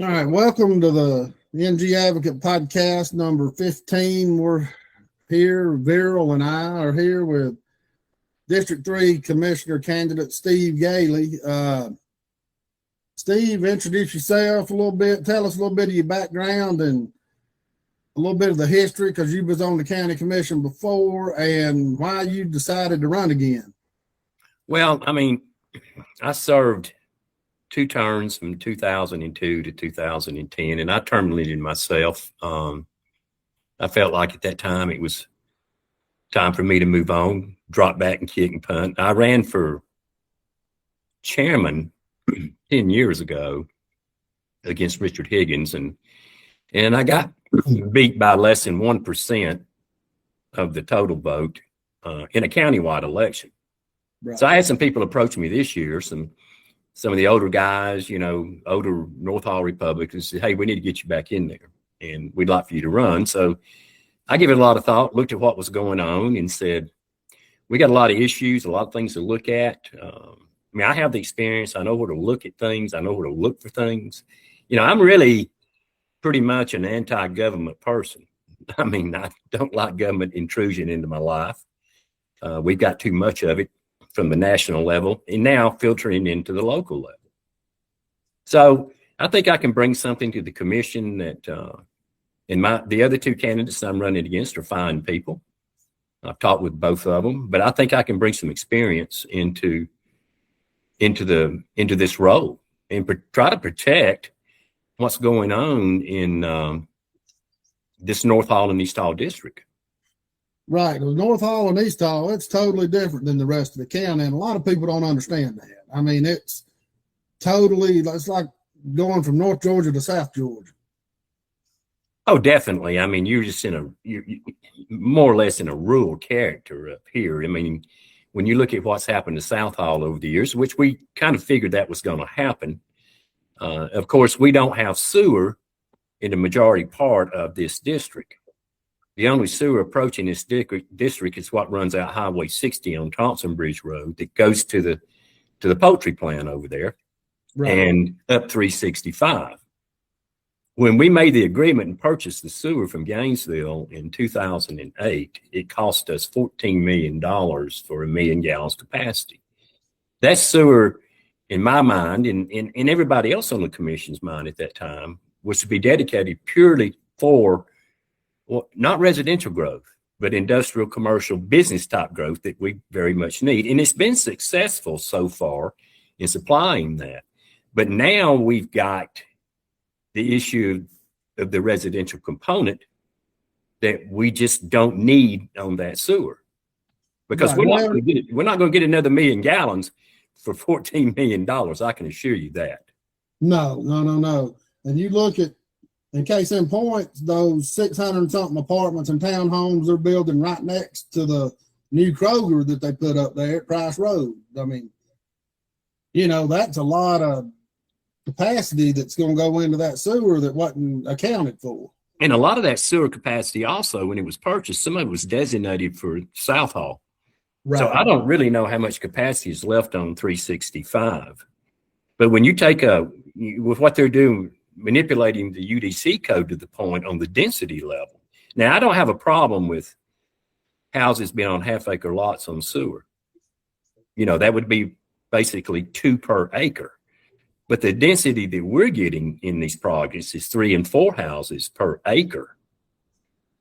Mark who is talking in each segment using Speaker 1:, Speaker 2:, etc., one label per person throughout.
Speaker 1: All right, welcome to the NGAdvocate Podcast number 15. We're here, Viral and I are here with District 3 Commissioner candidate Steve Gailey. Steve, introduce yourself a little bit. Tell us a little bit of your background and a little bit of the history, because you was on the county commission before, and why you decided to run again.
Speaker 2: Well, I served 2 terms from 2002 to 2010, and I terminated myself. I felt like at that time it was time for me to move on, drop back and kick and punt. I ran for chairman 10 years ago against Richard Higgins, and I got beat by less than 1% of the total vote in a countywide election. Right. So I had some people approach me this year, some of the older guys, older North Hall Republicans said, hey, we need to get you back in there and we'd like for you to run. So I gave it a lot of thought, looked at what was going on and said, we got a lot of issues, a lot of things to look at. I have the experience. I know where to look at things. I know where to look for things. I'm really pretty much an anti-government person. I don't like government intrusion into my life. We've got too much of it from the national level and now filtering into the local level. So I think I can bring something to the commission that the other 2 candidates I'm running against are fine people. I've talked with both of them, but I think I can bring some experience into this role and try to protect what's going on in this North Hall and East Hall district.
Speaker 1: Right. Well, North Hall and East Hall, it's totally different than the rest of the county. And a lot of people don't understand that. It's like going from North Georgia to South Georgia.
Speaker 2: Oh, definitely. You're just you're more or less in a rural character up here. When you look at what's happened to South Hall over the years, which we kind of figured that was going to happen. Of course, we don't have sewer in the majority part of this district. The only sewer approaching this district is what runs out Highway 60 on Thompson Bridge Road that goes to the poultry plant over there, right, and up 365. When we made the agreement and purchased the sewer from Gainesville in 2008, it cost us $14 million for 1 million gallons capacity. That sewer, in my mind, and everybody else on the commission's mind at that time, was to be dedicated purely for not residential growth, but industrial, commercial, business type growth that we very much need. And it's been successful so far in supplying that. But now we've got the issue of the residential component that we just don't need on that sewer. Because right, we're not going to get another 1 million gallons for $14 million. I can assure you that.
Speaker 1: No. And you look at, in case in point, those 600 something apartments and townhomes they're building right next to the new Kroger that they put up there at Price Road. That's a lot of capacity that's going to go into that sewer that wasn't accounted for.
Speaker 2: And a lot of that sewer capacity also, when it was purchased, some of it was designated for South Hall. Right. So I don't really know how much capacity is left on 365. But when you take with what they're doing, manipulating the UDC code to the point on the density level. Now, I don't have a problem with houses being on half-acre lots on sewer. That would be basically 2 per acre. But the density that we're getting in these projects is 3 and 4 houses per acre.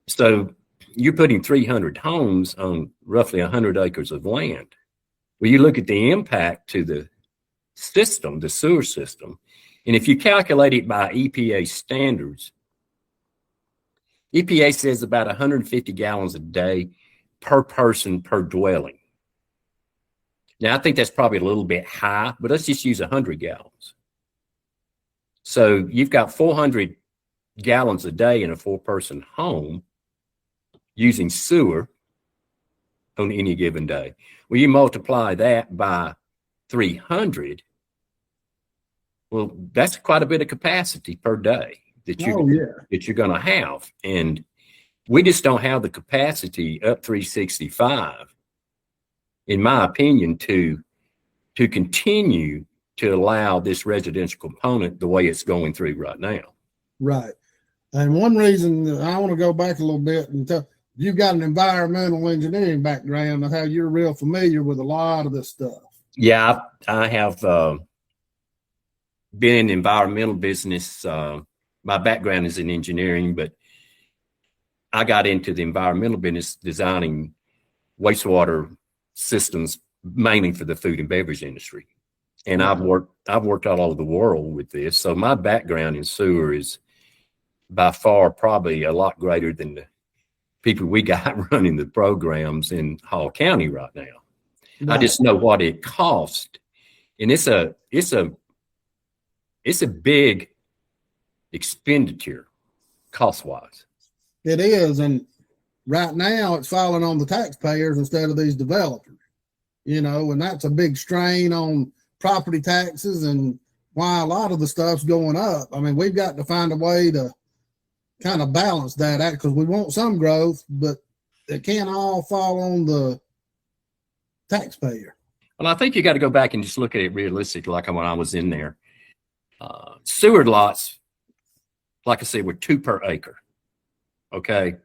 Speaker 2: So you're putting 300 homes on roughly 100 acres of land. Well, you look at the impact to the system, the sewer system, and if you calculate it by EPA standards, EPA says about 150 gallons a day per person per dwelling. Now, I think that's probably a little bit high, but let's just use 100 gallons. So you've got 400 gallons a day in a 4-person home using sewer on any given day. Well, you multiply that by 300. Well, that's quite a bit of capacity per day that you're going to have. And we just don't have the capacity up 365, in my opinion, to continue to allow this residential component the way it's going through right now.
Speaker 1: Right. And one reason that I want to go back a little bit and tell you've got an environmental engineering background and how you're real familiar with a lot of this stuff.
Speaker 2: Yeah, I have been in the environmental business. My background is in engineering, but I got into the environmental business designing wastewater systems mainly for the food and beverage industry. And I've worked all over the world with this. So my background in sewer is by far probably a lot greater than the people we got running the programs in Hall County right now. Right. I just know what it cost. And it's a big expenditure cost-wise.
Speaker 1: It is. And right now it's falling on the taxpayers instead of these developers, and that's a big strain on property taxes and why a lot of the stuff's going up. I mean, we've got to find a way to kind of balance that out because we want some growth, but it can't all fall on the taxpayer.
Speaker 2: Well, I think you got to go back and just look at it realistically, like when I was in there. Sewer lots, like I said, were 2 per acre. Okay.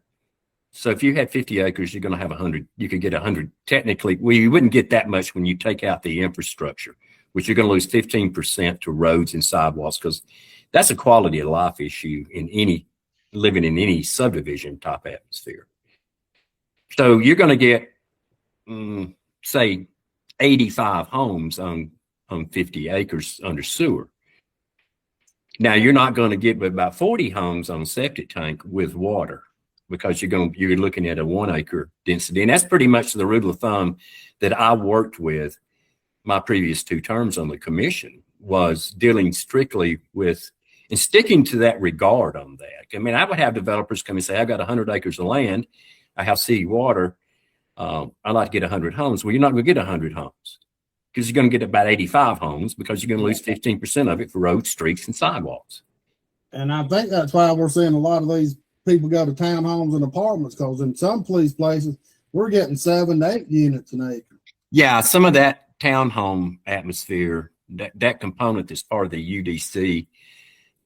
Speaker 2: So if you had 50 acres, you're going to have 100. You could get 100. Technically, well, you wouldn't get that much when you take out the infrastructure, which you're going to lose 15% to roads and sidewalks because that's a quality of life issue in living in any subdivision type atmosphere. So you're going to get, say, 85 homes on 50 acres under sewer. Now you're not going to get but about 40 homes on septic tank with water because you're looking at a 1 acre density. And that's pretty much the rule of thumb that I worked with my previous 2 terms on the commission, was dealing strictly with and sticking to that regard on that. I mean, I would have developers come and say, I've got 100 acres of land. I have city water. I'd like to get 100 homes. Well, you're not going to get 100 homes because you're going to get about 85 homes because you're going to lose 15% of it for roads, streets, and sidewalks.
Speaker 1: And I think that's why we're seeing a lot of these people go to townhomes and apartments, because in some places we're getting 7 to 8 units an acre.
Speaker 2: Yeah, some of that townhome atmosphere, that component that's part of the UDC,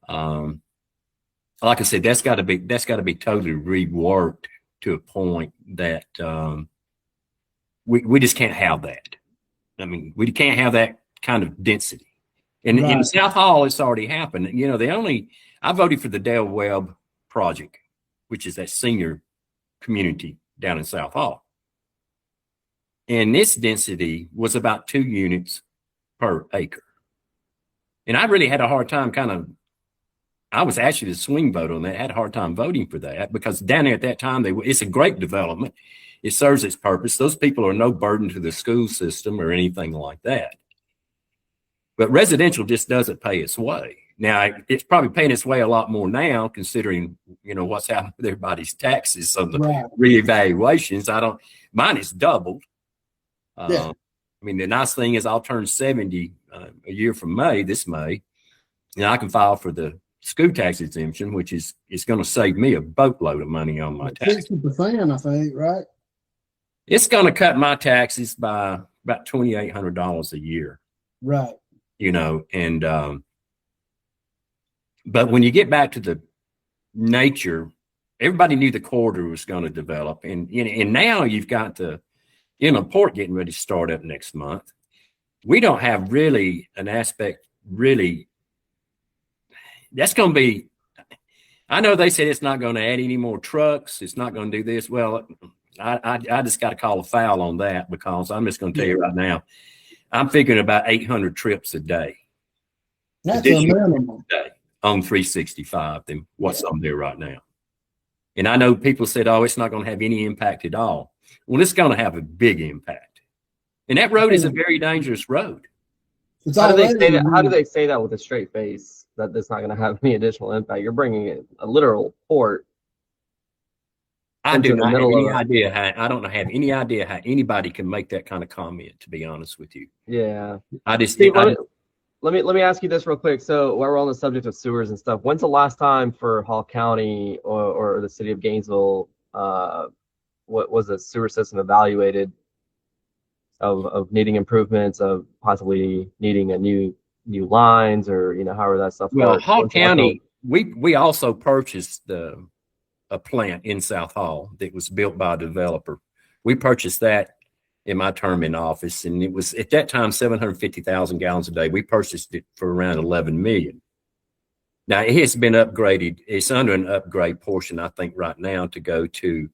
Speaker 2: like I said, that's got to be totally reworked to a point that we just can't have that. I mean, we can't have that kind of density. And in South Hall, it's already happened. I voted for the Dale Webb project, which is that senior community down in South Hall. And this density was about 2 units per acre. And I really had a hard time I was actually the swing vote on that. I had a hard time voting for that because down there at that time, it's a great development. It serves its purpose. Those people are no burden to the school system or anything like that. But residential just doesn't pay its way. Now, it's probably paying its way a lot more now, considering, what's happened with everybody's taxes. So the reevaluations, mine is doubled. I mean, the nice thing is I'll turn 70 a year from this May, and I can file for the school tax exemption, which is going to save me a boatload of money on my taxes.
Speaker 1: 60%, I think, right?
Speaker 2: It's going to cut my taxes by about $2,800 a year.
Speaker 1: Right.
Speaker 2: But when you get back to the nature, everybody knew the corridor was going to develop. And now you've got the inland port getting ready to start up next month. We don't have really an aspect that's going to be, I know they said it's not going to add any more trucks. It's not going to do this. Well, I just got to call a foul on that because I'm just going to tell you right now, I'm figuring about 800 trips a day.
Speaker 1: That's a minimum.
Speaker 2: On 365 than what's on there right now. And I know people said, oh, it's not going to have any impact at all. Well, it's going to have a big impact. And that road is a very dangerous road.
Speaker 3: How do they say that with a straight face, that it's not going to have any additional impact? You're bringing in a literal port.
Speaker 2: I do not have any idea I don't have any idea how anybody can make that kind of comment, to be honest with you.
Speaker 3: Yeah.
Speaker 2: Let
Speaker 3: me ask you this real quick. So while we're on the subject of sewers and stuff, when's the last time for Hall County or the city of Gainesville, what was the sewer system evaluated of needing improvements, of possibly needing a new new lines or, however that stuff
Speaker 2: Well,
Speaker 3: works?
Speaker 2: Hall County, we also purchased a plant in South Hall that was built by a developer. We purchased that in my term in office, and it was at that time 750,000 gallons a day. We purchased it for around 11 million. Now it has been upgraded. It's under an upgrade portion, I think, right now to go to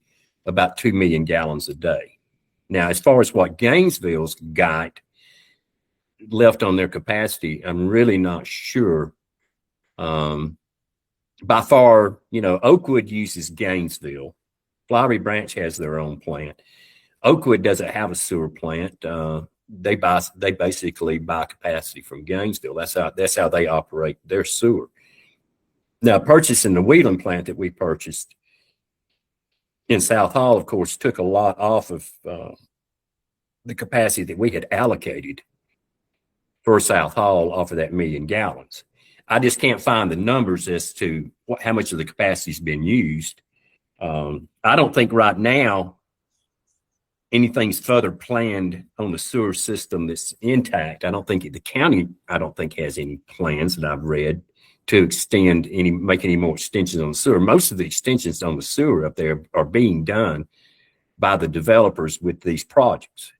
Speaker 2: about 2 million gallons a day. Now, as far as what Gainesville's got left on their capacity, I'm really not sure. By far, Oakwood uses Gainesville. Flowery Branch has their own plant. Oakwood doesn't have a sewer plant. They basically buy capacity from Gainesville. That's how they operate their sewer. Now, purchasing the Wheeling plant that we purchased in South Hall, of course, took a lot off of the capacity that we had allocated for South Hall off of that 1 million gallons. I just can't find the numbers as to how much of the capacity has been used. I don't think right now anything's further planned on the sewer system that's intact. I don't think the county, has any plans that I've read to make any more extensions on the sewer. Most of the extensions on the sewer up there are being done by the developers with these projects.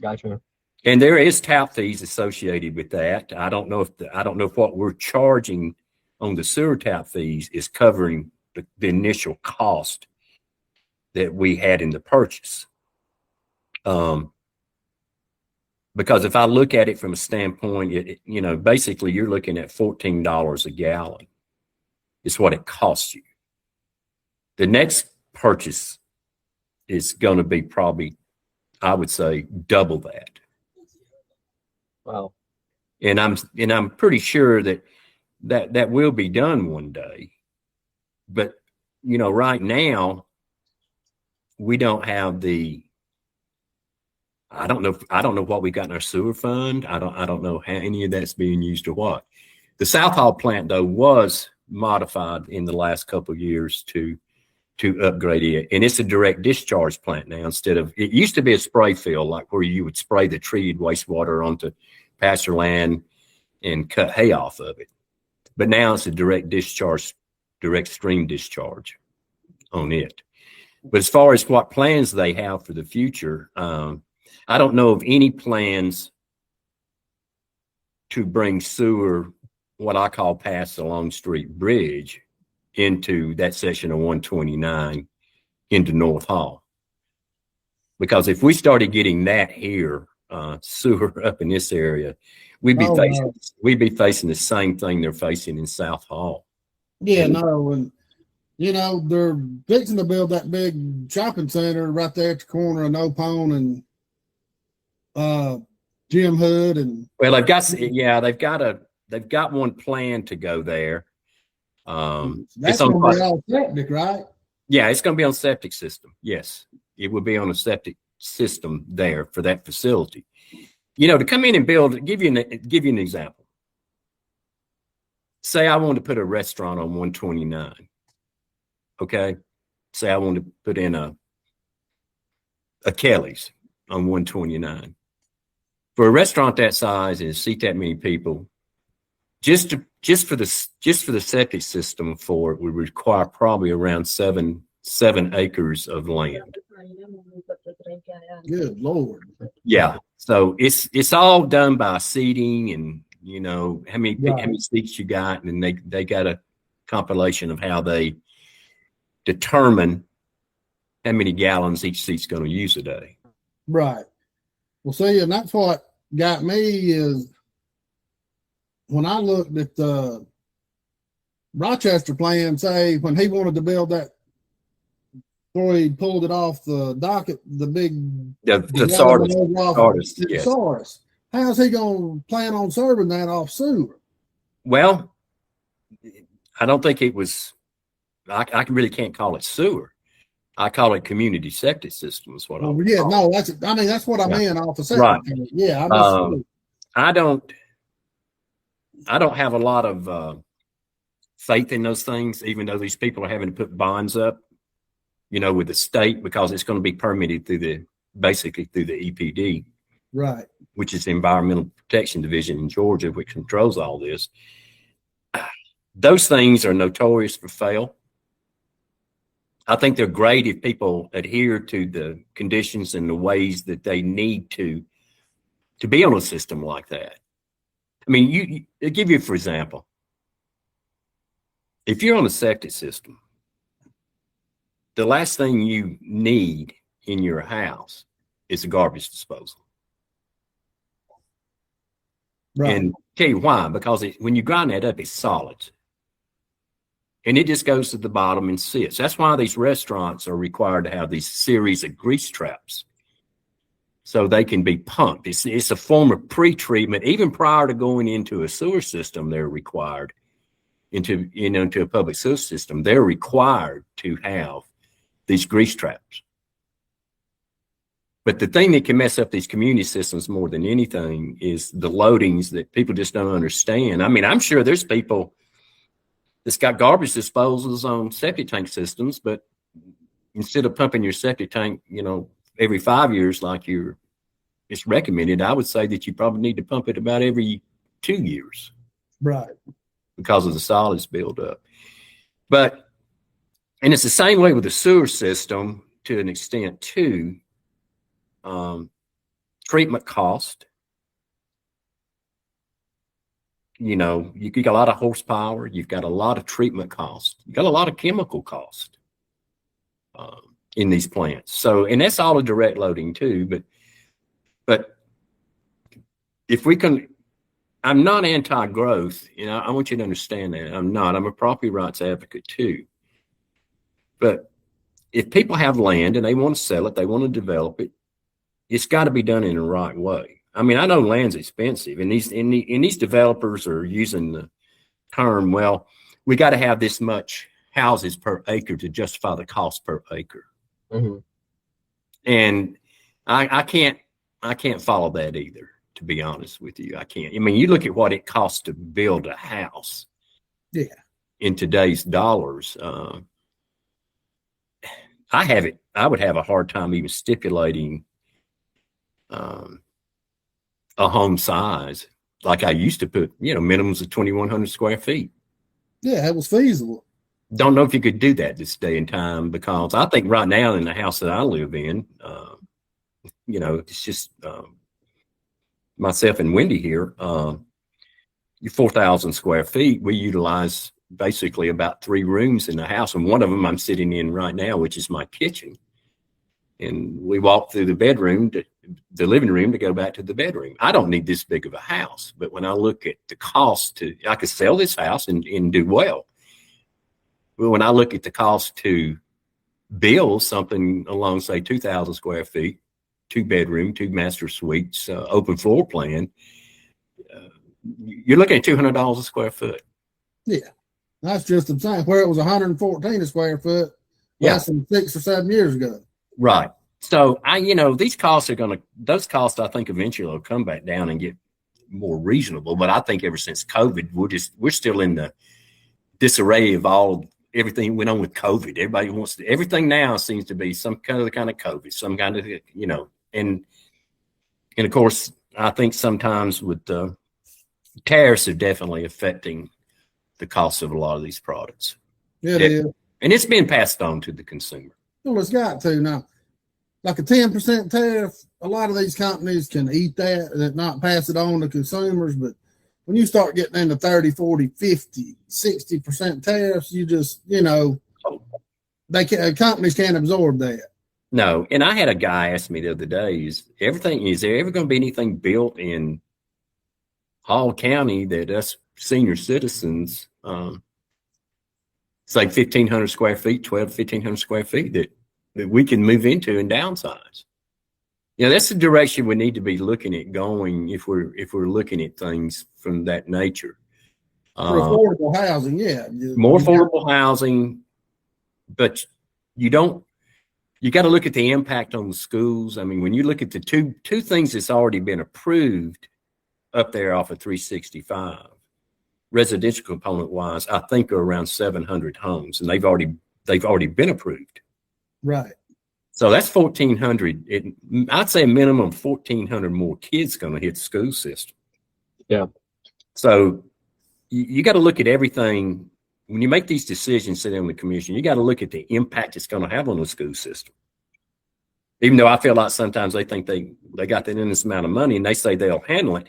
Speaker 3: Gotcha.
Speaker 2: And there is tap fees associated with that. I don't know if what we're charging on the sewer tap fees is covering the initial cost that we had in the purchase. Because if I look at it from a standpoint, basically you're looking at $14 a gallon is what it costs you. The next purchase is going to be probably, I would say, double that.
Speaker 3: Wow.
Speaker 2: And I'm pretty sure that will be done one day. But, right now we don't have I don't know what we got in our sewer fund. I don't know how any of that's being used or what. The South Hall plant, though, was modified in the last couple of years to upgrade it. And it's a direct discharge plant now instead of, it used to be a spray field, like where you would spray the treated wastewater onto pasture land and cut hay off of it. But now it's a direct stream discharge on it. But as far as what plans they have for the future, I don't know of any plans to bring sewer, what I call past the Long Street Bridge, into that section of 129 into North Hall. Because if we started getting that here, sewer up in this area, we'd be facing the same thing they're facing in South Hall.
Speaker 1: Yeah, no, and they're fixing to build that big shopping center right there at the corner of Nopone and Jim Hood and.
Speaker 2: Well, they've got one plan to go there.
Speaker 1: That's going to be all septic, right?
Speaker 2: Yeah, it's going to be on septic system. Yes, it will be on a septic system there for that facility. To come in and build, give you an example. Say I want to put a restaurant on 129. Okay. Say I want to put in a Kelly's on 129. For a restaurant that size and seat that many people, just for the septic system for it would require probably around seven acres of land.
Speaker 1: Good Lord.
Speaker 2: Yeah. So it's all done by seating and how many seats you got, and they got a compilation of how they determine how many gallons each seat's going to use a day.
Speaker 1: Right. Well, see, and that's what got me is when I looked at the Rochester plan, say when he wanted to build that, before he pulled it off the docket, the Sardis. How's he going to plan on serving that off sewer?
Speaker 2: Well, I don't think it was. I really can't call it sewer. I call it community septic system. Is what that's what I mean off the septic. Right.
Speaker 1: Yeah.
Speaker 2: I don't have a lot of faith in those things, even though these people are having to put bonds up, with the state, because it's going to be permitted basically through the EPD.
Speaker 1: Right.
Speaker 2: which is the Environmental Protection Division in Georgia, which controls all this. Those things are notorious for fail. I think they're great if people adhere to the conditions and the ways that they need to be on a system like that. I mean, I'll give you, for example, if you're on a septic system, the last thing you need in your house is a garbage disposal.
Speaker 1: Right.
Speaker 2: And tell you why, because when you grind that up, it's solids. And it just goes to the bottom and sits. That's why these restaurants are required to have these series of grease traps so they can be pumped. It's a form of pre-treatment. Even prior to going into a sewer system, they're required into a public sewer system. They're required to have these grease traps. But the thing that can mess up these community systems more than anything is the loadings that people just don't understand. I mean, I'm sure there's people that's got garbage disposals on septic tank systems, but instead of pumping your septic tank, every 5 years like it's recommended, I would say that you probably need to pump it about every 2 years.
Speaker 1: Right.
Speaker 2: Because of the solids buildup. And it's the same way with the sewer system to an extent too. Treatment cost. You got a lot of horsepower, you've got a lot of treatment cost, you've got a lot of chemical cost in these plants. So, and that's all a direct loading too, but if we can, I'm not anti-growth, I want you to understand that. I'm a property rights advocate too. But if people have land and they want to sell it, they want to develop it, it's got to be done in the right way. I mean, I know land's expensive, and these developers are using the term, well, we got to have this much houses per acre to justify the cost per acre.
Speaker 3: Mm-hmm.
Speaker 2: And I can't follow that either, to be honest with you. I can't. I mean, you look at what it costs to build a house.
Speaker 1: Yeah.
Speaker 2: In today's dollars, I would have a hard time even stipulating a home size like I used to put, minimums of 2,100 square feet.
Speaker 1: Yeah, it was feasible.
Speaker 2: Don't know if you could do that this day and time, because I think right now in the house that I live in, it's just myself and Wendy here, 4,000 square feet. We utilize basically about 3 rooms in the house, and one of them I'm sitting in right now, which is my kitchen. And we walk through the living room to go back to the bedroom. I don't need this big of a house, but when I look at the cost I could sell this house and do well. But when I look at the cost to build something along, say, 2,000 square feet, 2-bedroom, 2 master suites, open floor plan, you're looking at $200 a square foot.
Speaker 1: Yeah, that's just insane. Where it was 114 a square foot less than 6 or 7 years ago.
Speaker 2: Right. So these costs those costs I think eventually will come back down and get more reasonable. But I think ever since COVID, we're still in the disarray of everything went on with COVID. Everybody everything now seems to be some kind of COVID, some kind of, and of course, I think sometimes with tariffs are definitely affecting the cost of a lot of these products.
Speaker 1: Yeah, it is.
Speaker 2: And it's been passed on to the consumer.
Speaker 1: Well, it's got to now. Like a 10% tariff, a lot of these companies can eat that and not pass it on to consumers. But when you start getting into 30, 40, 50, 60% tariffs, you just, companies can't absorb that.
Speaker 2: No. And I had a guy ask me the other day, is there ever going to be anything built in Hall County that us senior citizens, say 1,500 square feet, 1,500 square feet that we can move into and downsize? That's the direction we need to be looking at going if we're looking at things from that nature.
Speaker 1: For affordable housing, yeah.
Speaker 2: More affordable housing, but you got to look at the impact on the schools. I mean, when you look at the two things that's already been approved up there off of 365, residential component wise, I think are around 700 homes, and they've already been approved.
Speaker 1: Right.
Speaker 2: So that's 1,400. I'd say a minimum 1,400 more kids going to hit the school system.
Speaker 3: Yeah.
Speaker 2: So you got to look at everything. When you make these decisions, sitting on the commission, you got to look at the impact it's going to have on the school system. Even though I feel like sometimes they think they got that in this amount of money and they say they'll handle it.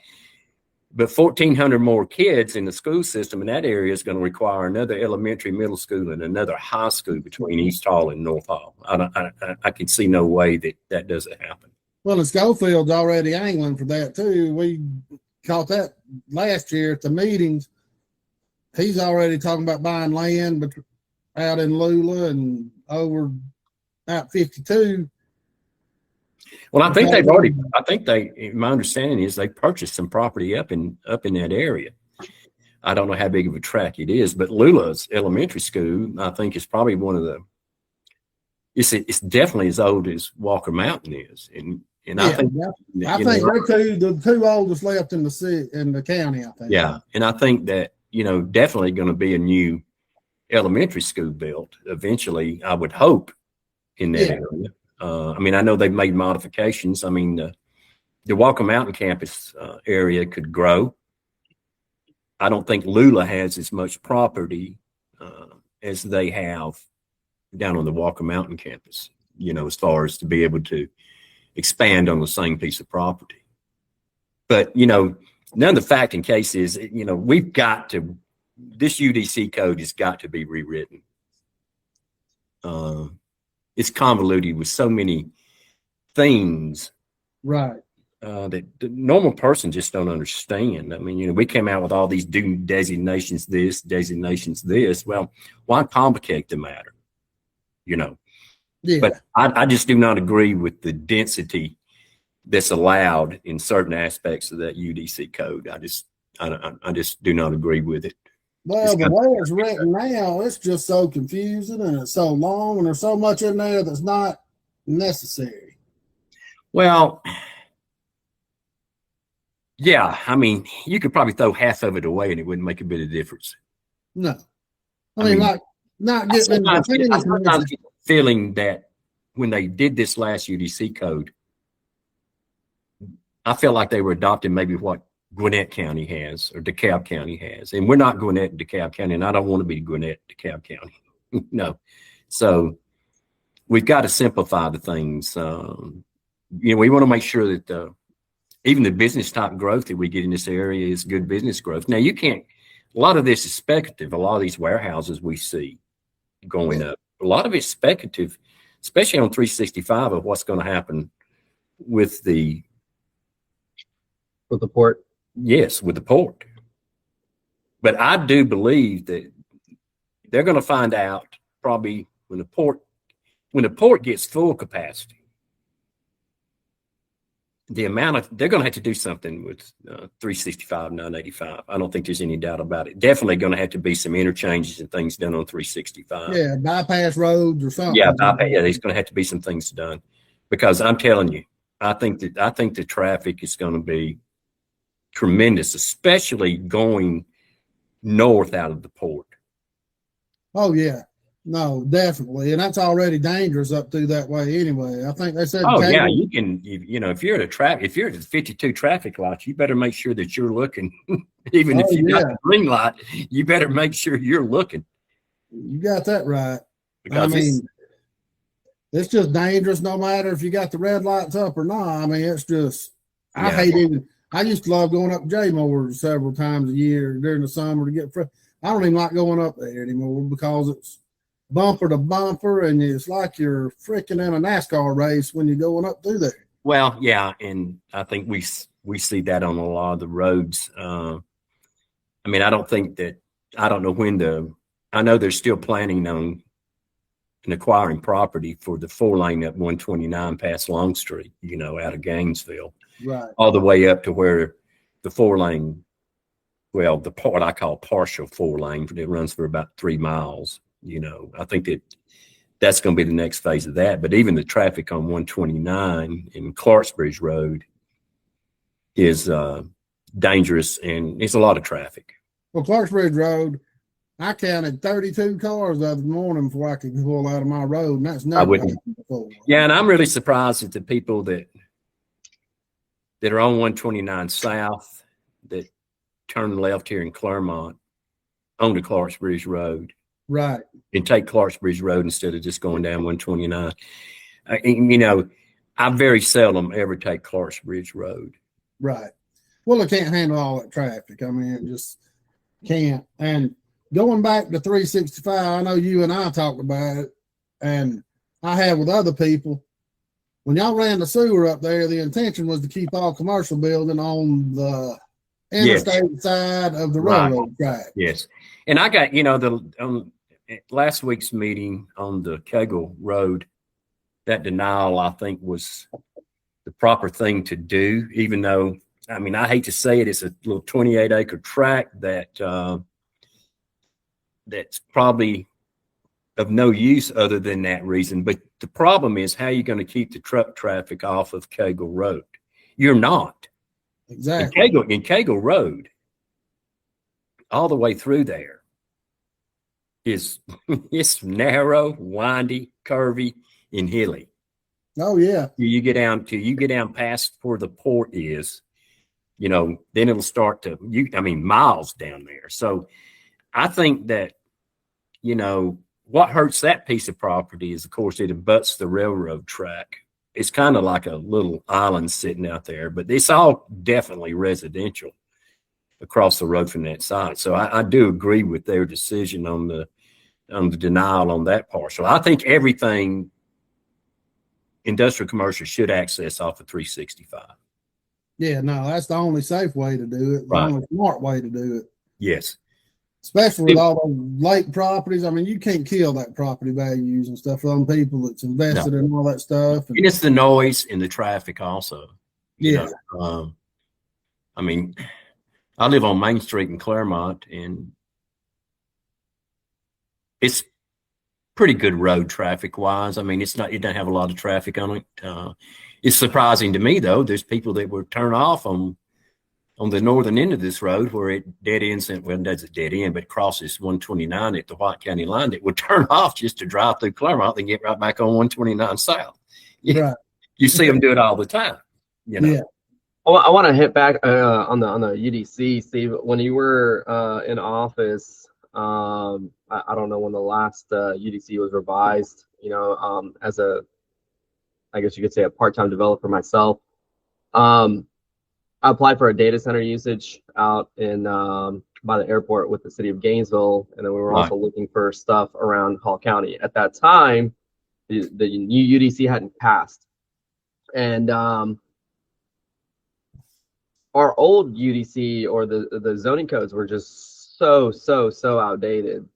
Speaker 2: But 1,400 more kids in the school system in that area is going to require another elementary, middle school, and another high school between East Hall and North Hall. I can see no way that doesn't happen.
Speaker 1: Well, the Schofield's already angling for that too. We caught that last year at the meetings. He's already talking about buying land out in Lula and over out 52.
Speaker 2: Well, I think my understanding is they purchased some property up in that area. I don't know how big of a tract it is, but Lula's elementary school, I think, is probably it's definitely as old as Walker Mountain is. And I think
Speaker 1: they're the two oldest left in the county, I think.
Speaker 2: Yeah. And I think that, definitely going to be a new elementary school built eventually, I would hope, in that area. I know they've made modifications. The Walker Mountain campus area could grow. I don't think Lula has as much property as they have down on the Walker Mountain campus, as far as to be able to expand on the same piece of property. But, none of the fact in case is, this UDC code has got to be rewritten. It's convoluted with so many things,
Speaker 1: right?
Speaker 2: That the normal person just don't understand. We came out with all these designations this. Well, why complicate the matter? Yeah. But I just do not agree with the density that's allowed in certain aspects of that UDC code. I just do not agree with it.
Speaker 1: Well, the way it's written now, it's just so confusing and it's so long and there's so much in there that's not necessary.
Speaker 2: Well, yeah, you could probably throw half of it away and it wouldn't make a bit of difference.
Speaker 1: No. Not getting
Speaker 2: I sometimes get the feeling that when they did this last UDC code, I felt like they were adopting maybe what Gwinnett County has or DeKalb County has. And we're not Gwinnett and DeKalb County, and I don't want to be Gwinnett, DeKalb County. No. So we've got to simplify the things. We want to make sure that even the business type growth that we get in this area is good business growth. Now, a lot of this is speculative. A lot of these warehouses we see going up, a lot of it's speculative, especially on 365 of what's going to happen with the
Speaker 3: port.
Speaker 2: Yes, with the port. But I do believe that they're going to find out probably when the port gets full capacity, they're going to have to do something with 365, 985. I don't think there's any doubt about it. Definitely going to have to be some interchanges and things done on 365.
Speaker 1: Yeah, bypass roads or something.
Speaker 2: Yeah, there's going to have to be some things done because I'm telling you, I think the traffic is going to be tremendous, especially going north out of the port.
Speaker 1: Oh yeah, no, definitely, and that's already dangerous up through that way anyway. I think they said.
Speaker 2: Oh yeah, you can. If you're at the 52 traffic lights, you better make sure that you're looking. Even if you got the green light, you better make sure you're looking.
Speaker 1: You got that right.
Speaker 2: Because
Speaker 1: it's just dangerous no matter if you got the red lights up or not. It's just I hate even. I used to love going up J Moore several times a year during the summer to get fresh. I don't even like going up there anymore because it's bumper to bumper and it's like you're freaking in a NASCAR race when you're going up through there.
Speaker 2: Well, yeah, and I think we see that on a lot of the roads. I know they're still planning on acquiring property for the 4-lane up 129 past Long Street, out of Gainesville.
Speaker 1: Right.
Speaker 2: All the way up to where the 4-lane, the part I call partial 4-lane, it runs for about 3 miles. I think that's going to be the next phase of that. But even the traffic on 129 in Clarksbridge Road is dangerous, and it's a lot of traffic.
Speaker 1: Well, Clarksbridge Road, I counted 32 cars the other morning before I could pull out of my road, and that's nothing. before.
Speaker 2: Yeah, and I'm really surprised at the people that are on 129 South that turn left here in Claremont onto Clarksbridge Road.
Speaker 1: Right.
Speaker 2: And take Clarksbridge Road instead of just going down 129. You know, I very seldom ever take Clarksbridge Road.
Speaker 1: Right. Well, it can't handle all that traffic. I mean, it just can't. And going back to 365, I know you and I talked about it, and I have with other people. When y'all ran the sewer up there, the intention was to keep all commercial building on the interstate side of the railroad track.
Speaker 2: Yes. And I got, you know, last week's meeting on the Kegel Road, that denial, I think, was the proper thing to do, even though, I mean, I hate to say it, it's a little 28-acre tract that that's probably of no use other than that reason. But the problem is, how are you going to keep the truck traffic off of Kegel Road? You're not.
Speaker 1: Exactly.
Speaker 2: In Kegel Road, all the way through there is it's narrow, windy, curvy, and hilly.
Speaker 1: Oh yeah.
Speaker 2: You get down past where the port is, you know, then it'll start to miles down there. So I think that, you know, what hurts that piece of property is, of course, it abuts the railroad track. It's kind of like a little island sitting out there, but it's all definitely residential across the road from that side. So I do agree with their decision on the denial on that parcel. I think everything industrial commercial should access off of 365.
Speaker 1: Yeah, no, that's the only safe way to do it. The only smart way to do it.
Speaker 2: Yes.
Speaker 1: Especially with all those lake properties. I mean, you can't kill that property values and stuff from people that's invested in all that stuff.
Speaker 2: And it's the noise and the traffic also.
Speaker 1: Yeah.
Speaker 2: I mean, I live on Main Street in Claremont, and it's pretty good road traffic wise. I mean, it doesn't have a lot of traffic on it. It's surprising to me though. There's people that would turn off on the northern end of this road where it dead ends, well, it doesn't dead end, but crosses 129 at the White County line, that would turn off just to drive through Claremont and get right back on 129 South.
Speaker 1: Right.
Speaker 2: You see them do it all the time. You know? Yeah.
Speaker 3: Well, I want to hit back on the UDC, Steve. When you were in office, I don't know when the last UDC was revised. You know, as I guess you could say, a part-time developer myself. I applied for a data center usage out in by the airport with the city of Gainesville, and then we were also looking for stuff around Hall County. At that time, the new UDC hadn't passed, and our old UDC or the zoning codes were just so outdated.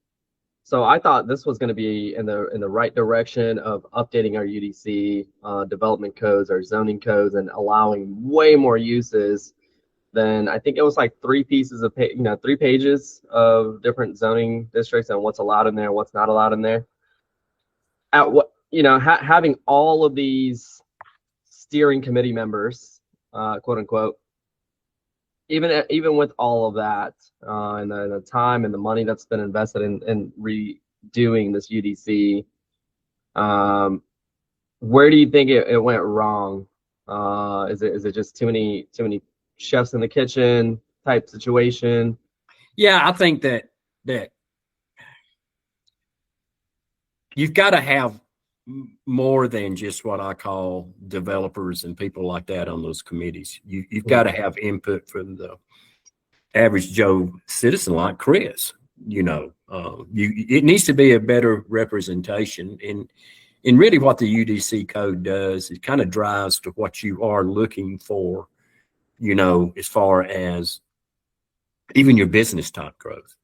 Speaker 3: So I thought this was going to be in the right direction of updating our UDC development codes, our zoning codes, and allowing way more uses than, I think it was like 3 pages of different zoning districts and what's allowed in there, what's not allowed in there. Having all of these steering committee members, quote unquote, even with all of that, and the time and the money that's been invested in redoing this UDC, where do you think it went wrong? Is it just too many chefs in the kitchen type situation?
Speaker 2: Yeah, I think that you've got to have more than just what I call developers and people like that on those committees. You've got to have input from the average Joe citizen like Chris. It needs to be a better representation. And really what the UDC code does, it kind of drives to what you are looking for, as far as even your business type growth.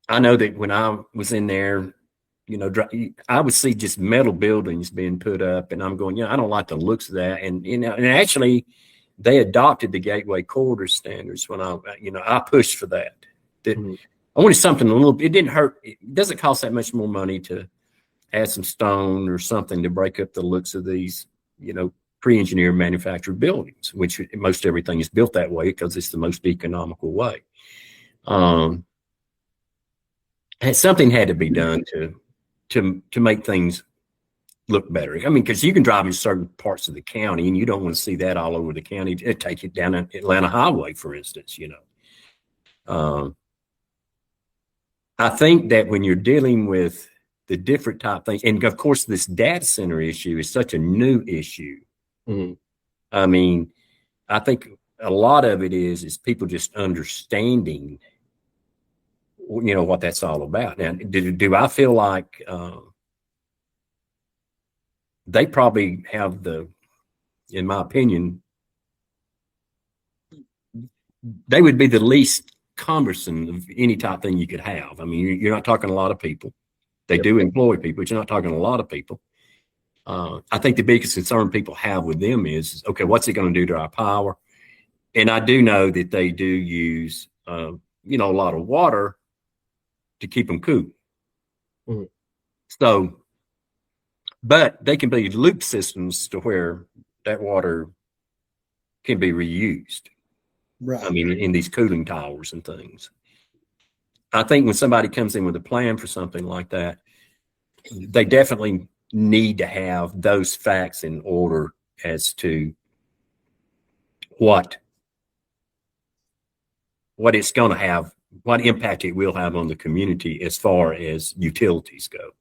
Speaker 2: I know that when I was in there, I would see just metal buildings being put up, and I'm going, I don't like the looks of that. And actually, they adopted the Gateway Corridor standards when I pushed for that. I wanted something a little. It didn't hurt. It doesn't cost that much more money to add some stone or something to break up the looks of these, pre-engineered manufactured buildings, which most everything is built that way because it's the most economical way. Something had to be done to make things look better. I mean, because you can drive in certain parts of the county and you don't want to see that all over the county. Take it down Atlanta Highway, for instance, I think that when you're dealing with the different type things, and of course, this data center issue is such a new issue.
Speaker 3: Mm-hmm.
Speaker 2: I mean, I think a lot of it is people just understanding, what that's all about. Now, do I feel like they probably have in my opinion, they would be the least cumbersome of any type thing you could have. I mean, you're not talking a lot of people. They do employ people, but you're not talking a lot of people. I think the biggest concern people have with them is, okay, what's it going to do to our power? And I do know that they do use, a lot of water to keep them cool.
Speaker 3: Mm-hmm.
Speaker 2: So, but they can be loop systems to where that water can be reused.
Speaker 1: Right.
Speaker 2: I mean, in these cooling towers and things. I think when somebody comes in with a plan for something like that, they definitely need to have those facts in order as to what it's going to have, what impact it will have on the community as far as utilities go.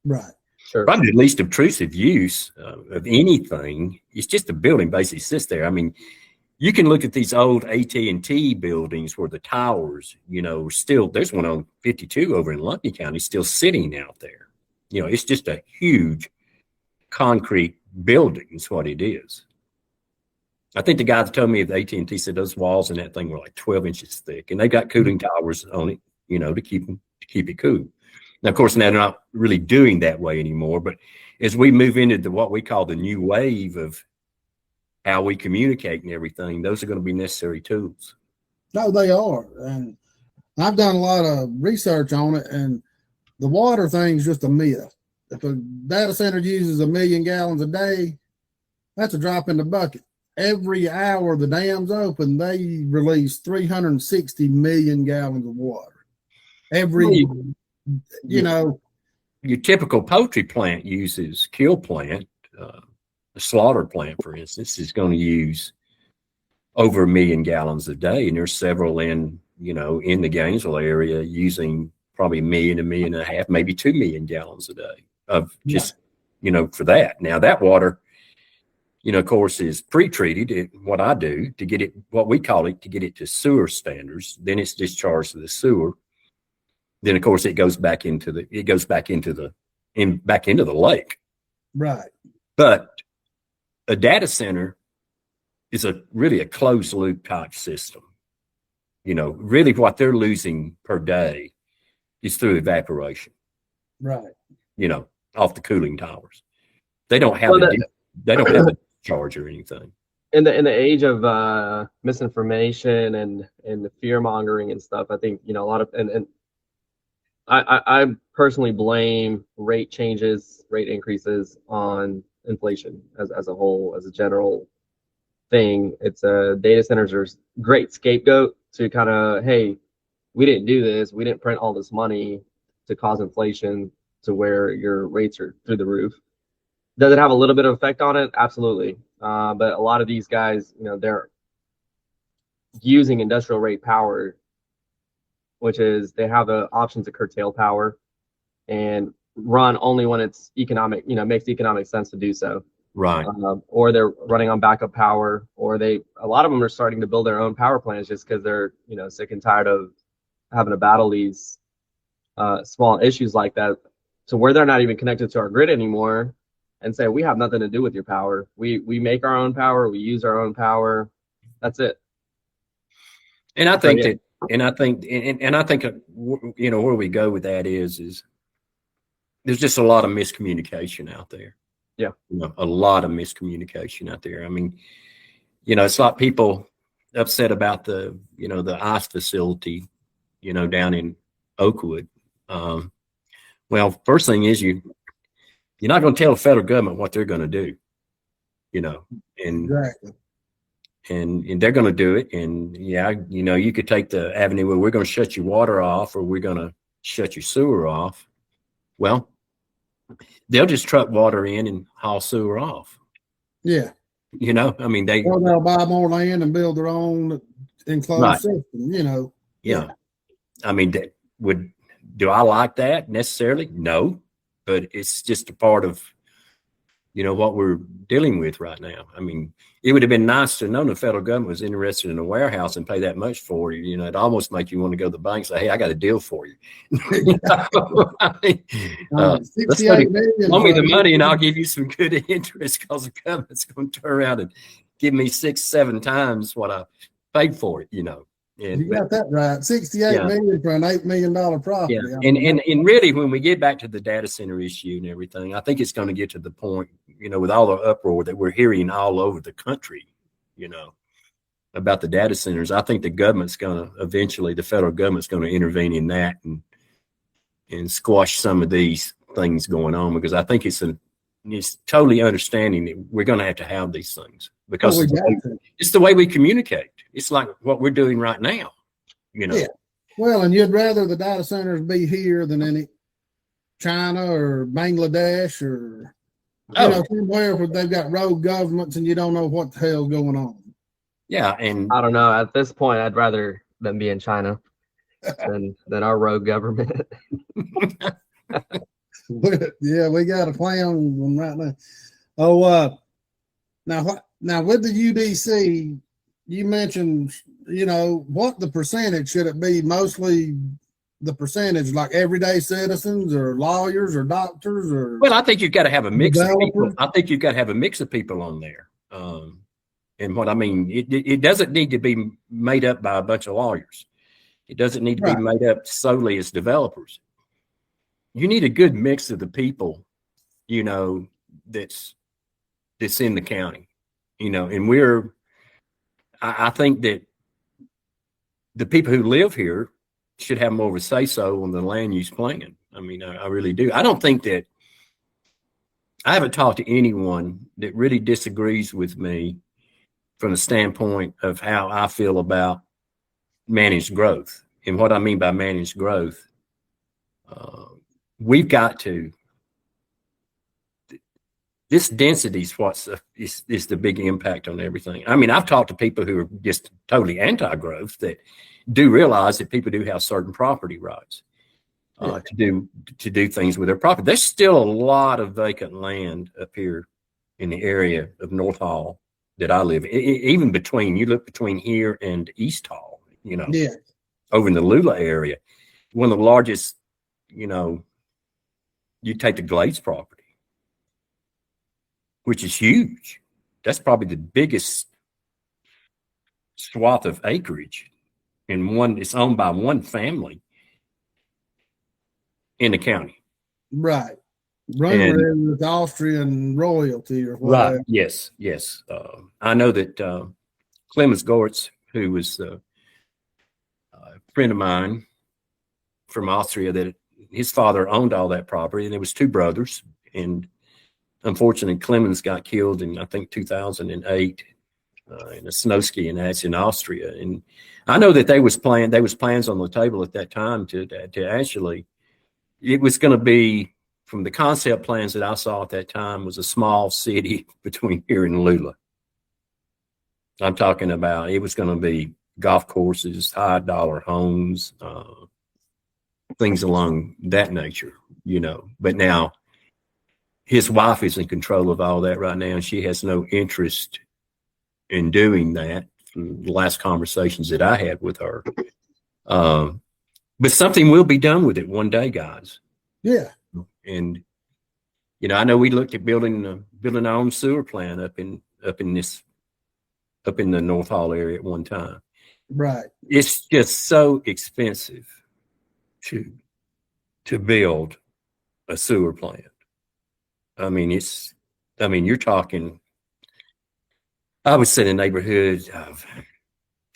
Speaker 1: Right.
Speaker 3: Sure.
Speaker 2: Probably the least obtrusive use of anything is just the building basically sits there. I mean, you can look at these old AT&T buildings where the towers, still, there's one on 52 over in Lumpkin County still sitting out there. It's just a huge concrete building is what it is. I think the guy that told me at AT&T said those walls in that thing were like 12 inches thick, and they got cooling towers on it, to keep it cool. Now, of course, now they're not really doing that way anymore, but as we move into what we call the new wave of how we communicate and everything, those are going to be necessary tools.
Speaker 1: No, they are. And I've done a lot of research on it, and the water thing is just a myth. If a data center uses 1 million gallons a day, that's a drop in the bucket. Every hour the dam's open, they release 360 million gallons of water.
Speaker 2: Your typical poultry plant uses kill plant. The slaughter plant, for instance, is going to use over 1 million gallons a day, and there's several in the Gainesville area using probably 1 million, 1.5 million, maybe 2 million gallons a day of just for that. Now that water, of course, is pre-treated. What I do to get it, what we call it, to get it to sewer standards, then it's discharged to the sewer. Then of course it goes back into the lake.
Speaker 1: Right.
Speaker 2: But a data center is really a closed loop type system. Really what they're losing per day is through evaporation.
Speaker 1: Right.
Speaker 2: Off the cooling towers. They don't have a charge or anything.
Speaker 3: In the age of misinformation and the fear mongering and stuff, I think a lot of and I personally blame rate increases on inflation as a whole, as a general thing. It's data centers are great scapegoat to kind of, hey, we didn't do this, we didn't print all this money to cause inflation to where your rates are through the roof. Does it have a little bit of effect on it? Absolutely. But a lot of these guys, they're using industrial rate power, which is they have the option to curtail power and run only when it's economic, makes economic sense to do so.
Speaker 2: Right.
Speaker 3: Or they're running on backup power, or a lot of them are starting to build their own power plants just because they're, sick and tired of having to battle these small issues like that, to where they're not even connected to our grid anymore, and say, we have nothing to do with your power. We make our own power. We use our own power. That's it.
Speaker 2: And I think where we go with that is there's just a lot of miscommunication out there.
Speaker 3: Yeah.
Speaker 2: A lot of miscommunication out there. I mean, it's like people upset about the ice facility, down in Oakwood. Well, first thing is you're not going to tell the federal government what they're going to do, and
Speaker 1: exactly.
Speaker 2: And they're going to do it. And you could take the avenue where we're going to shut your water off or we're going to shut your sewer off. Well, they'll just truck water in and haul sewer off.
Speaker 1: Yeah.
Speaker 2: You know, I mean,
Speaker 1: Or they'll buy more land and build their own enclosed
Speaker 2: Right.
Speaker 1: system, you know.
Speaker 2: Yeah. I mean, do I like that necessarily? No, but it's just a part of, you know, what we're dealing with right now. I mean, it would have been nice to know the federal government was interested in a warehouse and pay that much for you. You know, it almost make you want to go to the bank and say, hey, I got a deal for you. You know? I mean, let's go loan me the money and I'll give you some good interest, because the government's going to turn around and give me 6-7 times what I paid for it, you know. And,
Speaker 1: you got that right. 68 million for an $8 million property.
Speaker 2: Yeah. And really, when we get back to the data center issue and everything, I think it's going to get to the point, you know, with all the uproar that we're hearing all over the country, you know, about the data centers. I think the government's going to eventually, the federal government's going to intervene in that and squash some of these things going on, because I think it's totally understanding that we're going to have these things, because it's the way we communicate. It's like what we're doing right now, you know.
Speaker 1: Yeah. Well, and you'd rather the data centers be here than any China or Bangladesh or you know, somewhere where they've got rogue governments and you don't know what the hell's going on.
Speaker 2: Yeah, and
Speaker 3: I don't know. At this point, I'd rather them be in China than our rogue government.
Speaker 1: Yeah, we got a plan on them right now. Oh, now with the UDC, you mentioned, you know, what the percentage should it be? Mostly the percentage, like everyday citizens or lawyers or doctors or.
Speaker 2: Well, I think you've got to have a mix of people. I think you've got to have a mix of people on there. And what I mean, it doesn't need to be made up by a bunch of lawyers. It doesn't need to be made up solely as developers. You need a good mix of the people, you know, that's in the county, you know, and I think that the people who live here should have more of a say-so on the land use plan. I mean, I really do. I don't think that I haven't talked to anyone that really disagrees with me from the standpoint of how I feel about managed growth. And what I mean by managed growth, we've got to, this density is the big impact on everything. I mean, I've talked to people who are just totally anti-growth that do realize that people do have certain property rights to do things with their property. There's still a lot of vacant land up here in the area of North Hall that I live in. Even you look between here and East Hall, you know, over in the Lula area, one of the largest, you know, you take the Glades property, which is huge. That's probably the biggest swath of acreage, and it's owned by one family in the county.
Speaker 1: Right. Running with Austrian royalty or whatever.
Speaker 2: Right. Yes. I know that Clemens Goritz, who was a friend of mine from Austria, that his father owned all that property, and there was two brothers, and unfortunately Clemens got killed in, I think, 2008 in a snow skiing accident in Austria. And I know that there was plans on the table at that time to actually, it was going to be, from the concept plans that I saw at that time, was a small city between here and Lula. I'm talking about, it was going to be golf courses, high dollar homes, things along that nature, you know. But now his wife is in control of all that right now, and she has no interest in doing that, from the last conversations that I had with her. But something will be done with it one day, guys.
Speaker 1: Yeah.
Speaker 2: And, you know, I know we looked at building our own sewer plant up in the North Hall area at one time.
Speaker 1: Right.
Speaker 2: It's just so expensive to build a sewer plant. I mean, you're talking, I would say, the neighborhood of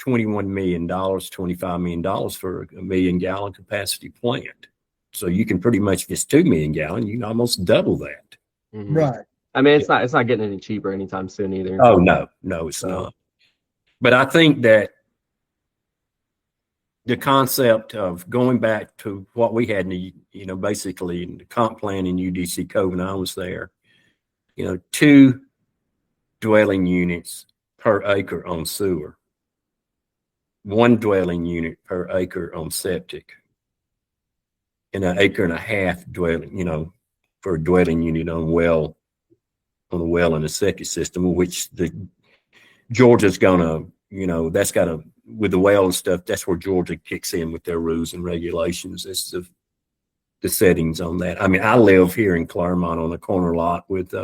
Speaker 2: $21 million, $25 million for a 1 million gallon capacity plant. So you can pretty much, if it's 2 million gallon, you can almost double that.
Speaker 3: Mm-hmm.
Speaker 1: Right.
Speaker 3: I mean, it's not getting any cheaper anytime soon either.
Speaker 2: Oh, no, it's not. But I think that the concept of going back to what we had in the, basically in the comp plan in UDC code when I was there, 2 dwelling units per acre on sewer, 1 dwelling unit per acre on septic, and 1.5 acres dwelling, for a dwelling unit on a well and a septic system, which Georgia's gonna, that's gotta, with the well and stuff, that's where Georgia kicks in with their rules and regulations as to the settings on that. I mean, I live here in Claremont on a corner lot with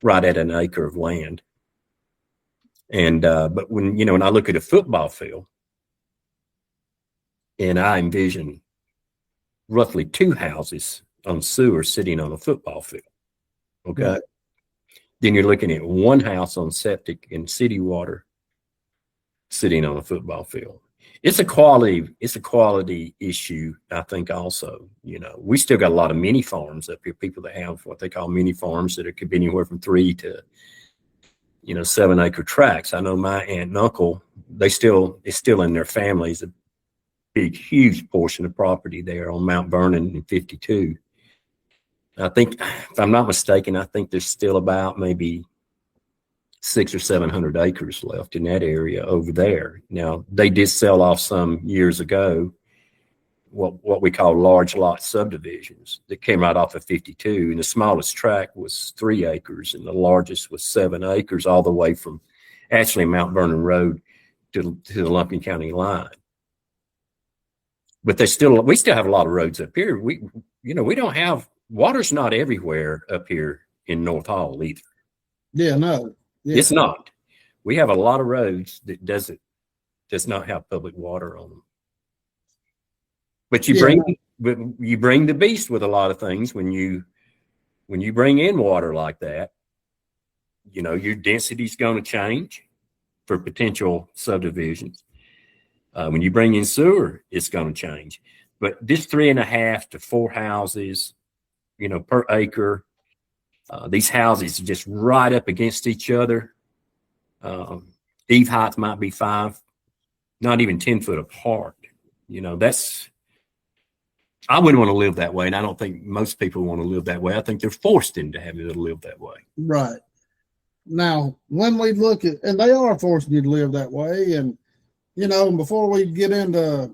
Speaker 2: right at 1 acre of land. And but when I look at a football field and I envision roughly 2 houses on sewer sitting on a football field, okay? Right. Then you're looking at 1 house on septic and city water sitting on a football field. It's a quality issue, I think. Also, we still got a lot of mini farms up here. People that have what they call mini farms that could be anywhere from 3 to 7 acre tracts. I know my aunt and uncle, it's still in their families, a big, huge portion of property there on Mount Vernon in 52. I think, if I'm not mistaken, I think there's still about maybe 600 or 700 acres left in that area over there. Now, they did sell off some years ago what we call large lot subdivisions that came right off of 52. And the smallest tract was 3 acres and the largest was 7 acres, all the way from actually Mount Vernon Road to the Lumpkin County line. But we still have a lot of roads up here. We don't have, water's not everywhere up here in North Hall either.
Speaker 1: Yeah, no. Yeah.
Speaker 2: It's not. We have a lot of roads that does not have public water on them. But you bring the beast with a lot of things when you bring in water like that. Your density's going to change for potential subdivisions. When you bring in sewer, it's going to change. But this 3.5 to 4 houses, per acre. These houses are just right up against each other. Eave heights might be 5, not even 10 foot apart. I wouldn't want to live that way. And I don't think most people want to live that way. I think they're forced into having to live that way.
Speaker 1: Right. Now, when we look at, and they are forcing you to live that way. And, before we get into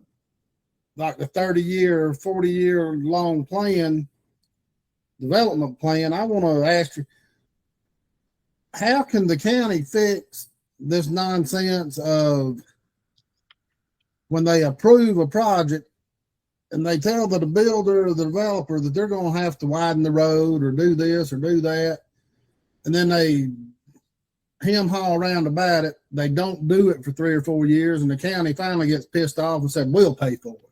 Speaker 1: like the 30-year, 40-year long development plan, I want to ask you, how can the county fix this nonsense of when they approve a project and they tell the builder or the developer that they're going to have to widen the road or do this or do that, and then they hem-haw around about it, they don't do it for 3 or 4 years, and the county finally gets pissed off and said, we'll pay for it.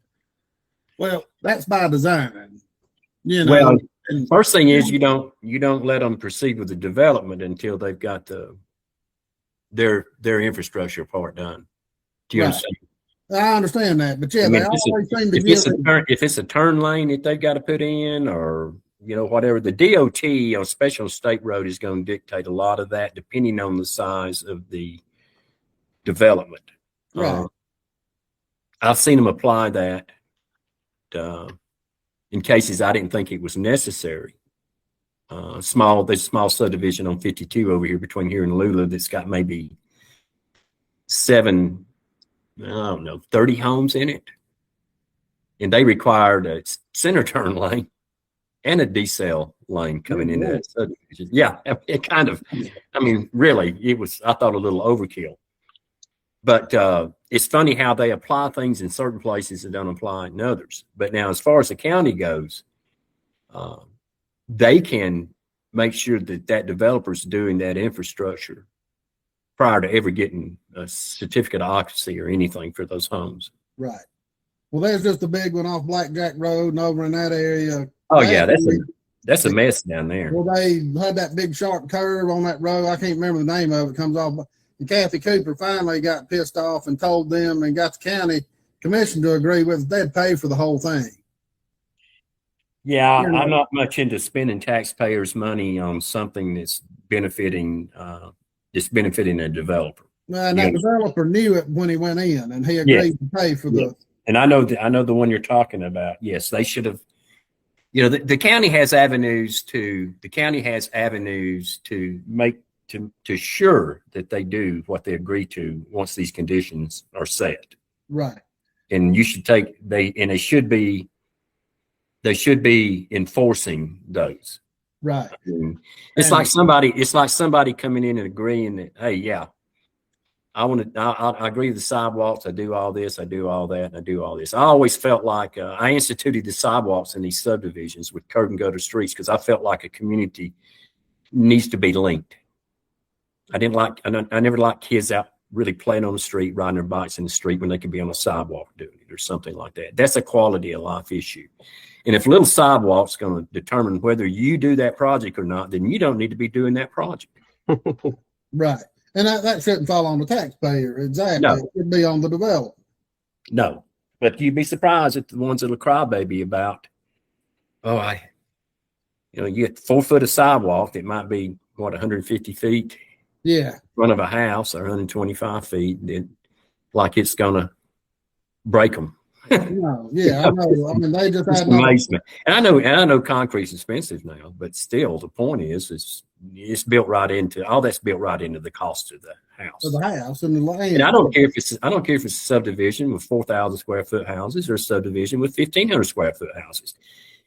Speaker 1: Well, that's by design.
Speaker 2: Well, first thing is you don't let them proceed with the development until they've got their infrastructure part done. Do you understand?
Speaker 1: I understand that, but yeah, they always seem to
Speaker 2: if it's a turn lane that they've got to put in, or whatever, the DOT on special state road is going to dictate a lot of that, depending on the size of the development.
Speaker 1: Right.
Speaker 2: I've seen them apply that in cases I didn't think it was necessary. There's a small subdivision on 52 over here between here and Lula that's got maybe 30 homes in it. And they required a center turn lane and a decel lane coming into that subdivision. Yeah, it kind of, really, I thought a little overkill. But it's funny how they apply things in certain places that don't apply in others. But now, as far as the county goes, they can make sure that developer's doing that infrastructure prior to ever getting a certificate of occupancy or anything for those homes.
Speaker 1: Right. Well, there's just a big one off Blackjack Road and over in that area.
Speaker 2: Oh, yeah, that's a mess down there.
Speaker 1: Well, they had that big sharp curve on that road. I can't remember the name of it. Comes off. And Kathy Cooper finally got pissed off and told them and got the county commission to agree with it. They'd pay for the whole thing.
Speaker 2: Yeah, I'm not much into spending taxpayers' money on something that's benefiting a developer.
Speaker 1: Well, and that developer knew it when he went in, and he agreed to pay for the
Speaker 2: And I know the one you're talking about. Yes, they should have. The county has avenues to make to sure that they do what they agree to once these conditions are set.
Speaker 1: Right.
Speaker 2: And they should be enforcing those.
Speaker 1: Right.
Speaker 2: I mean, it's like somebody coming in and agreeing that, hey, yeah, I agree with the sidewalks. I do all this, I do all that, and I do all this. I always felt like I instituted the sidewalks in these subdivisions with curb and gutter streets because I felt like a community needs to be linked. I never liked kids out really playing on the street, riding their bikes in the street when they could be on a sidewalk doing it or something like that. That's a quality of life issue. And if little sidewalks going to determine whether you do that project or not, then you don't need to be doing that project.
Speaker 1: Right. And that shouldn't fall on the taxpayer. Exactly.
Speaker 2: No.
Speaker 1: It should be on the developer.
Speaker 2: No. But you'd be surprised at the ones that'll cry baby about, you get 4 foot of sidewalk that might be 150 feet.
Speaker 1: Yeah.
Speaker 2: In front of a house or 125 feet, like it's gonna break them.
Speaker 1: No, yeah, I know. I mean, they just had
Speaker 2: amazement. And I know concrete's expensive now, but still, the point is it's built right into all that's built right into the cost of the house.
Speaker 1: Of the house and the land.
Speaker 2: And I don't care if it's a subdivision with 4,000 square foot houses or a subdivision with 1,500 square foot houses.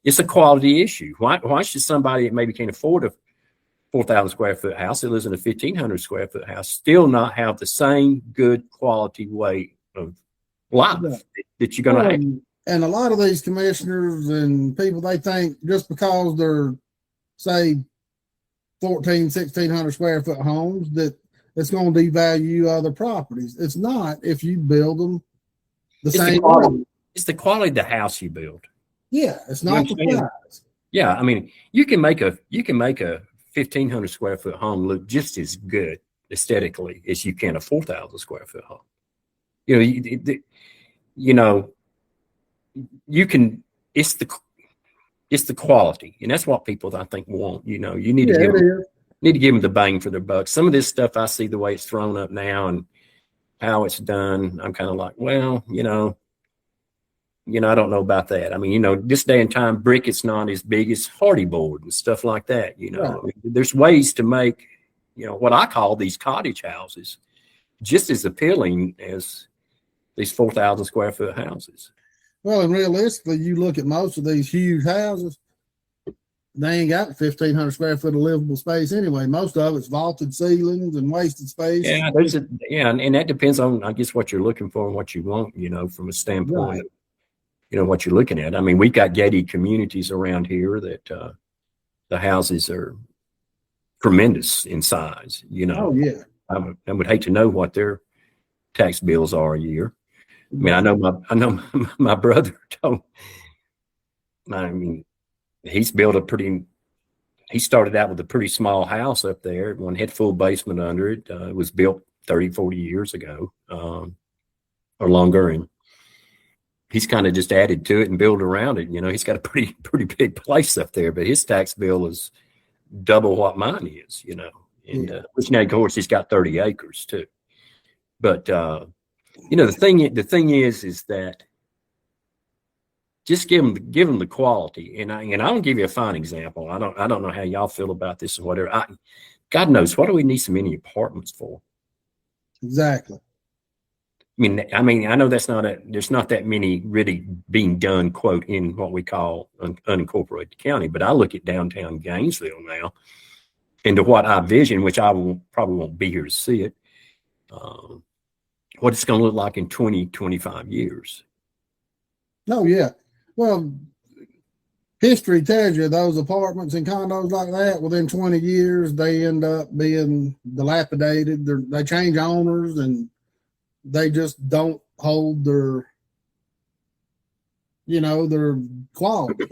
Speaker 2: It's a quality issue. Why should somebody that maybe can't afford a 4,000 square foot house that lives in a 1,500 square foot house still not have the same good quality way of life that you're going to have?
Speaker 1: And a lot of these commissioners and people, they think just because they're, say, 1,600 square foot homes that it's going to devalue other properties. It's not if you build them the same way.
Speaker 2: It's the quality of the house you build.
Speaker 1: Yeah, it's not the size.
Speaker 2: Yeah, I mean, you can make a 1,500 square foot home look just as good aesthetically as you can a 4,000 square foot home. You can. It's the quality, and that's what people I think want. You need to give them the bang for their buck. Some of this stuff I see the way it's thrown up now and how it's done. I'm kind of like, well, I don't know about that. I mean, this day and time, brick is not as big as hardy board and stuff like that. Right. I mean, there's ways to make, what I call these cottage houses just as appealing as these 4,000 square foot houses.
Speaker 1: Well, and realistically, you look at most of these huge houses, they ain't got 1,500 square foot of livable space anyway. Most of it's vaulted ceilings and wasted space.
Speaker 2: Yeah, and that depends on, I guess, what you're looking for and what you want, from a standpoint of, what you're looking at. I mean, we've got gated communities around here that the houses are tremendous in size, Oh, yeah. I would hate to know what their tax bills are a year. I mean, I know my brother told, he's built he started out with a pretty small house up there. One had full basement under it. It was built 30, 40 years ago, or longer. And he's kind of just added to it and built around it. He's got a pretty big place up there, but his tax bill is double what mine is, and which now, of course, he's got 30 acres too. But, the thing is that just give them the quality. And I'll give you a fine example. I don't know how y'all feel about this or whatever. God knows, what do we need so many apartments for?
Speaker 1: Exactly.
Speaker 2: I mean, I know there's not that many really being done, quote, in what we call unincorporated county, but I look at downtown Gainesville now, and to what I vision, which I probably won't be here to see it, what it's going to look like in 20, 25 years. Oh, yeah.
Speaker 1: Well, history tells you those apartments and condos like that, within 20 years, they end up being dilapidated. They change owners and they just don't hold their quality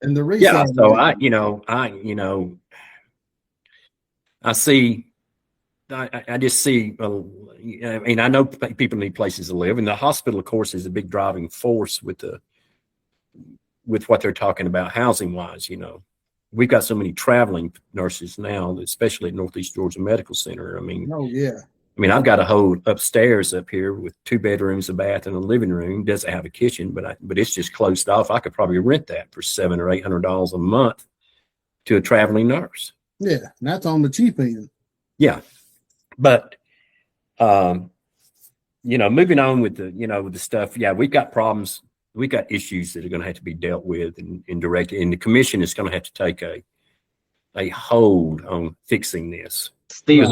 Speaker 1: and the resale.
Speaker 2: Yeah. So I just see, I know people need places to live, and the hospital, of course, is a big driving force with what they're talking about housing wise. We've got so many traveling nurses now, especially at Northeast Georgia Medical Center. I mean,
Speaker 1: oh yeah,
Speaker 2: I mean, I've got a whole upstairs up here with 2 bedrooms, a bath, and a living room. Doesn't have a kitchen, but it's just closed off. I could probably rent that for $700 or $800 a month to a traveling nurse.
Speaker 1: Yeah, and that's on the cheap end.
Speaker 2: Yeah, but moving on with the stuff. Yeah, we've got problems. We've got issues that are going to have to be dealt with and directed, and the commission is going to have to take a hold on fixing this.
Speaker 3: Steve,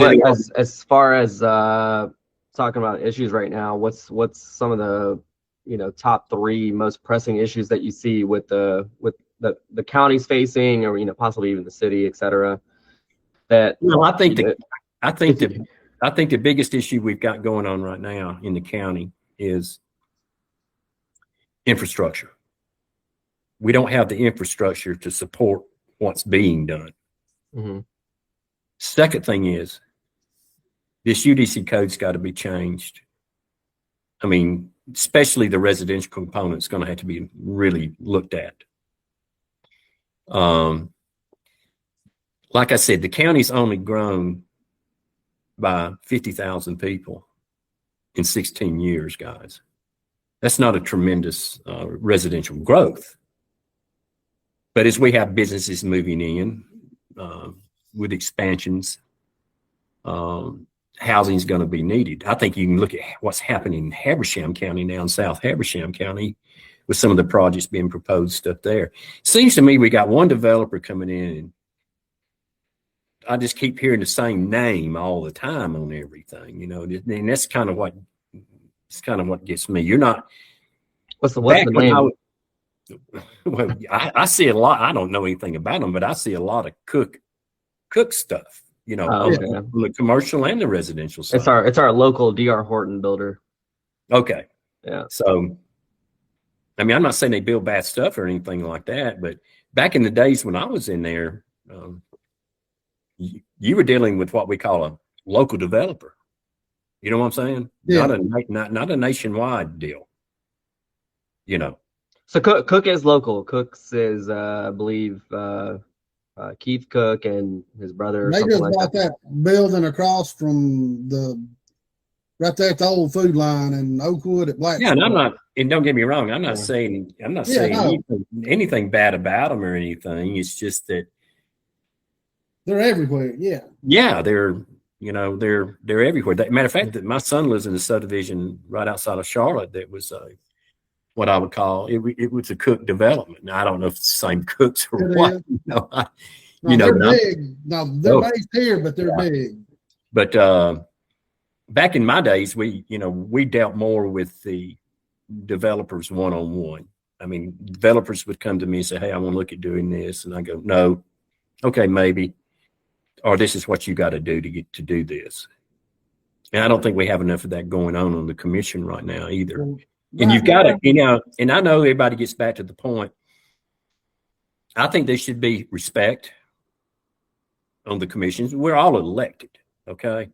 Speaker 3: as far as talking about issues right now, what's some of the top 3 most pressing issues that you see with the counties facing, or possibly even the city, et cetera?
Speaker 2: I think the biggest issue we've got going on right now in the county is infrastructure. We don't have the infrastructure to support what's being done.
Speaker 3: Mm-hmm.
Speaker 2: Second thing is this UDC code's got to be changed. I mean, especially the residential component is going to have to be really looked at. Like I said, the county's only grown by 50,000 people in 16 years, guys. That's not a tremendous residential growth. But as we have businesses moving in with expansions, housing is going to be needed. I think you can look at what's happening in Habersham County now, in South Habersham County, with some of the projects being proposed up there. Seems to me we got one developer coming in, and I just keep hearing the same name all the time on everything, and that's kind of what gets me. You're not.
Speaker 3: What's the name?
Speaker 2: Well, I see a lot. I don't know anything about them, but I see a lot of cook stuff, on the commercial and the residential side.
Speaker 3: It's our local DR Horton builder.
Speaker 2: Okay.
Speaker 3: Yeah.
Speaker 2: So, I mean, I'm not saying they build bad stuff or anything like that, but back in the days when I was in there, you were dealing with what we call a local developer. You know what I'm saying?
Speaker 1: Yeah.
Speaker 2: Not a nationwide deal.
Speaker 3: So Cook is local. Cook's is, I believe, Keith Cook and his brother.
Speaker 1: They just bought that building across from right there at the old food line in Oakwood at Black.
Speaker 2: Yeah, and I'm not. And don't get me wrong. I'm not saying anything bad about them or anything. It's just that
Speaker 1: they're everywhere. Yeah.
Speaker 2: Yeah, they're everywhere. Matter of fact, that my son lives in a subdivision right outside of Charlotte that was what I would call it was a Cook development. Now I don't know if it's the same Cooks or what.
Speaker 1: They're big. No, they're based here, but they're big.
Speaker 2: But back in my days, we dealt more with the developers one-on-one. I mean, developers would come to me and say, "Hey, I want to look at doing this," and I go, "No, okay, maybe." Or this is what you got to do to get to do this. And I don't think we have enough of that going on the commission right now either. And you've got to, and I know everybody gets back to the point. I think there should be respect on the commissions. We're all elected. Okay.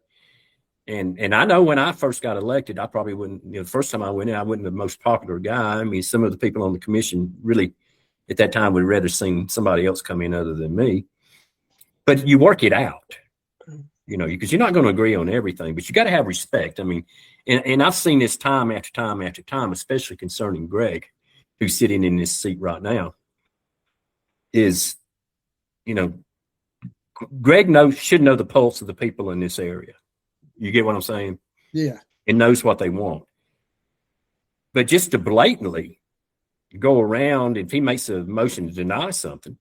Speaker 2: And I know when I first got elected, I probably wouldn't, the first time I went in, I wasn't the most popular guy. I mean, some of the people on the commission really at that time would rather seen somebody else come in other than me. But you work it out, because you're not going to agree on everything, but you got to have respect. I mean, and I've seen this time after time after time, especially concerning Greg, who's sitting in this seat right now, is, Greg should know the pulse of the people in this area. You get what I'm saying?
Speaker 1: Yeah.
Speaker 2: And knows what they want. But just to blatantly go around, if he makes a motion to deny something,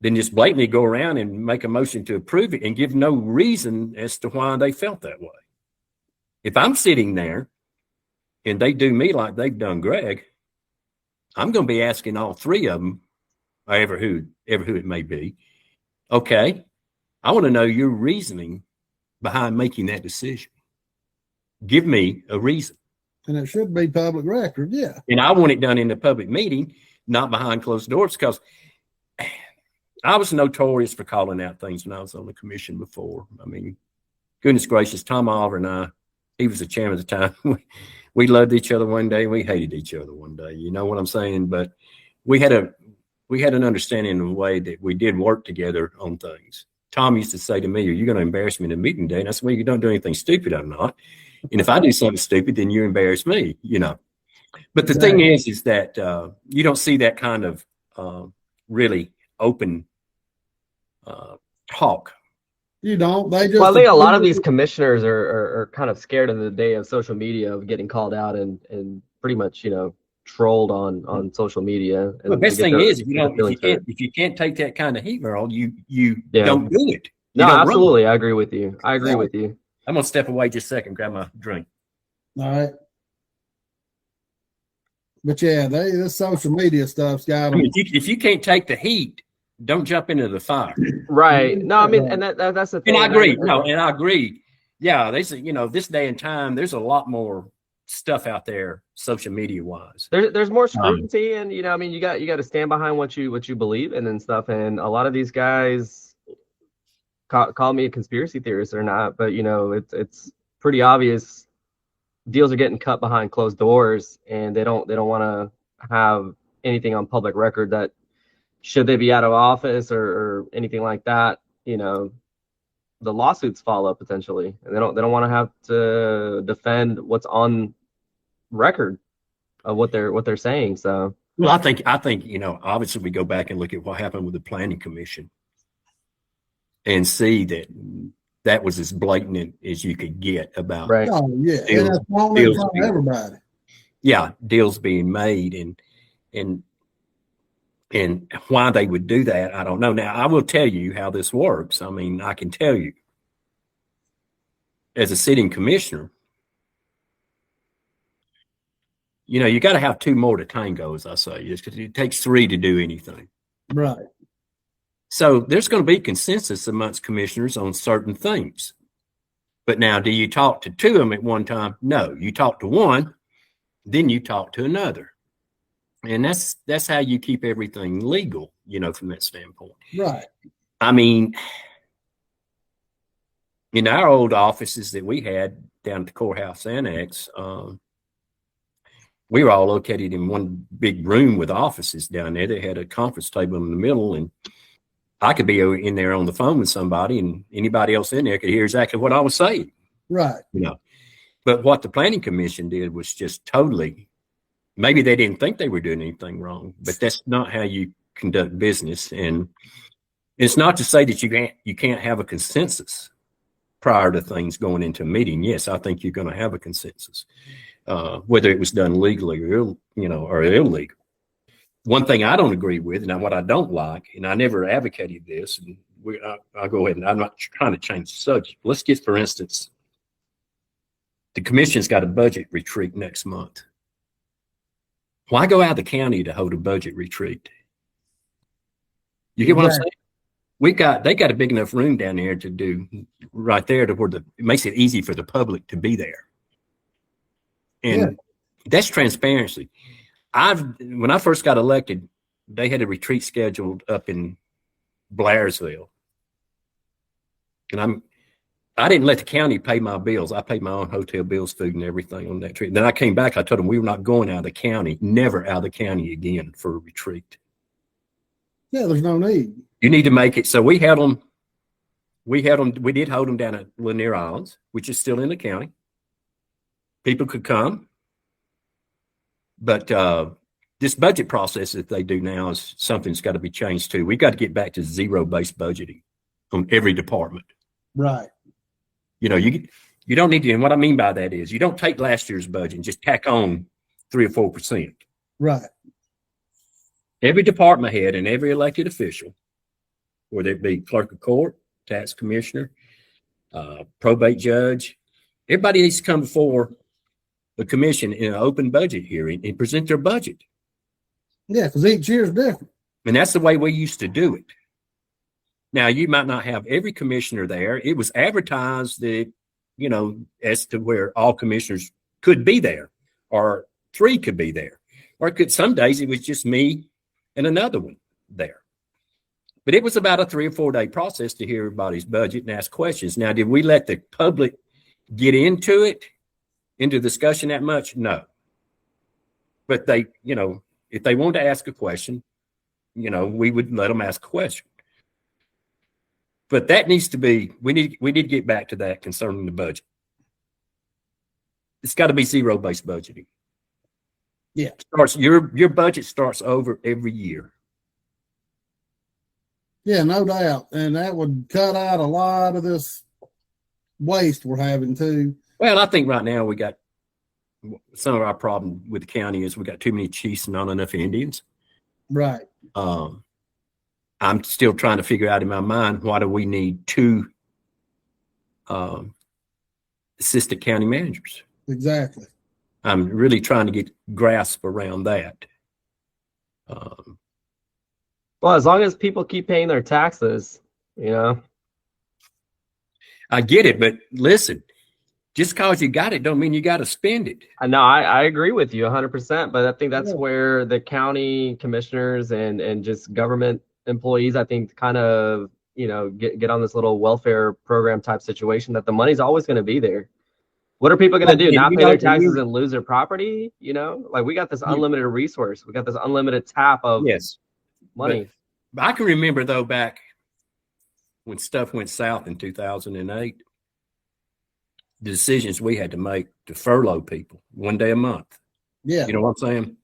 Speaker 2: then just blatantly go around and make a motion to approve it and give no reason as to why they felt that way. If I'm sitting there and they do me like they've done Greg, I'm going to be asking all 3 of them, or who it may be, okay, I want to know your reasoning behind making that decision. Give me a reason.
Speaker 1: And it should be public record, yeah.
Speaker 2: And I want it done in the public meeting, not behind closed doors, because I was notorious for calling out things when I was on the commission before. I mean, goodness gracious, Tom Oliver and he was the chairman at the time. We loved each other one day. We hated each other one day. You know what I'm saying? But we had an understanding of the way that we did work together on things. Tom used to say to me, "Are you going to embarrass me in a meeting day?" And I said, "Well, you don't do anything stupid. I'm not. And if I do something stupid, then you embarrass me, But the thing is that you don't see that kind of really open talk.
Speaker 1: You don't. They just.
Speaker 3: Well, I think a lot of these commissioners are kind of scared in the day of social media of getting called out and pretty much, trolled on social media. And
Speaker 2: the best thing is, if you can't take that kind of heat, Merle, you don't do it.
Speaker 3: No, absolutely. I agree with you. With you.
Speaker 2: I'm going to step away just a second, grab my drink.
Speaker 1: All right. But yeah, this social media stuff's got them.
Speaker 2: If you can't take the heat, don't jump into the fire.
Speaker 3: Right. No, I mean, and that's the thing.
Speaker 2: And I agree. And I agree. Yeah, they say, this day and time, there's a lot more stuff out there, social media wise.
Speaker 3: There's more scrutiny, and you got to stand behind what you believe in and stuff. And a lot of these guys call me a conspiracy theorist or not, but it's pretty obvious deals are getting cut behind closed doors, and they don't want to have anything on public record that should they be out of office or anything like that, the lawsuits follow potentially, and they don't want to have to defend what's on record of what they're saying. So
Speaker 2: well, I think obviously we go back and look at what happened with the Planning Commission and see that was as blatant as you could get about
Speaker 3: right.
Speaker 1: Oh yeah, and that's wrong in front of everybody.
Speaker 2: Yeah, deals being made and why they would do that, I don't know. Now, I will tell you how this works. I mean, I can tell you as a sitting commissioner, you got to have two more to tango, as I say, just because it takes three to do anything.
Speaker 1: Right.
Speaker 2: So there's going to be consensus amongst commissioners on certain things. But now, do you talk to two of them at one time? No, you talk to one, then you talk to another. And that's how you keep everything legal, from that standpoint.
Speaker 1: Right.
Speaker 2: I mean, in our old offices that we had down at the courthouse annex, we were all located in one big room with offices down there. They had a conference table in the middle, and I could be in there on the phone with somebody, and anybody else in there could hear exactly what I was saying.
Speaker 1: Right.
Speaker 2: But what the Planning Commission did was just totally, maybe they didn't think they were doing anything wrong, but that's not how you conduct business. And it's not to say that you can't have a consensus prior to things going into a meeting. Yes, I think you're going to have a consensus, whether it was done legally or illegal. One thing I don't agree with, and what I don't like, and I never advocated this, and I'll go ahead, and I'm not trying to change the subject. Let's get, for instance, the commission's got a budget retreat next month. Why go out of the county to hold a budget retreat? You get what I'm saying? They got a big enough room down there to do right there to where it makes it easy for the public to be there. And that's transparency. When I first got elected, they had a retreat scheduled up in Blairsville. And I didn't let the county pay my bills. I paid my own hotel bills, food, and everything on that trip. Then I came back. I told them we were not going out of the county, never out of the county again for a retreat.
Speaker 1: Yeah, there's no need.
Speaker 2: You need to make it. So we did hold them down at Lanier Islands, which is still in the county. People could come. But this budget process that they do now is something that's got to be changed too. We've got to get back to zero-based budgeting on every department.
Speaker 1: Right.
Speaker 2: You don't need to, and what I mean by that is you don't take last year's budget and just tack on 3 or 4%.
Speaker 1: Right.
Speaker 2: Every department head and every elected official, whether it be clerk of court, tax commissioner, probate judge, everybody needs to come before the commission in an open budget hearing and present their budget.
Speaker 1: Yeah, because each year is different.
Speaker 2: And that's the way we used to do it. Now, you might not have every commissioner there. It was advertised that, as to where all commissioners could be there, or 3 could be there. Or some days it was just me and another one there. But it was about a 3 or 4 day process to hear everybody's budget and ask questions. Now, did we let the public get into discussion that much? No. But they, if they wanted to ask a question, we would let them ask a question. But that needs to be, we need to get back to that concerning the budget. It's got to be zero-based budgeting.
Speaker 1: Yeah.
Speaker 2: Your budget starts over every year.
Speaker 1: Yeah, no doubt. And that would cut out a lot of this waste we're having too.
Speaker 2: Well, I think right now we got some of our problem with the county is we got too many chiefs and not enough Indians.
Speaker 1: Right.
Speaker 2: I'm still trying to figure out in my mind, why do we need 2 assistant county managers?
Speaker 1: Exactly.
Speaker 2: I'm really trying to get grasp around that.
Speaker 3: Well, as long as people keep paying their taxes, you know.
Speaker 2: I get it, but listen, just because you got it don't mean you got to spend it.
Speaker 3: I know I agree with you 100%, but I think that's where the county commissioners and just government employees, I think, kind of, you know, get on this little welfare program type situation that the money's always going to be there. What are people going to do? Not pay their taxes and lose their property? You know, like we got this unlimited resource. We got this unlimited tap of money.
Speaker 2: But I can remember though, back when stuff went south in 2008, the decisions we had to make to furlough people 1 day a month.
Speaker 1: Yeah.
Speaker 2: You know what I'm saying?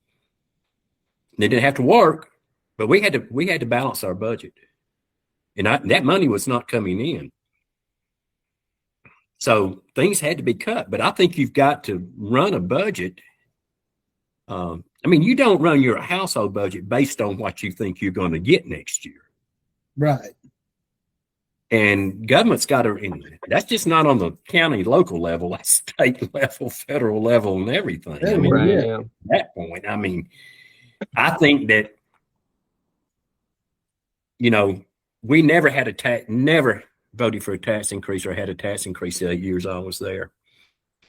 Speaker 2: They didn't have to work, but we had to balance our budget. And that money was not coming in. So things had to be cut, but I think you've got to run a budget. I mean, you don't run your household budget based on what you think you're going to get next year.
Speaker 1: Right.
Speaker 2: And government's got to, that's just not on the county local level, that's state level, federal level, and everything. I mean, at that point, I mean, I think that, you know, we never had never voted for a tax increase or had a tax increase the 8 years I was there.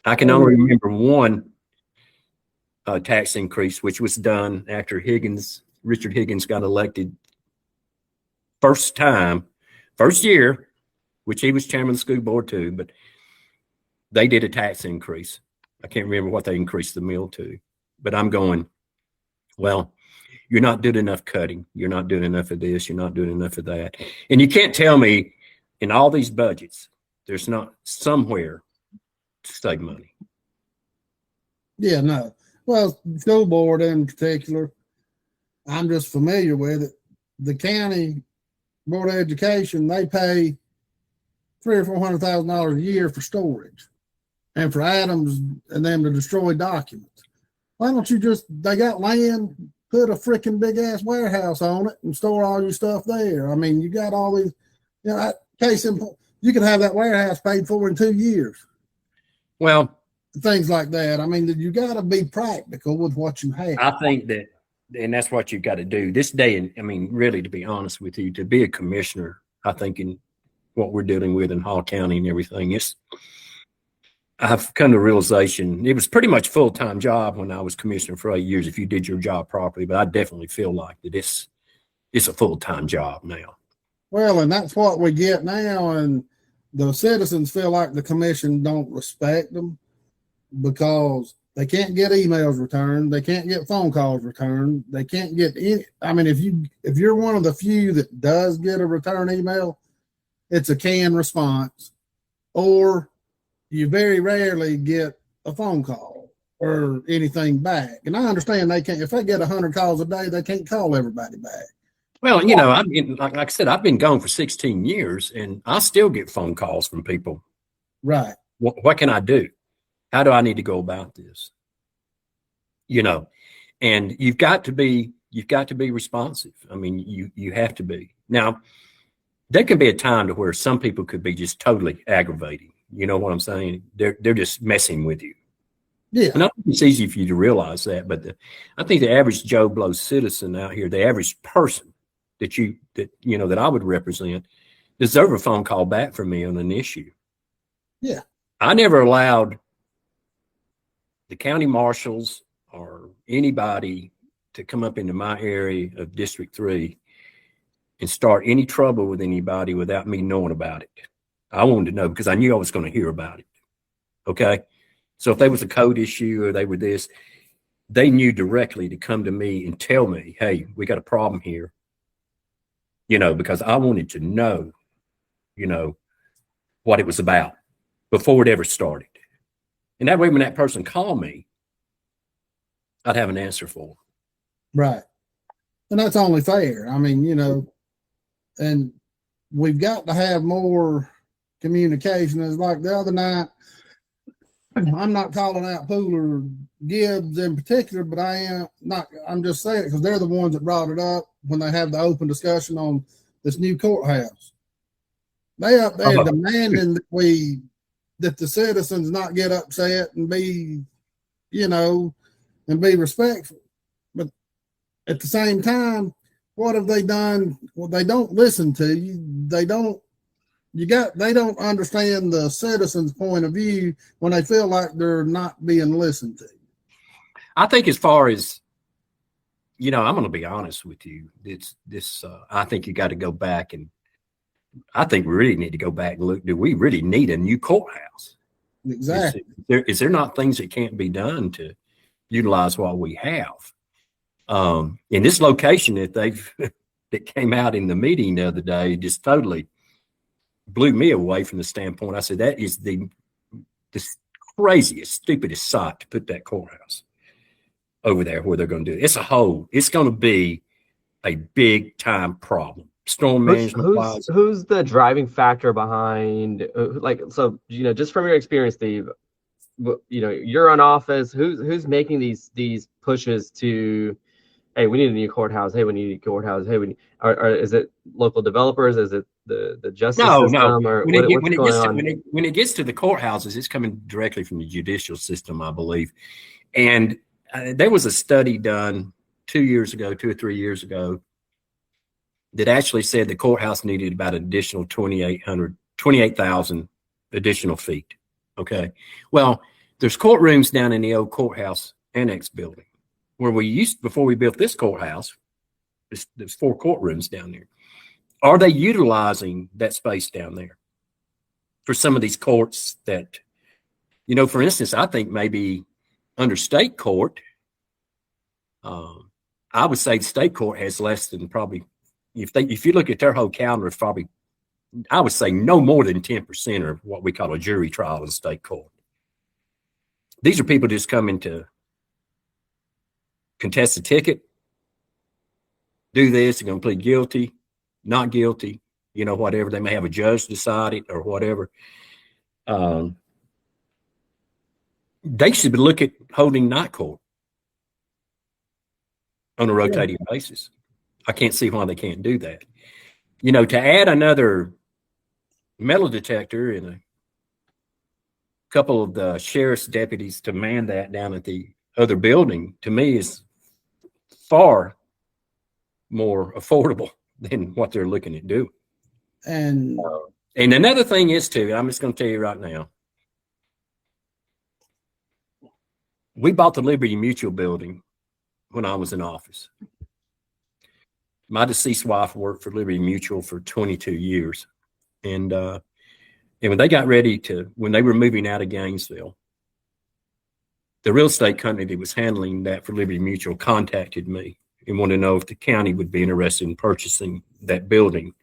Speaker 2: I can only remember one tax increase, which was done after Richard Higgins got elected first year, which he was chairman of the school board too, but they did a tax increase. I can't remember what they increased the mill to, but I'm going, well, you're not doing enough cutting. You're not doing enough of this. You're not doing enough of that. And you can't tell me in all these budgets, there's not somewhere to save money.
Speaker 1: Yeah, no. Well, school board in particular, I'm just familiar with it. The county board of education, they pay $300,000 or $400,000 a year for storage and for Adams and them to destroy documents. Why don't you they got land, put a freaking big ass warehouse on it and store all your stuff there. I mean, you got all these, you know, case in point, you can have that warehouse paid for in 2 years.
Speaker 2: Well,
Speaker 1: things like that. I mean, you got to be practical with what you have.
Speaker 2: I think that, and that's what you've got to do this day. And I mean, really, to be honest with you, to be a commissioner, I think in what we're dealing with in Hall County and everything, I've come to the realization it was pretty much a full-time job when I was commissioner for 8 years if you did your job properly, but I definitely feel like that it's a full-time job now.
Speaker 1: Well, and that's what we get now, and the citizens feel like the commission don't respect them because they can't get emails returned, they can't get phone calls returned, they can't get any. I mean, if you're one of the few that does get a return email, it's a canned response, or you very rarely get a phone call or anything back. And I understand they can't, if they get 100 calls a day, they can't call everybody back.
Speaker 2: Well, you know, like I said, I've been gone for 16 years and I still get phone calls from people.
Speaker 1: Right.
Speaker 2: What can I do? How do I need to go about this? You know, and you've got to be responsive. I mean, you have to be. Now, there can be a time to where some people could be just totally aggravating. You know what I'm saying? They're just messing with you.
Speaker 1: Yeah.
Speaker 2: And I think it's easy for you to realize that, but I think the average Joe Blow citizen out here, the average person that I would represent, deserve a phone call back from me on an issue.
Speaker 1: Yeah.
Speaker 2: I never allowed the county marshals or anybody to come up into my area of District 3 and start any trouble with anybody without me knowing about it. I wanted to know because I knew I was going to hear about it. Okay. So if there was a code issue or they were this, they knew directly to come to me and tell me, hey, we got a problem here. You know, because I wanted to know what it was about before it ever started. And that way, when that person called me, I'd have an answer for them.
Speaker 1: Right. And that's only fair. I mean, and we've got to have more communication. It's like the other night, I'm not calling out Poole or Gibbs in particular, but I'm just saying it because they're the ones that brought it up when they have the open discussion on this new courthouse. They up there demanding that the citizens not get upset and be, and be respectful. But at the same time, what have they done? Well, they don't listen to you. They don't understand the citizens' point of view when they feel like they're not being listened to.
Speaker 2: I think as far as, I'm going to be honest with you. I think you got to go back, and I think we really need to go back and look. Do we really need a new courthouse?
Speaker 1: Exactly.
Speaker 2: Is there not things that can't be done to utilize what we have? In this location that came out in the meeting the other day, just totally blew me away from the standpoint. I said, that is the craziest, stupidest site to put that courthouse over there where they're going to do it. It's a hole. It's going to be a big time problem. Storm management.
Speaker 3: Who's the driving factor behind, just from your experience, Steve, you're on office, who's making these pushes to, hey, we need a new courthouse. Hey, we need a new courthouse. Hey, is it local developers? Is it the justice system?
Speaker 2: No.
Speaker 3: Or
Speaker 2: when it gets to the courthouses, it's coming directly from the judicial system, I believe. And there was a study done 2 or 3 years ago that actually said the courthouse needed about an additional 28,000 additional feet. Okay. Well, there's courtrooms down in the old courthouse annex building where before we built this courthouse, there's 4 courtrooms down there. Are they utilizing that space down there for some of these courts that, for instance, I think maybe under state court, I would say the state court has less than probably, if you look at their whole calendar, it's probably, I would say no more than 10% of what we call a jury trial in state court. These are people just coming to contest a ticket, do this, they're going to plead guilty, not guilty, whatever. They may have a judge decide it or whatever. They should look at holding night court on a rotating basis. I can't see why they can't do that. To add another metal detector and a couple of the sheriff's deputies to man that down at the other building, to me, is far more affordable than what they're looking at doing. And another thing is, too, I'm just going to tell you right now, we bought the Liberty Mutual building when I was in office. My deceased wife worked for Liberty Mutual for 22 years. And when they got ready when they were moving out of Gainesville, the real estate company that was handling that for Liberty Mutual contacted me and wanted to know if the county would be interested in purchasing that building.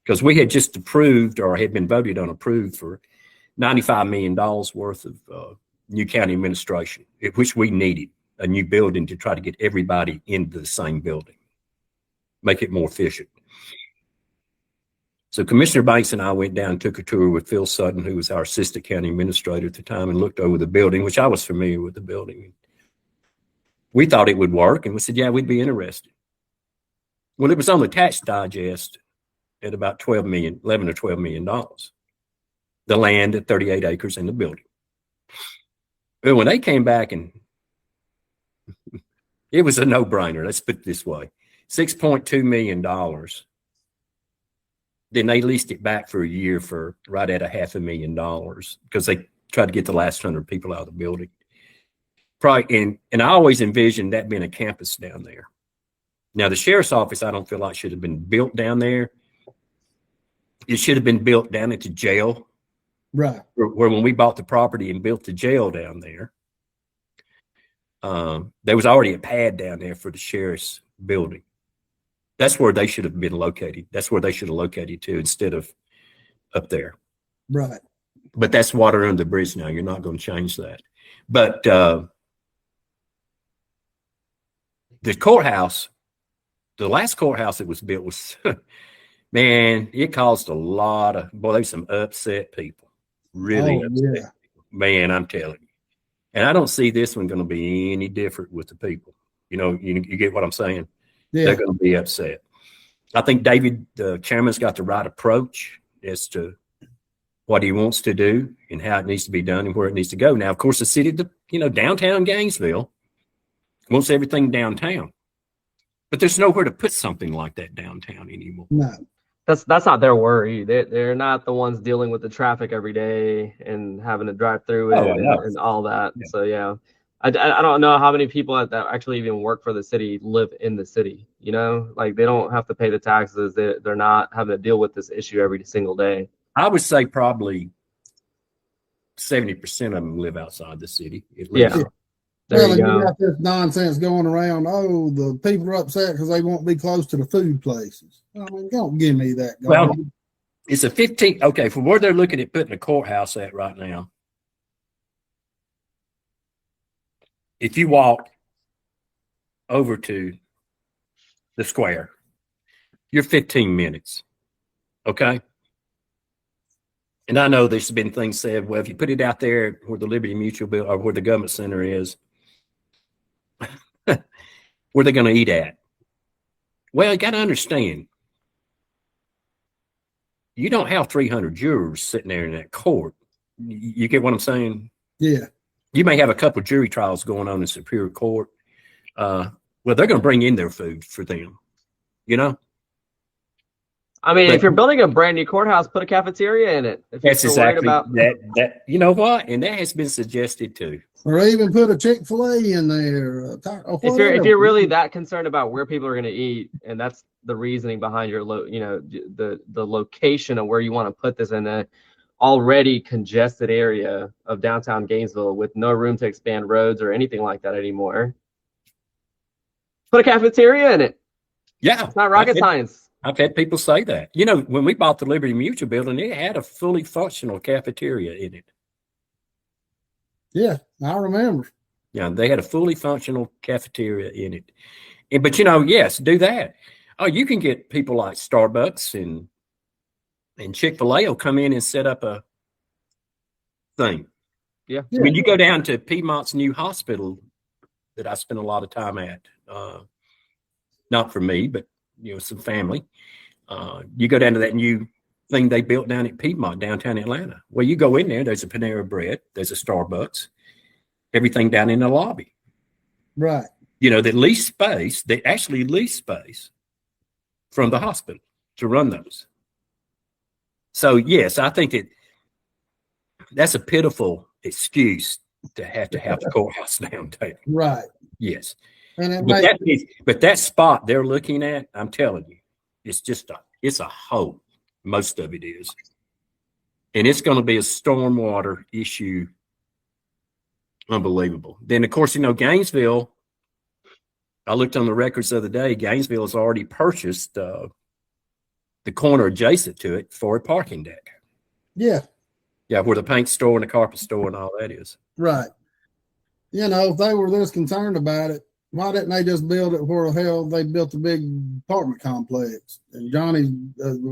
Speaker 2: Because we had just approved, or had been voted on approved, for $95 million worth of new county administration, which we needed a new building to try to get everybody into the same building, make it more efficient. So Commissioner Banks and I went down and took a tour with Phil Sutton, who was our assistant county administrator at the time, and looked over the building, which I was familiar with the building. We thought it would work, and we said, yeah, we'd be interested. Well, it was on the tax digest at about $11 or $12 million. The land at 38 acres in the building. Well, when they came back, and it was a no-brainer, let's put it this way, $6.2 million. Then they leased it back for a year for right at $500,000 because they tried to get the last 100 people out of the building. Probably, and I always envisioned that being a campus down there. Now, the sheriff's office, I don't feel like should have been built down there. It should have been built down at the jail.
Speaker 1: Right.
Speaker 2: Where when we bought the property and built the jail down there, there was already a pad down there for the sheriff's building. That's where they should have been located. That's where they should have located to, instead of up there.
Speaker 1: Right.
Speaker 2: But that's water under the bridge now. You're not going to change that. But the courthouse, the last courthouse that was built was, man, it caused a lot of, there's some upset people. Really upset people. Man, I'm telling you. And I don't see this one going to be any different with the people. You get what I'm saying? Yeah. They're going to be upset. I think David, the chairman's got the right approach as to what he wants to do and how it needs to be done and where it needs to go. Now, of course, the city, downtown Gainesville wants everything downtown, but there's nowhere to put something like that downtown anymore.
Speaker 1: No,
Speaker 3: that's not their worry. They're not the ones dealing with the traffic every day and having to drive through it and all that. Yeah. So yeah, I don't know how many people that actually even work for the city live in the city. Like they don't have to pay the taxes. They're not having to deal with this issue every single day.
Speaker 2: I would say probably 70% of them live outside the city. At least.
Speaker 3: Yeah. There you
Speaker 1: got this nonsense going around. Oh, the people are upset because they won't be close to the food places. I mean, don't give me that.
Speaker 2: Well, it's a 15. Okay, from where they're looking at putting a courthouse at right now, if you walk over to the square, you're 15 minutes. Okay. And I know there's been things said, well, if you put it out there where the Liberty Mutual building or where the government center is, where they're going to eat at. Well, you got to understand, you don't have 300 jurors sitting there in that court. You get what I'm saying?
Speaker 1: Yeah.
Speaker 2: You may have a couple of jury trials going on in Superior Court. Well, they're going to bring in their food for them,
Speaker 3: I mean, if you're building a brand new courthouse, put a cafeteria in it. If
Speaker 2: that's exactly that. You know what? And that has been suggested too.
Speaker 1: Or even put a Chick-fil-A in there.
Speaker 3: If you're really that concerned about where people are going to eat, and that's the reasoning behind your the location of where you want to put this in a already congested area of downtown Gainesville with no room to expand roads or anything like that anymore, put a cafeteria in it.
Speaker 2: Yeah,
Speaker 3: it's not rocket science.
Speaker 2: I've had people say that. When we bought the Liberty Mutual building, it had a fully functional cafeteria in it.
Speaker 1: Yeah, I remember.
Speaker 2: Yeah, they had a fully functional cafeteria in it. But yes, do that. Oh, you can get people like Starbucks and Chick-fil-A will come in and set up a thing.
Speaker 3: Yeah.
Speaker 2: I mean, you go down to Piedmont's new hospital that I spent a lot of time at. Not for me, but some family. You go down to that new thing they built down at Piedmont, downtown Atlanta. Well, you go in there, there's a Panera Bread, there's a Starbucks, everything down in the lobby.
Speaker 1: Right.
Speaker 2: They actually lease space from the hospital to run those. So, yes, I think that's a pitiful excuse to have the courthouse downtown.
Speaker 1: Right.
Speaker 2: Yes.
Speaker 1: But
Speaker 2: that spot they're looking at, I'm telling you, it's a hole. Most of it is. And it's going to be a stormwater issue. Unbelievable. Then, of course, Gainesville, I looked on the records the other day, Gainesville has already purchased the corner adjacent to it for a parking deck.
Speaker 1: Yeah.
Speaker 2: Yeah, where the paint store and the carpet store and all that is.
Speaker 1: Right. If they were this concerned about it, why didn't they just build it where the hell they built the big apartment complex and Johnny's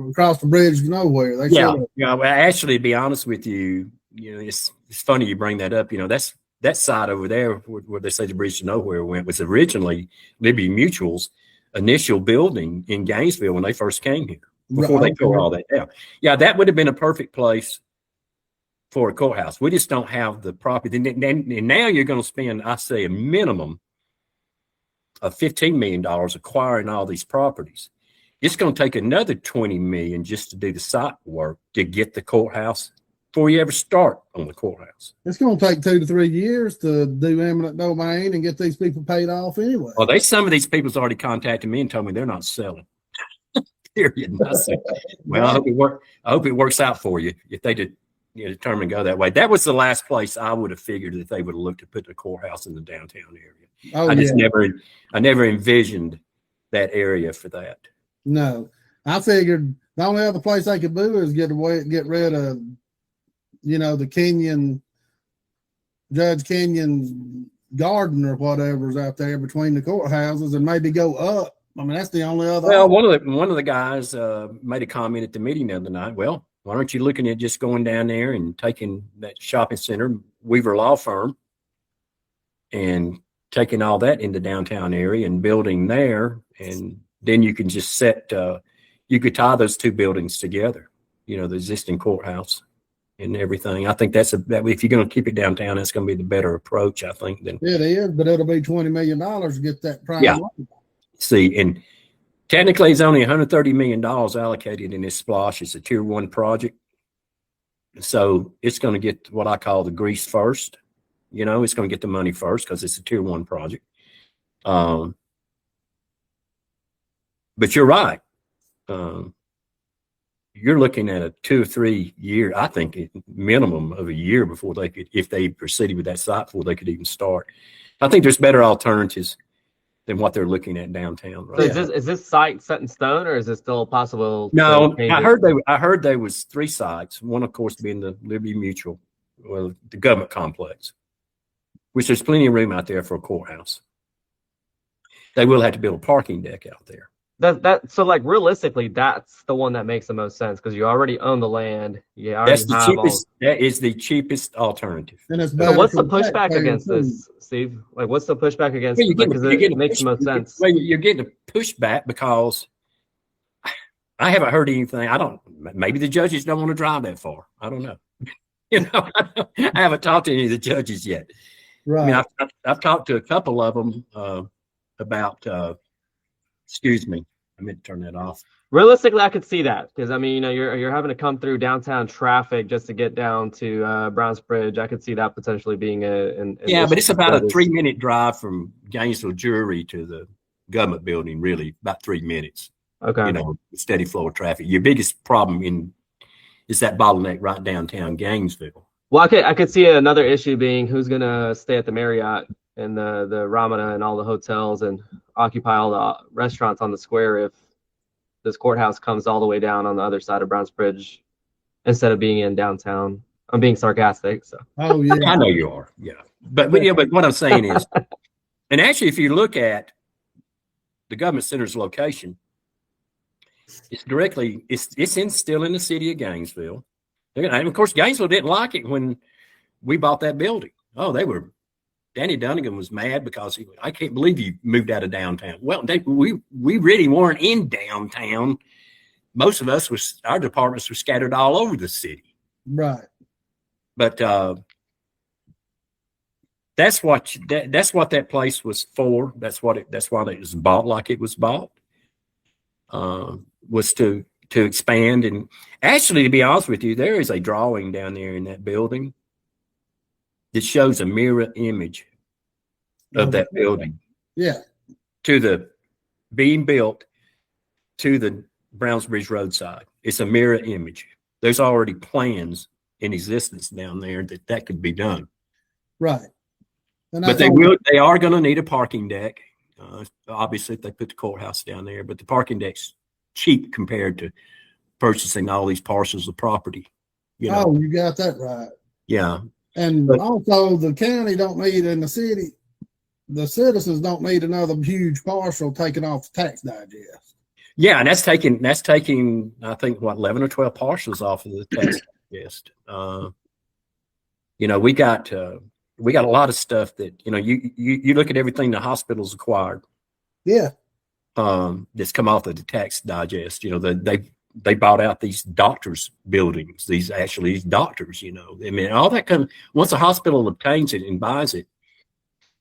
Speaker 1: across the bridge to nowhere?
Speaker 2: Well, actually, to be honest with you, it's funny you bring that up. That side over there where they say the bridge to nowhere went was originally Liberty Mutual's initial building in Gainesville when they first came here before they tore all that down. Yeah, that would have been a perfect place for a courthouse. We just don't have the property. And now you're going to spend, I say, a minimum of $15 million acquiring all these properties. It's going to take another $20 million just to do the site work to get the courthouse before you ever start on the courthouse.
Speaker 1: It's going to take 2 to 3 years to do eminent domain and get these people paid off anyway.
Speaker 2: Well, some of these people's already contacted me and told me they're not selling. Period. I said, well, I hope it works out for you if they did determine to go that way. That was the last place I would have figured that they would have looked to put the courthouse in the downtown area. I never envisioned that area for that.
Speaker 1: No, I figured The only other place they could do is get rid of, the Judge Kenyon's garden or whatever's out there between the courthouses, and maybe go up. I mean, that's the only other.
Speaker 2: Well, one of the guys made a comment at the meeting the other night. Well, why aren't you looking at just going down there and taking that shopping center, Weaver Law Firm, and taking all that in the downtown area and building there, and then you can just you could tie those two buildings together, the existing courthouse and everything. I think that if you're going to keep it downtown, that's going to be the better approach, I think. It
Speaker 1: is, but it'll be $20 million to get that prime.
Speaker 2: Yeah. See, and technically it's only $130 million allocated in this splosh. It's a tier 1 project. So it's going to get what I call the grease first. It's going to get the money first because it's a tier 1 project. But you're right. You're looking at a 2 or 3 year, I think minimum of a year before they could, if they proceeded with that site, before they could even start. I think there's better alternatives than what they're looking at downtown. Right?
Speaker 3: So is this site set in stone, or is it still possible?
Speaker 2: No, I heard there was 3 sites. One, of course, being the Liberty Mutual, well, the government complex, which there's plenty of room out there for a courthouse. They will have to build a parking deck out there.
Speaker 3: So like realistically, that's the one that makes the most sense because you already own the land.
Speaker 2: That's the cheapest. That is the cheapest alternative.
Speaker 3: So what's the pushback against this, Steve? Like, what's the pushback against it? Because it makes the most sense.
Speaker 2: Well, you're getting a pushback because I haven't heard anything. Maybe the judges don't want to drive that far. I don't know. I haven't talked to any of the judges yet.
Speaker 1: Right.
Speaker 2: I mean, I've talked to a couple of them about. Excuse me. I meant to turn that off.
Speaker 3: Realistically, I could see that because I mean, you're having to come through downtown traffic just to get down to Brownsbridge. I could see that potentially being
Speaker 2: but it's about a 3-minute drive from Gainesville Jury to the government building. Really, about 3 minutes.
Speaker 3: Okay.
Speaker 2: Steady flow of traffic. Your biggest problem is that bottleneck right downtown Gainesville.
Speaker 3: Well, I could see another issue being who's going to stay at the Marriott and the Ramada and all the hotels and occupy all the restaurants on the square if this courthouse comes all the way down on the other side of Brownsbridge instead of being in downtown. I'm being sarcastic. So.
Speaker 1: Oh yeah,
Speaker 2: I know you are. Yeah, but what I'm saying is, and actually, if you look at the government center's location, it's still in the city of Gainesville. And of course, Gainesville didn't like it when we bought that building. Oh, Danny Dunnigan was mad because I can't believe you moved out of downtown. Well, we really weren't in downtown. Most of us our departments were scattered all over the city.
Speaker 1: Right.
Speaker 2: But that's what that place was for. That's why it was bought like it was bought. Was to expand. And actually, to be honest with you, there is a drawing down there in that building that shows a mirror image of that building.
Speaker 1: Yeah.
Speaker 2: To the being built to the Brownsbridge roadside. It's a mirror image. There's already plans in existence down there that could be done. Right. But they are going to need a parking deck. Obviously, if they put the courthouse down there, but the parking deck's cheap compared to purchasing all these parcels of property.
Speaker 1: Oh, you got that right.
Speaker 2: Yeah.
Speaker 1: And also the county don't need, in the city, the citizens don't need another huge parcel taken off the tax digest.
Speaker 2: Yeah, and that's taking I think 11 or 12 parcels off of the tax digest. We got a lot of stuff that you look at everything the hospitals acquired.
Speaker 1: Yeah.
Speaker 2: That's come off of the tax digest. They bought out these doctors' buildings. These doctors. I mean, all that comes once a hospital obtains it and buys it.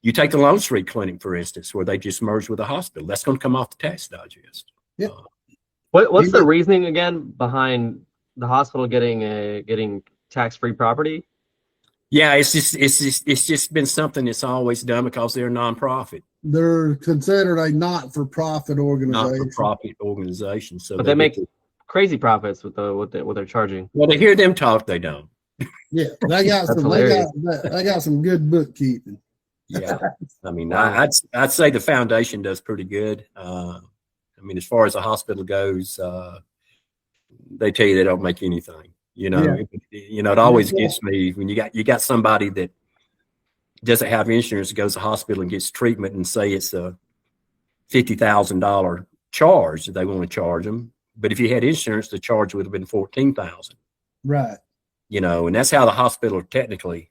Speaker 2: You take the Lone Street Clinic, for instance, where they just merged with a hospital. That's going to come off the tax digest.
Speaker 1: Yeah.
Speaker 3: What's the reasoning again behind the hospital getting tax-free property?
Speaker 2: Yeah, it's just been something that's always done because they're a nonprofit.
Speaker 1: They're considered a not-for-profit organization.
Speaker 2: Not-for-profit organization. So,
Speaker 3: but they make crazy profits with what they're charging.
Speaker 2: Well, to hear them talk, they don't.
Speaker 1: Yeah, they got some good bookkeeping.
Speaker 2: Yeah, I mean, I'd say the foundation does pretty good. I mean, as far as the hospital goes, they tell you they don't make anything. It always gets me when you got somebody that doesn't have insurance, goes to the hospital and gets treatment, and say it's a $50,000 charge that they want to charge them. But if you had insurance, the charge would have been $14,000.
Speaker 1: Right.
Speaker 2: And that's how the hospital technically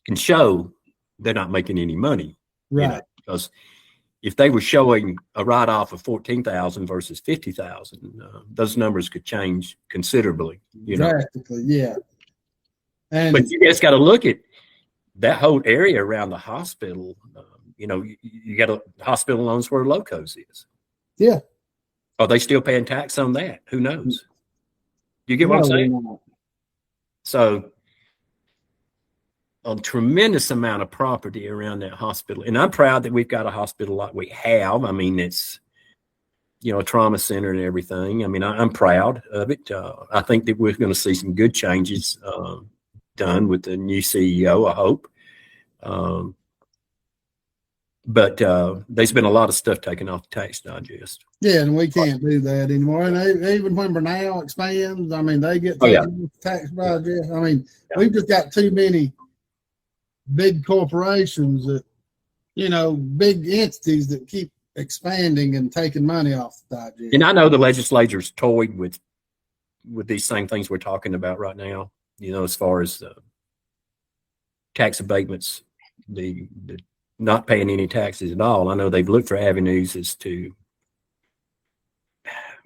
Speaker 2: can show they're not making any money.
Speaker 1: Right.
Speaker 2: Because if they were showing a write-off of $14,000 versus $50,000, those numbers could change considerably.
Speaker 1: Drastically, yeah.
Speaker 2: But you just got to look at that whole area around the hospital. You got a hospital loans where Locos is.
Speaker 1: Yeah.
Speaker 2: Are they still paying tax on that? Who knows? You get what I'm saying? So a tremendous amount of property around that hospital. And I'm proud that we've got a hospital like we have. I mean, it's, a trauma center and everything. I mean, I'm proud of it. I think that we're going to see some good changes done with the new CEO, I hope. But there's been a lot of stuff taken off the tax digest.
Speaker 1: Yeah, and we can't do that anymore. And even when Bernal expands, I mean, they get taken off the tax digest. I mean, we've just got too many big corporations that, big entities that keep expanding and taking money off the digest. And
Speaker 2: I know the legislature's toyed with these same things we're talking about right now, as far as tax abatements, the not paying any taxes at all. I know they've looked for avenues as to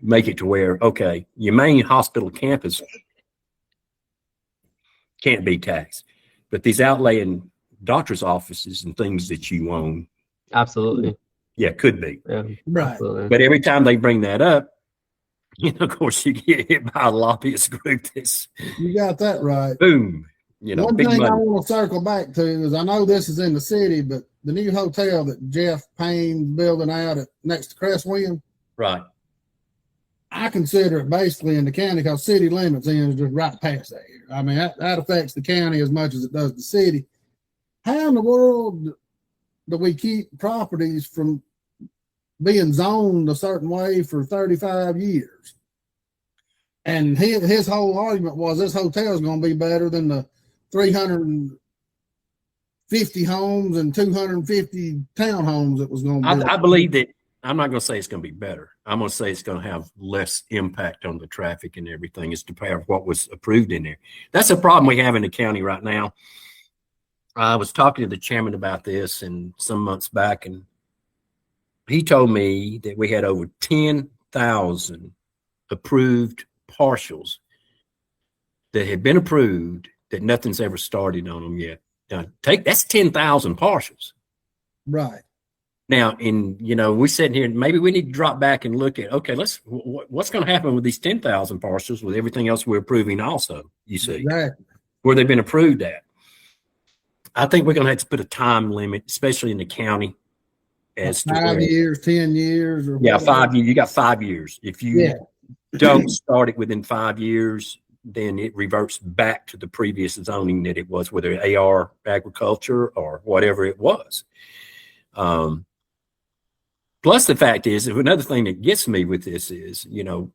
Speaker 2: make it to where, okay, your main hospital campus can't be taxed, but these outlaying doctor's offices and things that you own.
Speaker 3: Absolutely.
Speaker 2: Yeah, could be.
Speaker 3: Yeah,
Speaker 1: right.
Speaker 3: Absolutely.
Speaker 2: But every time they bring that up, of course, you get hit by a lobbyist group that's.
Speaker 1: You got that right.
Speaker 2: Boom.
Speaker 1: One
Speaker 2: big
Speaker 1: thing
Speaker 2: money.
Speaker 1: I want to circle back to is I know this is in the city, but the new hotel that Jeff Payne's building out next to Crestwind.
Speaker 2: Right.
Speaker 1: I consider it basically in the county because city limits is just right past there. I mean, that affects the county as much as it does the city. How in the world do we keep properties from being zoned a certain way for 35 years? And his whole argument was this hotel is going to be better than the 350 homes and 250 townhomes that was going to be.
Speaker 2: I believe that. I'm not going to say it's going to be better. I'm going to say it's going to have less impact on the traffic and everything as compared to what was approved in there. That's a problem we have in the county right now. I was talking to the chairman about this and some months back, and he told me that we had over 10,000 approved partials that had been approved that nothing's ever started on them yet. That's 10,000 partials.
Speaker 1: Right.
Speaker 2: Now, we're sitting here and maybe we need to drop back and look at, okay, what's going to happen with these 10,000 partials with everything else we're approving also, you see,
Speaker 1: exactly.
Speaker 2: Where they've been approved at. I think we're going to have to put a time limit, especially in the county. As
Speaker 1: 5 years, 10 years. Or
Speaker 2: 5 years. You got 5 years. If you don't start it within 5 years, then it reverts back to the previous zoning that it was, whether AR agriculture or whatever it was. Plus, the fact is, another thing that gets me with this is,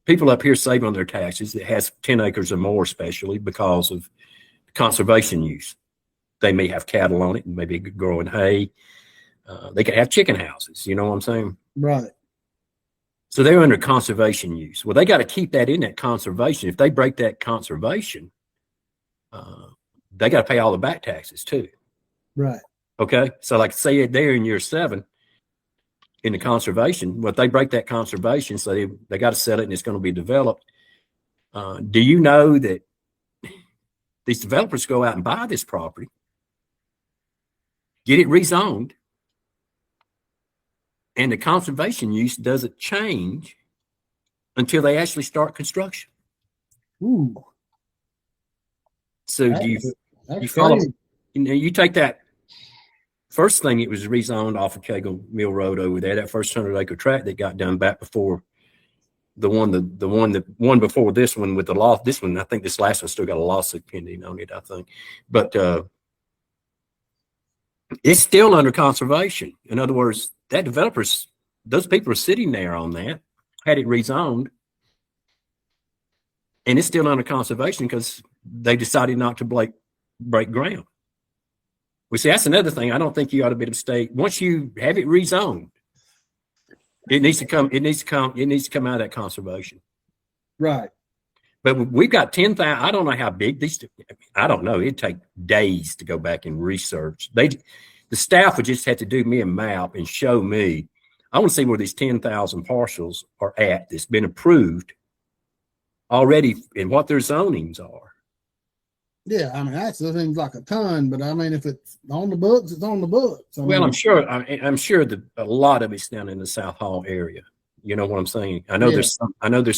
Speaker 2: people up here save on their taxes that has 10 acres or more, especially because of conservation use. They may have cattle on it and maybe growing hay. They could have chicken houses. You know what I'm saying?
Speaker 1: Right.
Speaker 2: So they're under conservation use. Well, they got to keep that in that conservation. If they break that conservation, they got to pay all the back taxes too.
Speaker 1: Right.
Speaker 2: Okay. So like say they're in year 7 in the conservation, well, if they break that conservation, so they got to sell it and it's going to be developed. Do you know that these developers go out and buy this property, get it rezoned, and the conservation use doesn't change until they actually start construction?
Speaker 1: Ooh.
Speaker 2: So you follow, you take that first thing, it was rezoned off of Cagle Mill Road over there, that first 100-acre tract that got done back before the one before this one with the law. This one, I think this last one still got a lawsuit pending on it, I think. But it's still under conservation. In other words, those people are sitting there on that, had it rezoned, and it's still under conservation because they decided not to break ground. Well, see, that's another thing. I don't think you ought to be able to stay once you have it rezoned. It needs to come out of that conservation.
Speaker 1: Right.
Speaker 2: But we've got 10,000. I don't know how big these. I don't know. It'd take days to go back and research. The staff would just have to do me a map and show me. I want to see where these 10,000 parcels are at that's been approved already and what their zonings are.
Speaker 1: Yeah, I mean that seems like a ton, but I mean if it's on the books, it's on the books.
Speaker 2: Well, I'm sure that a lot of it's down in the South Hall area. You know what I'm saying? I know there's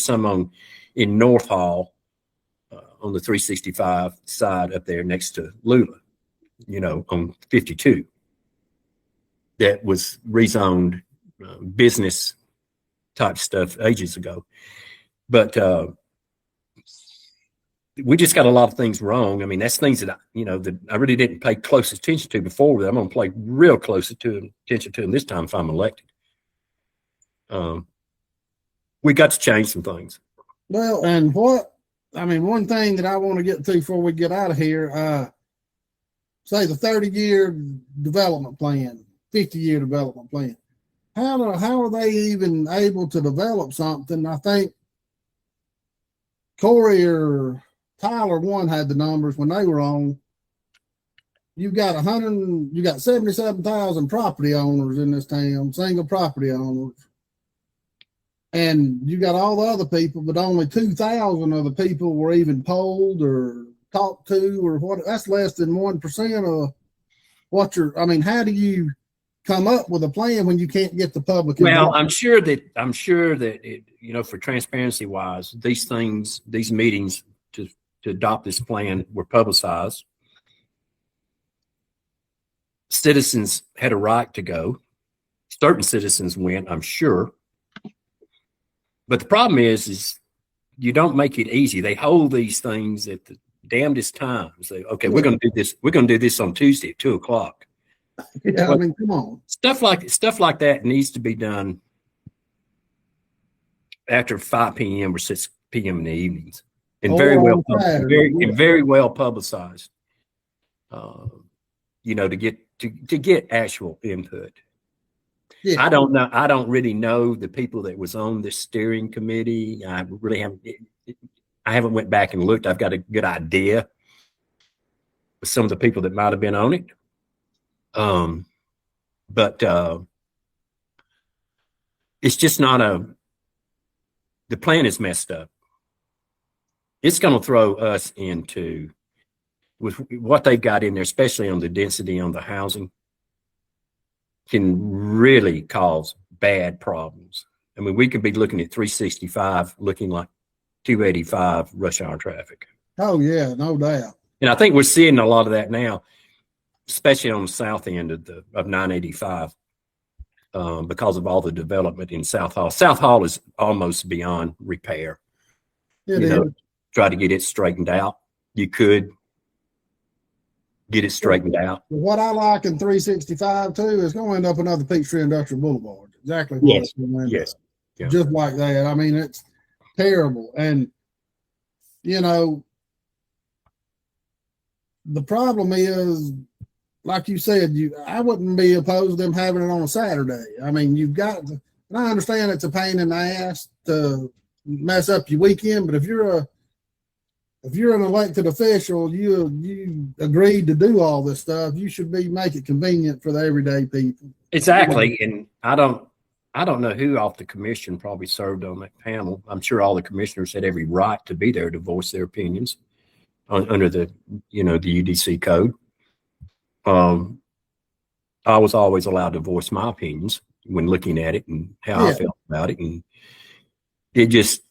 Speaker 2: some in North Hall on the 365 side up there next to Lula, on 52 that was rezoned business type stuff ages ago. But we just got a lot of things wrong. I mean, that's things that I really didn't pay close attention to before. That I'm going to pay real close attention to them this time if I'm elected. We got to change some things.
Speaker 1: Well, and one thing that I want to get to before we get out of here, say the 30-year development plan, 50-year development plan. How are they even able to develop something? I think Corey or Tyler one had the numbers when they were on. You got 77,000 property owners in this town, single property owners. And you got all the other people, but only 2,000 of the people were even polled or talked to or what. That's less than 1% of what how do you come up with a plan when you can't get the public involved?
Speaker 2: Well, I'm sure that it, for transparency wise, these meetings to adopt this plan were publicized. Citizens had a right to go. Certain citizens went, I'm sure. But the problem is you don't make it easy. They hold these things at the damnedest times. We're going to do this. We're going to do this on Tuesday at 2:00.
Speaker 1: Yeah, come on.
Speaker 2: Stuff like that needs to be done after 5 p.m. or 6 p.m. in the evenings, and very well publicized. To get actual input. Yeah. I don't know. I don't really know the people that was on the steering committee. I haven't went back and looked. I've got a good idea of some of the people that might have been on it. But it's just not the plan is messed up. It's going to throw us into with what they've got in there, especially on the density on the housing, can really cause bad problems. I mean, we could be looking at 365 looking like 285 rush hour traffic.
Speaker 1: Oh yeah, no doubt.
Speaker 2: And I think we're seeing a lot of that now, especially on the south end of 985, because of all the development in South Hall. South Hall is almost beyond repair. Try to get it straightened out. You could get it straightened out.
Speaker 1: What I like in 365 too is going to end up another Peachtree Industrial Boulevard. Exactly.
Speaker 2: Yes.
Speaker 1: Yeah. Just like that. I mean, it's terrible. And, the problem is, like you said, I wouldn't be opposed to them having it on a Saturday. I mean, and I understand it's a pain in the ass to mess up your weekend, but if you're an elected official, you agreed to do all this stuff, you should make it convenient for the everyday people.
Speaker 2: Exactly. And I don't know who off the commission probably served on that panel. I'm sure all the commissioners had every right to be there to voice their opinions under the UDC code. I was always allowed to voice my opinions when looking at it and how I felt about it. And it just,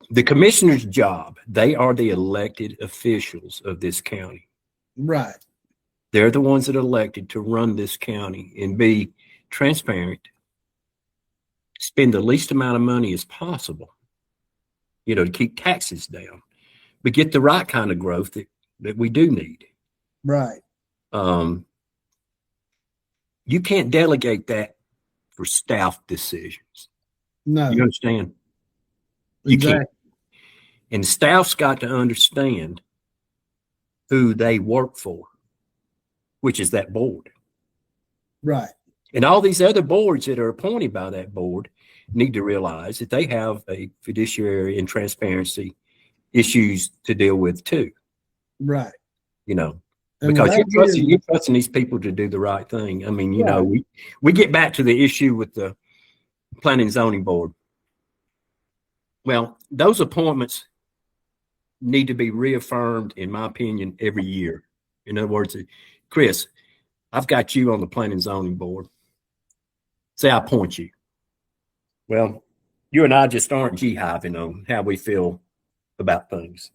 Speaker 2: the commissioner's job, they are the elected officials of this county.
Speaker 1: Right.
Speaker 2: They're the ones that are elected to run this county and be transparent, spend the least amount of money as possible, to keep taxes down, but get the right kind of growth that we do need.
Speaker 1: Right.
Speaker 2: You can't delegate that for staff decisions.
Speaker 1: No.
Speaker 2: You understand?
Speaker 1: Exactly.
Speaker 2: You can't. And staff's got to understand who they work for, which is that board.
Speaker 1: Right.
Speaker 2: And all these other boards that are appointed by that board need to realize that they have a fiduciary and transparency issues to deal with too.
Speaker 1: Right.
Speaker 2: You know,
Speaker 1: And
Speaker 2: because
Speaker 1: without
Speaker 2: you're trusting these people to do the right thing. I mean, you
Speaker 1: Right.
Speaker 2: know, we get back to the issue with the planning and zoning board. Well, those appointments need to be reaffirmed, in my opinion, every year. In other words, Chris, I've got you on the planning and zoning board. Say I appoint you. Well, you and I just aren't jihiving on how we feel about things.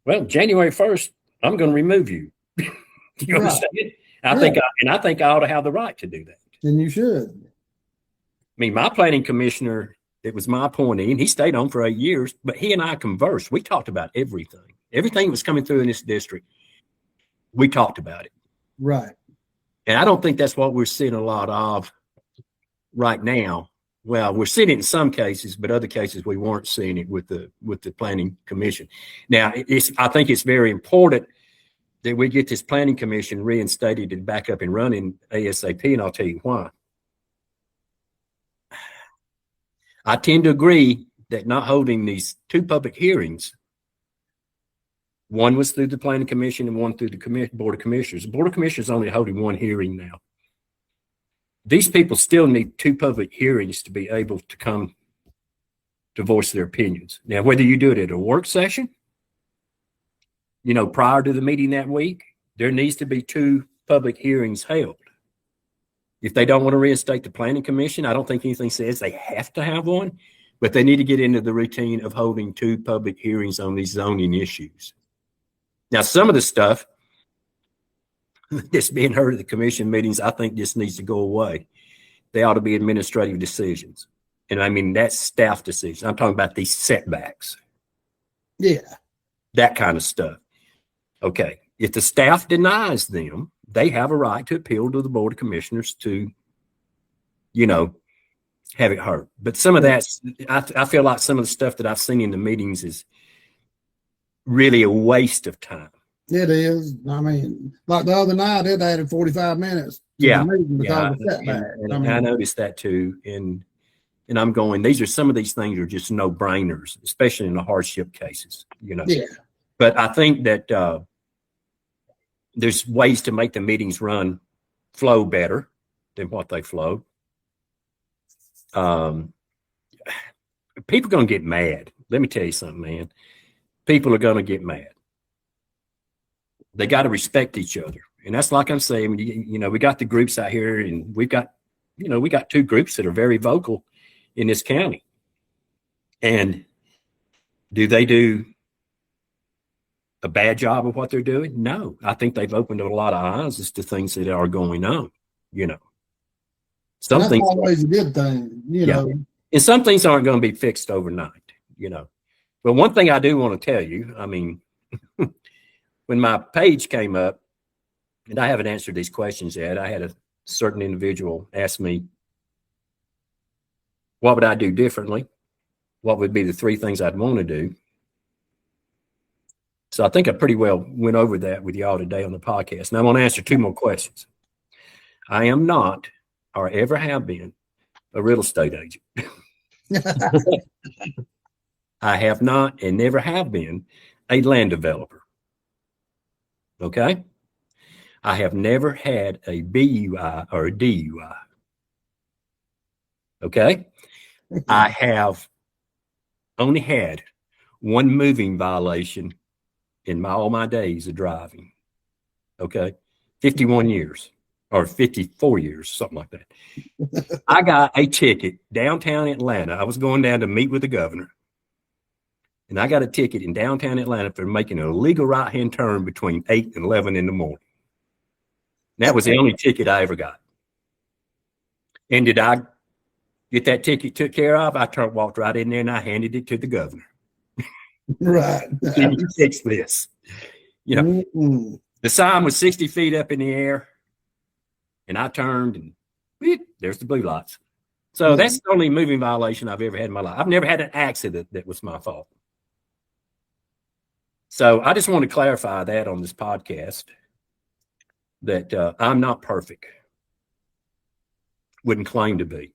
Speaker 2: Well, January 1st, I'm going to remove you. You
Speaker 1: Right.
Speaker 2: understand? I think I ought to have the right to do that.
Speaker 1: And you should.
Speaker 2: I mean, my planning commissioner, it was my appointee, and he stayed on for 8 years, but he and I conversed. We talked about everything. Everything that was coming through in this district, we talked about it.
Speaker 1: Right.
Speaker 2: And I don't think that's what we're seeing a lot of right now. Well, we're seeing it in some cases, but other cases we weren't seeing it with the planning commission. Now, I think it's very important that we get this planning commission reinstated and back up and running ASAP, and I'll tell you why. I tend to agree that not holding these two public hearings, one was through the planning commission and one through the board of commissioners. The board of commissioners only holding one hearing now. These people still need two public hearings to be able to come to voice their opinions. Now, whether you do it at a work session, you know, prior to the meeting that week, there needs to be two public hearings held. If they don't want to reinstate the planning commission, I don't think anything says they have to have one, but they need to get into the routine of holding two public hearings on these zoning issues. Now, some of the stuff that's being heard at the commission meetings, I think just needs to go away. They ought to be administrative decisions. And I mean, that's staff decisions. I'm talking about these setbacks.
Speaker 1: Yeah.
Speaker 2: That kind of stuff. Okay. If the staff denies them, they have a right to appeal to the board of commissioners to, you know, have it heard. But some of that, I feel like some of the stuff that I've seen in the meetings is really a waste of time.
Speaker 1: It is. I mean, like the other night, it added 45 minutes. To
Speaker 2: Yeah.
Speaker 1: the meeting because of
Speaker 2: And
Speaker 1: setback.
Speaker 2: I noticed that too. And I'm going, some of these things are just no brainers, especially in the hardship cases, you know.
Speaker 1: Yeah.
Speaker 2: But I think that there's ways to make the meetings flow better than what they flow. People are going to get mad. Let me tell you something, man. People are going to get mad. They got to respect each other. And that's like I'm saying, you know, we got the groups out here, and we got two groups that are very vocal in this county. And do they do a bad job of what they're doing? No. I think they've opened a lot of eyes as to things that are going on, you know. Some
Speaker 1: That's
Speaker 2: things
Speaker 1: always a good thing, you know.
Speaker 2: And some things aren't going to be fixed overnight, you know. But one thing I do want to tell you, I mean, when my page came up, and I haven't answered these questions yet, I had a certain individual ask me, what would I do differently? What would be the 3 things I'd want to do? So I think I pretty well went over that with y'all today on the podcast. And I want to answer 2 more questions. I am not, or ever have been, a real estate agent. I have not and never have been a land developer. Okay? I have never had a BUI or a DUI. Okay? I have only had 1 moving violation in all my days of driving. Okay? 51 years or 54 years, something like that. I got a ticket downtown Atlanta. I was going down to meet with the governor. And I got a ticket in downtown Atlanta for making an illegal right-hand turn between 8 and 11 in the morning. And that was the only ticket I ever got. And did I get that ticket took care of? I walked right in there and I handed it to the governor.
Speaker 1: Right.
Speaker 2: Can you fix this? You know, the sign was 60 feet up in the air, and I turned, and there's the blue lights. So that's the only moving violation I've ever had in my life. I've never had an accident that was my fault. So I just want to clarify that on this podcast that I'm not perfect. Wouldn't claim to be.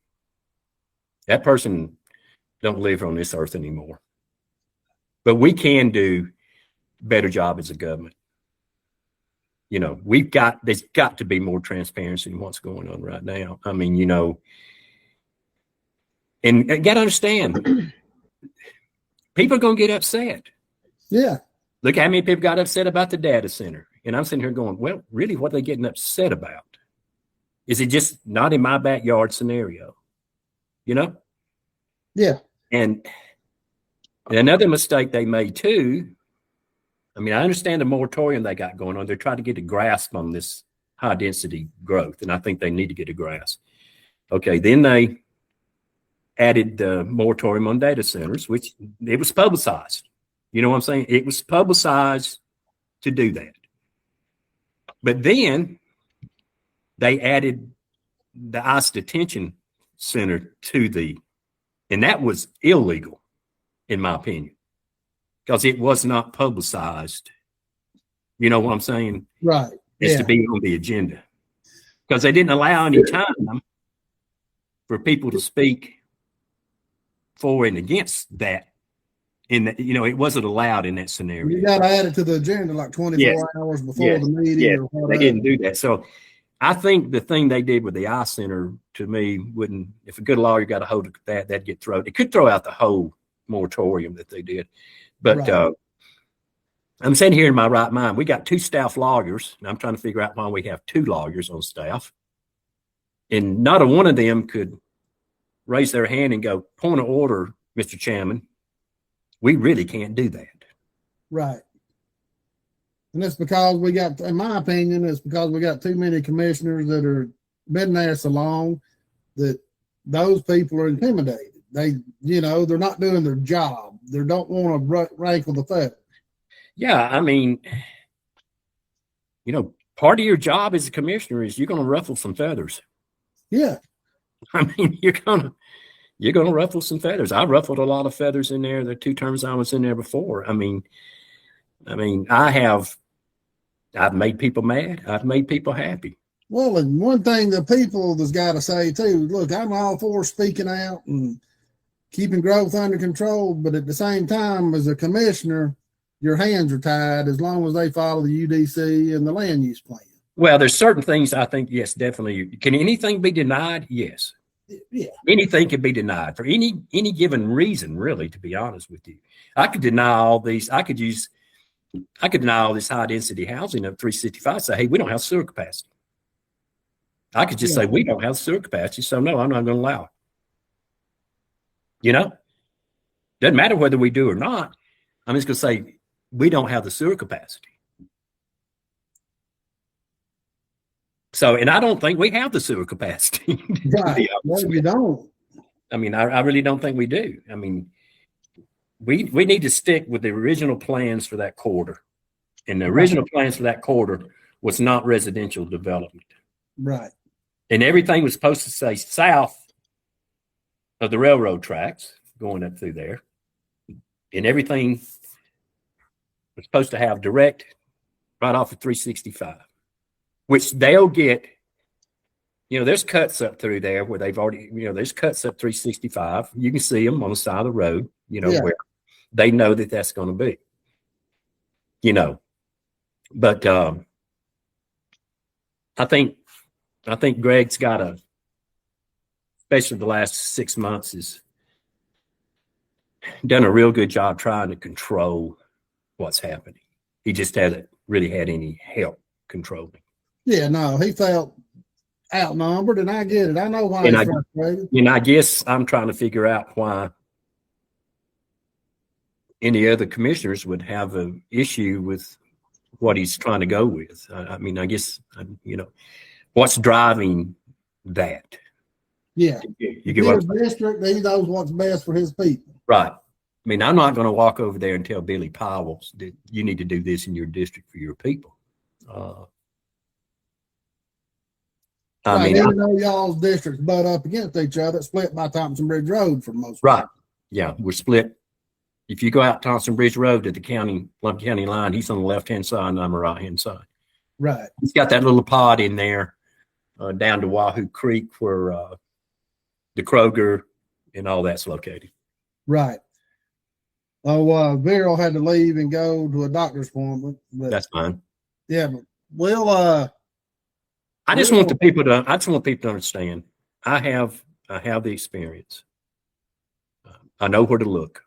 Speaker 2: That person don't live on this earth anymore. But we can do a better job as a government. You know, there's got to be more transparency in what's going on right now. I mean, you know, and you got to understand, people are going to get upset.
Speaker 1: Yeah.
Speaker 2: Look how many people got upset about the data center. And I'm sitting here going, well, really, what are they getting upset about? Is it just not in my backyard scenario? You know?
Speaker 1: Yeah.
Speaker 2: And another mistake they made too, I mean, I understand the moratorium they got going on. They're trying to get a grasp on this high density growth. And I think they need to get a grasp. Okay. Then they added the moratorium on data centers, which it was publicized. You know what I'm saying? It was publicized to do that. But then they added the ICE detention center and that was illegal, in my opinion, because it was not publicized. You know what I'm saying?
Speaker 1: Right.
Speaker 2: It's to be on the agenda, because they didn't allow any time for people to speak for and against that. You know, it wasn't allowed in that scenario.
Speaker 1: You got to add it to the agenda like 24 hours before the meeting. Or whatever.
Speaker 2: They didn't do that. So I think the thing they did with the ICE Center, to me, wouldn't, if a good lawyer got a hold of that, that'd get thrown. It could throw out the whole moratorium that they did. But I'm sitting here in my right mind. We got 2 staff lawyers, and I'm trying to figure out why we have 2 lawyers on staff. And not a one of them could raise their hand and go, point of order, Mr. Chairman. We really can't do that. Right.
Speaker 1: And that's because we got, in my opinion, it's because we got too many commissioners that are been there so long that those people are intimidated. They, you know, they're not doing their job. They don't want to rankle the feather.
Speaker 2: Yeah, I mean, you know, part of your job as a commissioner is you're going to ruffle some feathers.
Speaker 1: Yeah.
Speaker 2: I mean, you're going to ruffle some feathers. I ruffled a lot of feathers in there the 2 terms I was in there before. I mean, I've made people mad. I've made people happy.
Speaker 1: Well, and one thing the people has got to say too, look, I'm all for speaking out and keeping growth under control, but at the same time, as a commissioner, your hands are tied as long as they follow the UDC and the land use plan.
Speaker 2: Well, there's certain things I think, yes, definitely. Can anything be denied? Yes.
Speaker 1: Yeah.
Speaker 2: Anything can be denied for any given reason, really, to be honest with you. I could deny all these. I could deny all this high density housing up 365, say, hey, we don't have sewer capacity. I could just say we don't have sewer capacity, so no, I'm not going to allow it. You know? Doesn't matter whether we do or not. I'm just going to say we don't have the sewer capacity. So, and I don't think we have the sewer capacity.
Speaker 1: Right. No, you don't.
Speaker 2: I mean, I really don't think we do. I mean, we need to stick with the original plans for that corridor. And the original plans for that corridor was not residential development.
Speaker 1: Right.
Speaker 2: And everything was supposed to say south of the railroad tracks going up through there. And everything was supposed to have direct right off of 365. Which they'll get, you know, there's cuts up through there where they've already, you know, there's cuts up 365. You can see them on the side of the road, you know, where they know that that's going to be, you know. But I think Greg's got especially the last 6 months, has done a real good job trying to control what's happening. He just hasn't really had any help controlling.
Speaker 1: Yeah, no, he felt outnumbered, and I get it. I know why he's frustrated.
Speaker 2: And I guess I'm trying to figure out why any other commissioners would have an issue with what he's trying to go with. I mean, I guess, you know, what's driving that?
Speaker 1: Yeah.
Speaker 2: You get what
Speaker 1: his district, he knows what's best for his people.
Speaker 2: Right. I mean, I'm not going to walk over there and tell Billy Powell that you need to do this in your district for your people. I mean,
Speaker 1: even though y'all's districts butt up against each other, split by Thompson Bridge Road for most.
Speaker 2: Right. Yeah, we're split If you go out Thompson Bridge Road to the Lumpkin County line, he's on the left-hand side and I'm on the right-hand side.
Speaker 1: Right.
Speaker 2: He's got that little pod in there down to Wahoo Creek where the Kroger and all that's located.
Speaker 1: Right. Oh, Viral had to leave and go to a doctor's appointment. But,
Speaker 2: That's fine.
Speaker 1: yeah, but we'll
Speaker 2: I just want people to understand. I have the experience. I know where to look.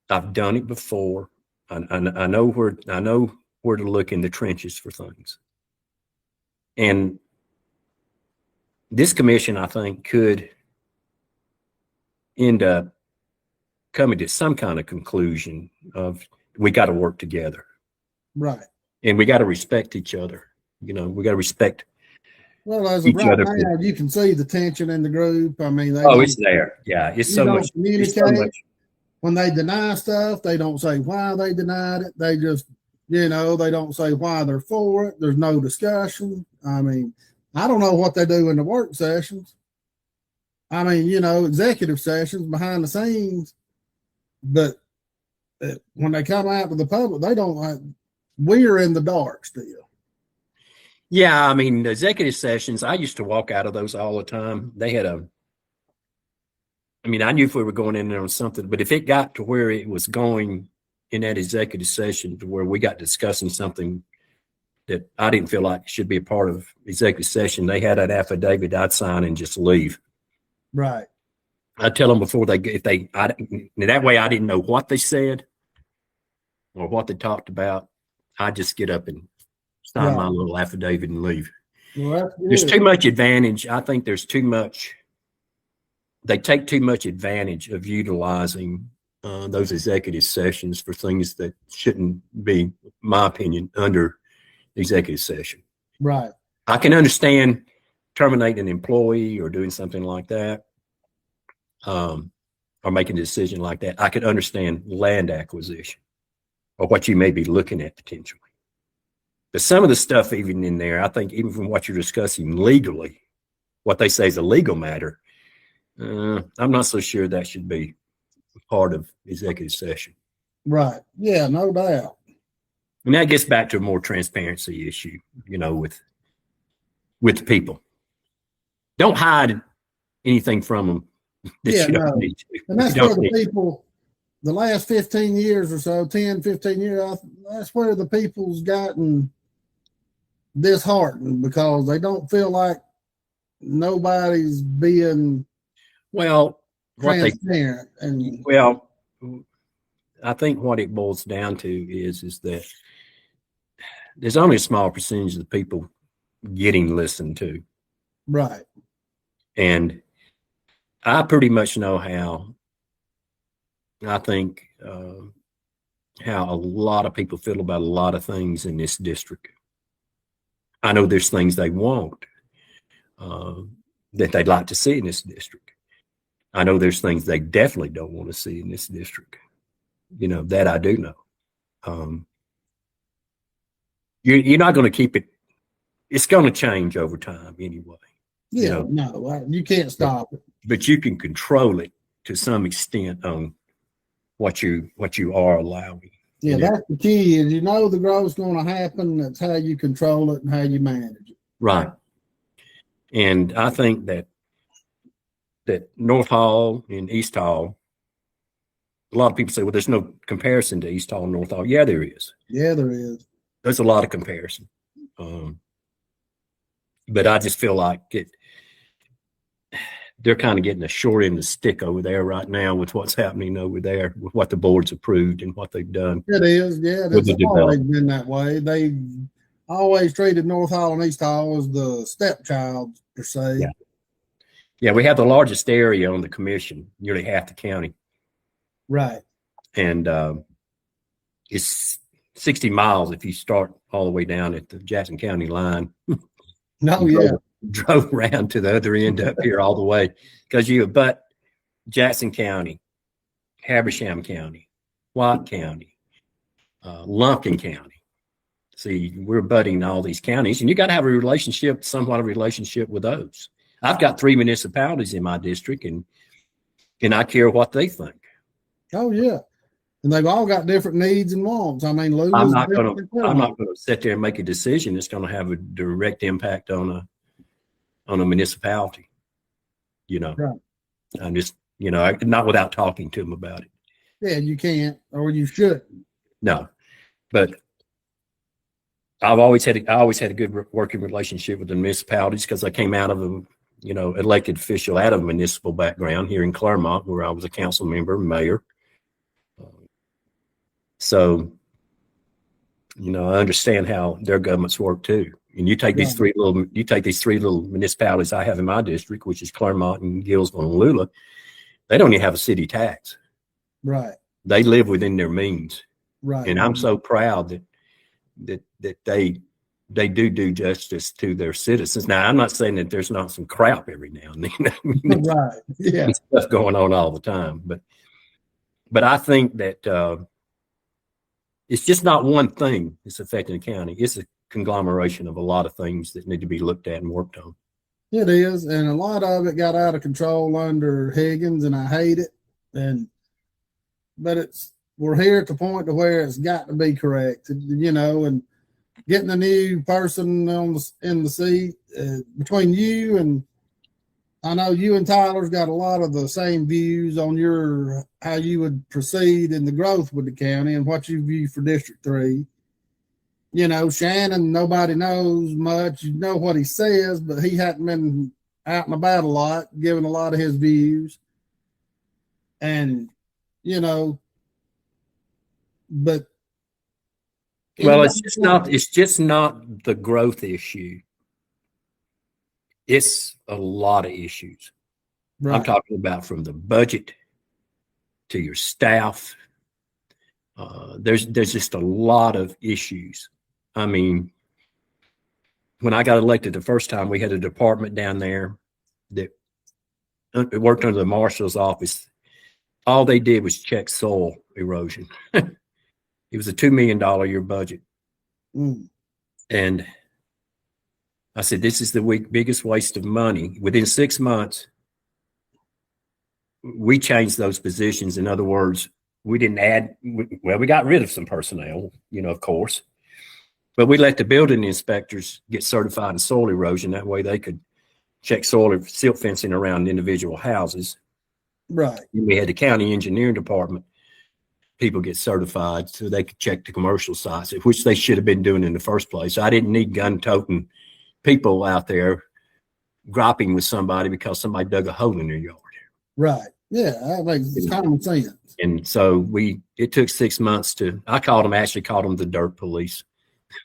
Speaker 2: I've done it before. I know where to look in the trenches for things. And this commission, I think, could end up coming to some kind of conclusion of we got to work together.
Speaker 1: Right.
Speaker 2: And we got to respect each other. We got to respect.
Speaker 1: Well, as of
Speaker 2: each
Speaker 1: right
Speaker 2: other.
Speaker 1: now, you can see the tension in the group. I mean,
Speaker 2: It's there. Yeah, it's so much.
Speaker 1: Communicate.
Speaker 2: It's so much.
Speaker 1: When they deny stuff, they don't say why they denied it. They just, they don't say why they're for it. There's no discussion. I mean, I don't know what they do in the work sessions. I mean, executive sessions behind the scenes, but when they come out to the public, they don't. We're in the dark still.
Speaker 2: Yeah, I mean, the executive sessions, I used to walk out of those all the time. They had I knew if we were going in there on something, but if it got to where it was going in that executive session to where we got discussing something that I didn't feel like should be a part of executive session, they had that affidavit I'd sign and just leave.
Speaker 1: Right.
Speaker 2: I'd tell them before that way I didn't know what they said or what they talked about. I'd just get up and sign my little affidavit and leave.
Speaker 1: Well,
Speaker 2: there's too much advantage. I think there's too much. They take too much advantage of utilizing those executive sessions for things that shouldn't be, my opinion, under executive session.
Speaker 1: Right.
Speaker 2: I can understand terminating an employee or doing something like that, or making a decision like that. I could understand land acquisition or what you may be looking at potentially. But some of the stuff even in there, I think even from what you're discussing legally, what they say is a legal matter, I'm not so sure that should be part of executive session.
Speaker 1: Right. Yeah, no doubt.
Speaker 2: And that gets back to a more transparency issue, with people. Don't hide anything from them that you don't need to.
Speaker 1: And that's where the people, the last 15 years or so, 10, 15 years, that's where the people's gotten disheartened because they don't feel like nobody's being transparent.
Speaker 2: I think what it boils down to is that there's only a small percentage of the people getting listened to.
Speaker 1: Right.
Speaker 2: And I pretty much know how a lot of people feel about a lot of things in this district. I know there's things they want that they'd like to see in this district. I know there's things they definitely don't want to see in this district. That I do know. You're not going to keep it. It's going to change over time anyway.
Speaker 1: Yeah, you can't stop it.
Speaker 2: But you can control it to some extent on what you are allowing.
Speaker 1: Yeah, that's the key is the growth's going to happen. That's how you control it and how you manage it.
Speaker 2: Right. And I think that North Hall and East Hall, a lot of people say, well, there's no comparison to East Hall and North Hall. Yeah, there is.
Speaker 1: Yeah, there is.
Speaker 2: There's a lot of comparison. But I just feel like they're kind of getting a short end of the stick over there right now with what's happening over there, with what the board's approved and what they've done.
Speaker 1: It is, yeah. It's always been that way. They always treated North Hall and East Hall as the stepchild, per se.
Speaker 2: Yeah. Yeah, we have the largest area on the commission, nearly half the county.
Speaker 1: Right.
Speaker 2: And it's 60 miles if you start all the way down at the Jackson County line. Drove around to the other end up here all the way because you abut Jackson County, Habersham County, White County, Lumpkin County. See, we're abutting all these counties, and you got to have somewhat of a relationship with those. I've got 3 municipalities in my district, and I care what they think.
Speaker 1: Oh yeah. And they've all got different needs and wants. I mean, Lula's
Speaker 2: I'm not
Speaker 1: different
Speaker 2: going
Speaker 1: than
Speaker 2: to. I'm
Speaker 1: Clearmont.
Speaker 2: not going to sit there and make a decision that's going to have a direct impact on a municipality. You know,
Speaker 1: Right.
Speaker 2: I'm just, not without talking to them about it.
Speaker 1: Yeah, you can't, or you shouldn't.
Speaker 2: No, but I always had a good working relationship with the municipalities because I came out of a, elected official out of a municipal background here in Clermont, where I was a council member, mayor. So, I understand how their governments work too. And you take these three little municipalities I have in my district, which is Clermont and Gillsville and Lula. They don't even have a city tax.
Speaker 1: Right.
Speaker 2: They live within their means.
Speaker 1: Right.
Speaker 2: And I'm so proud that they do justice to their citizens. Now, I'm not saying that there's not some crap every now and then.
Speaker 1: Right. Yeah.
Speaker 2: Stuff going on all the time. But I think that it's just not one thing that's affecting the county. It's a conglomeration of a lot of things that need to be looked at and worked on.
Speaker 1: It is, and a lot of it got out of control under Higgins, and I hate it. But we're here at the point to where it's got to be corrected, and getting a new person in the seat between you and I know you and Tyler's got a lot of the same views on how you would proceed in the growth with the county and what you view for District 3. Shannon, nobody knows much. You know what he says, but he hadn't been out and about a lot, giving a lot of his views. And, but.
Speaker 2: Well, it's just not the growth issue. It's a lot of issues. Right. I'm talking about from the budget to your staff. There's just a lot of issues. I mean, when I got elected the first time, we had a department down there that worked under the marshal's office. All they did was check soil erosion. It was a $2 million a year budget. Mm. And I said, this is the biggest waste of money. Within 6 months, we changed those positions. In other words, we didn't add, we got rid of some personnel, of course, but we let the building inspectors get certified in soil erosion. That way they could check silt fencing around individual houses.
Speaker 1: Right.
Speaker 2: And we had the county engineering department people get certified so they could check the commercial sites, which they should have been doing in the first place. I didn't need gun-toting people out there griping with somebody because somebody dug a hole in their yard.
Speaker 1: Right. Yeah, that makes common sense.
Speaker 2: And so it took 6 months I actually called them the dirt police.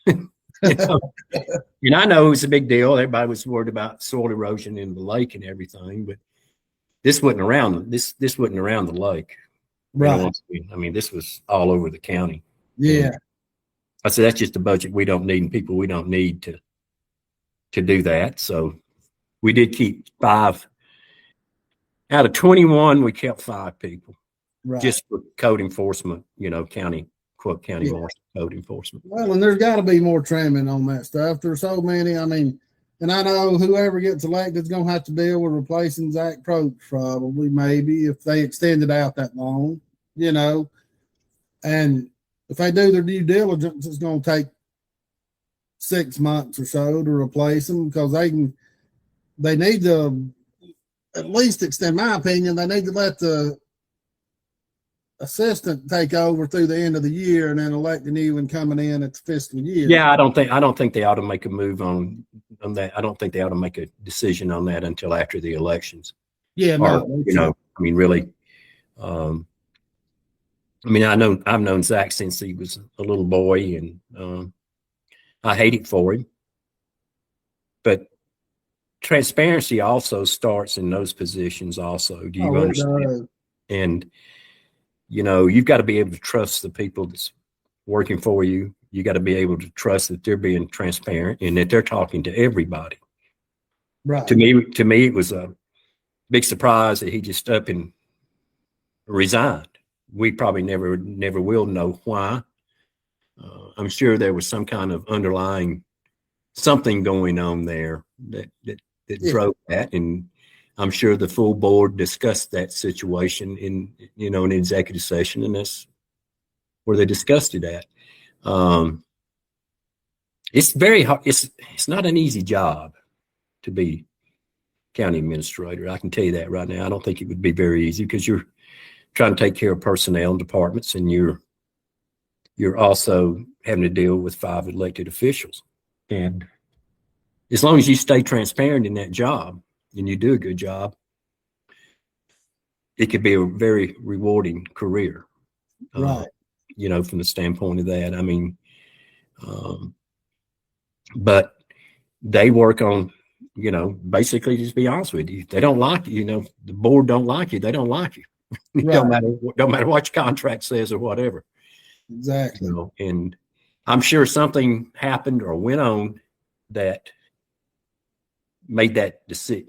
Speaker 2: And I know it was a big deal. Everybody was worried about soil erosion in the lake and everything, but this wasn't around the lake.
Speaker 1: Right.
Speaker 2: I mean, this was all over the county.
Speaker 1: Yeah.
Speaker 2: And I said, that's just a budget we don't need and people we don't need to do that. So we did keep 5 out of 21. We kept 5 people just for code enforcement, county marshal code enforcement.
Speaker 1: Well, and there's got to be more trimming on that stuff. There's so many. I mean, and I know whoever gets elected is going to have to deal with replacing Zach Probst probably, maybe, if they extend it out that long, And if they do their due diligence, it's going to take 6 months or so to replace them because they need to at least extend, my opinion, they need to let the assistant take over through the end of the year and then elect a new one coming in at the fiscal year.
Speaker 2: Yeah, I don't think they ought to make a move on that. I don't think they ought to make a decision on that until after the elections.
Speaker 1: Yeah,
Speaker 2: really. I've known Zach since he was a little boy, and I hate it for him. But transparency also starts in those positions. Also, do you understand? And you've got to be able to trust the people that's working for you. You got to be able to trust that they're being transparent and that they're talking to everybody.
Speaker 1: Right.
Speaker 2: To me, it was a big surprise that he just up and resigned. We probably never will know why. I'm sure there was some kind of underlying something going on there that drove that. And I'm sure the full board discussed that situation in, an executive session, and that's where they discussed it at. It's very hard. It's not an easy job to be county administrator. I can tell you that right now. I don't think it would be very easy because you're trying to take care of personnel and departments, and you're also having to deal with 5 elected officials. And as long as you stay transparent in that job and you do a good job, it could be a very rewarding career.
Speaker 1: Right.
Speaker 2: From the standpoint of that. I mean, but they work on, basically, just be honest with you. If they don't like you, the board don't like you, they don't like you.
Speaker 1: Right.
Speaker 2: Don't matter what your contract says or whatever.
Speaker 1: Exactly.
Speaker 2: And I'm sure something happened or went on that made that decision,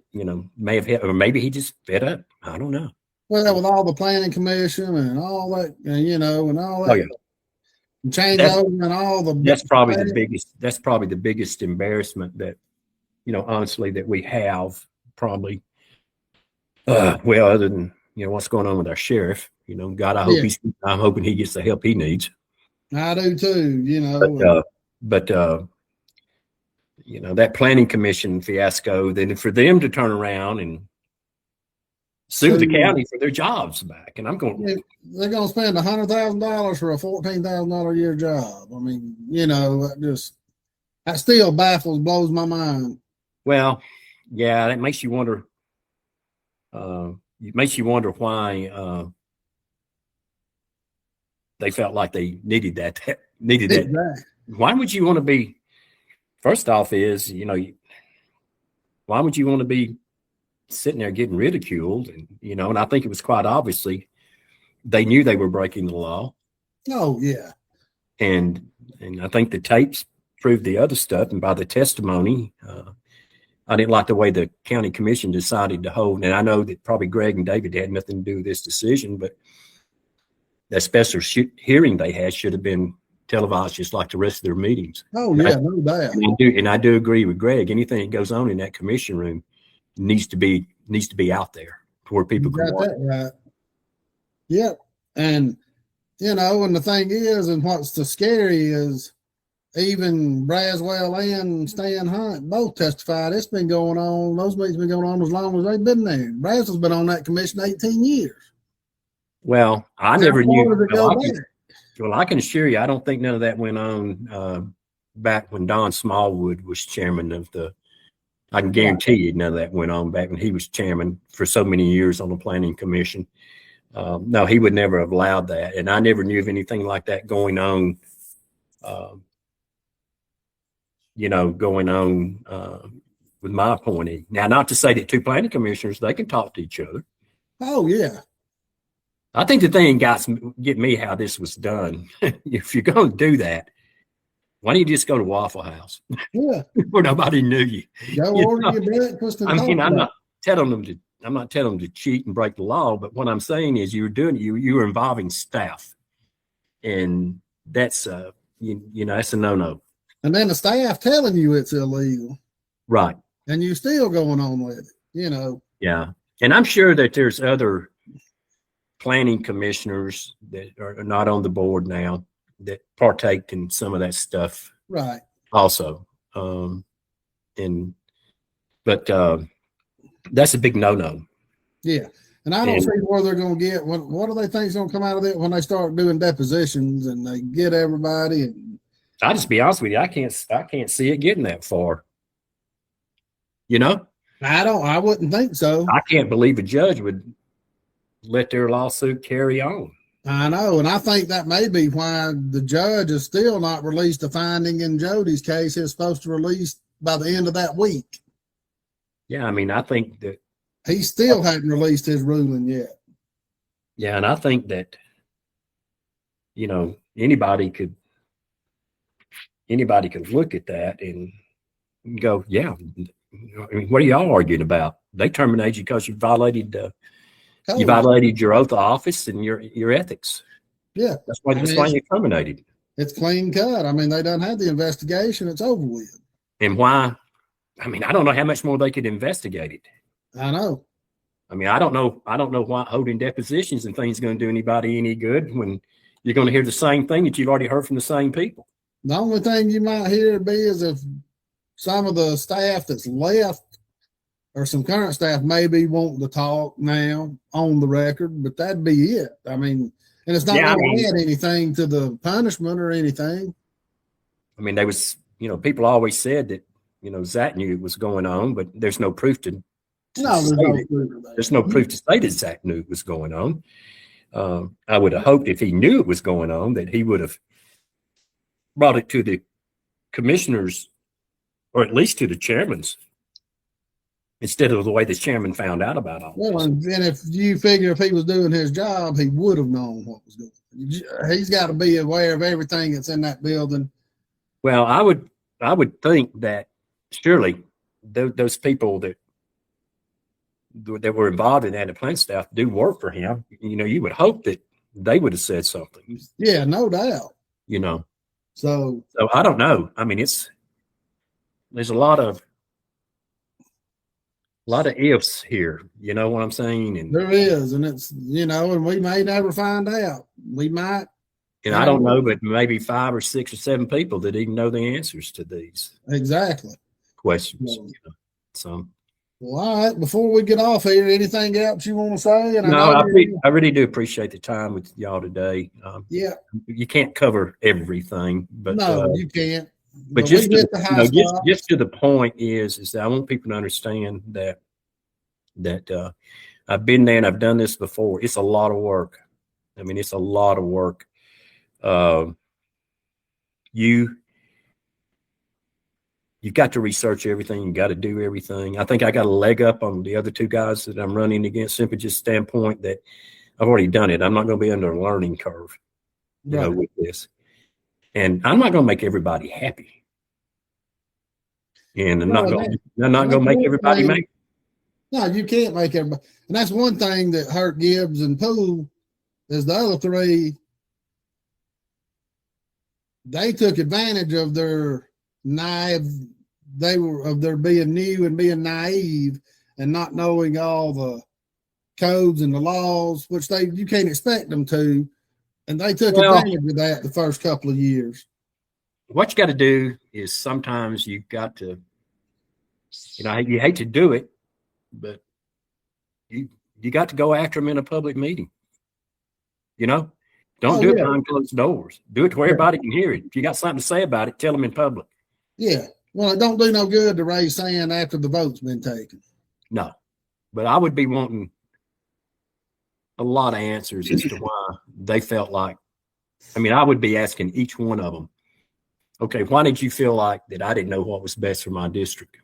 Speaker 2: may have hit, or maybe he just fed up. I don't know.
Speaker 1: Well, with all the planning commission and all that, and all that.
Speaker 2: Oh, yeah.
Speaker 1: Change over and all the.
Speaker 2: That's probably the biggest embarrassment that, honestly, that we have probably. Other than what's going on with our sheriff, God, I'm hoping he gets the help he needs.
Speaker 1: I do too,
Speaker 2: But that planning commission fiasco, then for them to turn around and sue the county for their jobs back, and I'm going.
Speaker 1: They're going to spend $100,000 for a $14,000 a year job. I mean, that still blows my mind.
Speaker 2: Well, yeah, that makes you wonder. It makes you wonder why they felt like they needed that.
Speaker 1: Exactly.
Speaker 2: Why would you want to be? First off, why would you want to be sitting there getting ridiculed? And I think it was quite obviously they knew they were breaking the law.
Speaker 1: Oh yeah.
Speaker 2: And I think the tapes proved the other stuff. And by the testimony, I didn't like the way the county commission decided to hold. And I know that probably Greg and David had nothing to do with this decision, but that special hearing they had should have been televised just like the rest of their meetings.
Speaker 1: Oh yeah, no doubt.
Speaker 2: And I do agree with Greg. Anything that goes on in that commission room needs to be out there to where people can watch.
Speaker 1: Right. Yep. And and the thing is, and what's the scary is even Braswell and Stan Hunt both testified it's been going on. Those meetings been going on as long as they've been there. Braswell's been on that commission 18 years.
Speaker 2: Well, I never knew. Well, I can assure you, I don't think none of that went on back when Don Smallwood was chairman of the. I can guarantee you none of that went on back when he was chairman for so many years on the planning commission. No, he would never have allowed that. And I never knew of anything like that going on, with my appointee. Now, not to say that 2 planning commissioners, they can talk to each other.
Speaker 1: Oh, yeah.
Speaker 2: I think the thing get me how this was done. If you're going to do that, why don't you just go to Waffle House?
Speaker 1: Yeah.
Speaker 2: Where nobody knew you.
Speaker 1: Go order your breakfast.
Speaker 2: I'm not telling them to cheat and break the law, but what I'm saying is you were involving staff, and that's that's a no-no.
Speaker 1: And then the staff telling you it's illegal,
Speaker 2: right?
Speaker 1: And you still going on with it,
Speaker 2: Yeah, and I'm sure that there's other planning commissioners that are not on the board now that partake in some of that stuff,
Speaker 1: right?
Speaker 2: Also, but that's a big no-no.
Speaker 1: Yeah, and I don't see where they're going to get. What do they think is going to come out of it when they start doing depositions and they get everybody? And
Speaker 2: I'll just be honest with you, I can't see it getting that far.
Speaker 1: I wouldn't think so.
Speaker 2: I can't believe a judge would let their lawsuit carry on.
Speaker 1: I know, and I think that may be why the judge has still not released a finding in Jody's case. It's supposed to release by the end of that week.
Speaker 2: Yeah, I mean, I think that
Speaker 1: he still hadn't released his ruling yet.
Speaker 2: Yeah, and I think that anybody could look at that and go, yeah. I mean, what are y'all arguing about? They terminated you because you violated your oath of office and your ethics.
Speaker 1: Yeah,
Speaker 2: that's why you terminated.
Speaker 1: It's clean cut. I mean, they done had the investigation. It's over with.
Speaker 2: And why? I mean, I don't know how much more they could investigate it.
Speaker 1: I know.
Speaker 2: I mean, I don't know why holding depositions and things is going to do anybody any good when you're going to hear the same thing that you've already heard from the same people.
Speaker 1: The only thing you might hear be is if some of the staff that's left or some current staff maybe want to talk now on the record, but that'd be it. I mean, and it's not going to add anything to the punishment or anything.
Speaker 2: I mean, people always said that, Zach knew it was going on, but there's no proof to there's no proof to say that Zach knew it was going on. I would have hoped if he knew it was going on that he would have brought it to the commissioners or at least to the chairman's instead of the way the chairman found out about all
Speaker 1: this. Well, and if you figure if he was doing his job, he would have known what was going on. He's got to be aware of everything that's in that building.
Speaker 2: Well, I would think that surely those people that were involved in that, the plant staff, do work for him. You would hope that they would have said something.
Speaker 1: Yeah, no doubt.
Speaker 2: So I don't know. I mean, there's a lot of ifs here. You know what I'm saying? And
Speaker 1: there is, and it's and we may never find out. We might.
Speaker 2: And I don't know, but maybe 5 or 6 or 7 people that even know the answers to these questions. So.
Speaker 1: Well, all right. Before we get off here, anything else you want to say? And
Speaker 2: I really do appreciate the time with y'all today.
Speaker 1: Yeah,
Speaker 2: you can't cover everything, but
Speaker 1: no, you can't.
Speaker 2: But just to the point is that I want people to understand that I've been there and I've done this before. It's a lot of work. I mean, it's a lot of work. You've got to research everything. You got to do everything. I think I got a leg up on the other 2 guys that I'm running against, simply just standpoint that I've already done it. I'm not going to be under a learning curve, with this. And I'm not going to make everybody happy. And I'm not going to make everybody make.
Speaker 1: No, you can't make everybody. And that's one thing that hurt Gibbs and Poole is the other 3. They took advantage of their their being new and being naive and not knowing all the codes and the laws, which you can't expect them to. And they took advantage of that the first couple of years.
Speaker 2: What you got to do is sometimes you got to, you hate to do it, but you got to go after them in a public meeting. Don't do it behind closed doors. Do it to where everybody can hear it. If you got something to say about it, tell them in public.
Speaker 1: Yeah. Well, it don't do no good to raise sand after the vote's been taken.
Speaker 2: No. But I would be wanting a lot of answers as to why they felt like, I would be asking each one of them, okay, why did you feel like that I didn't know what was best for my district?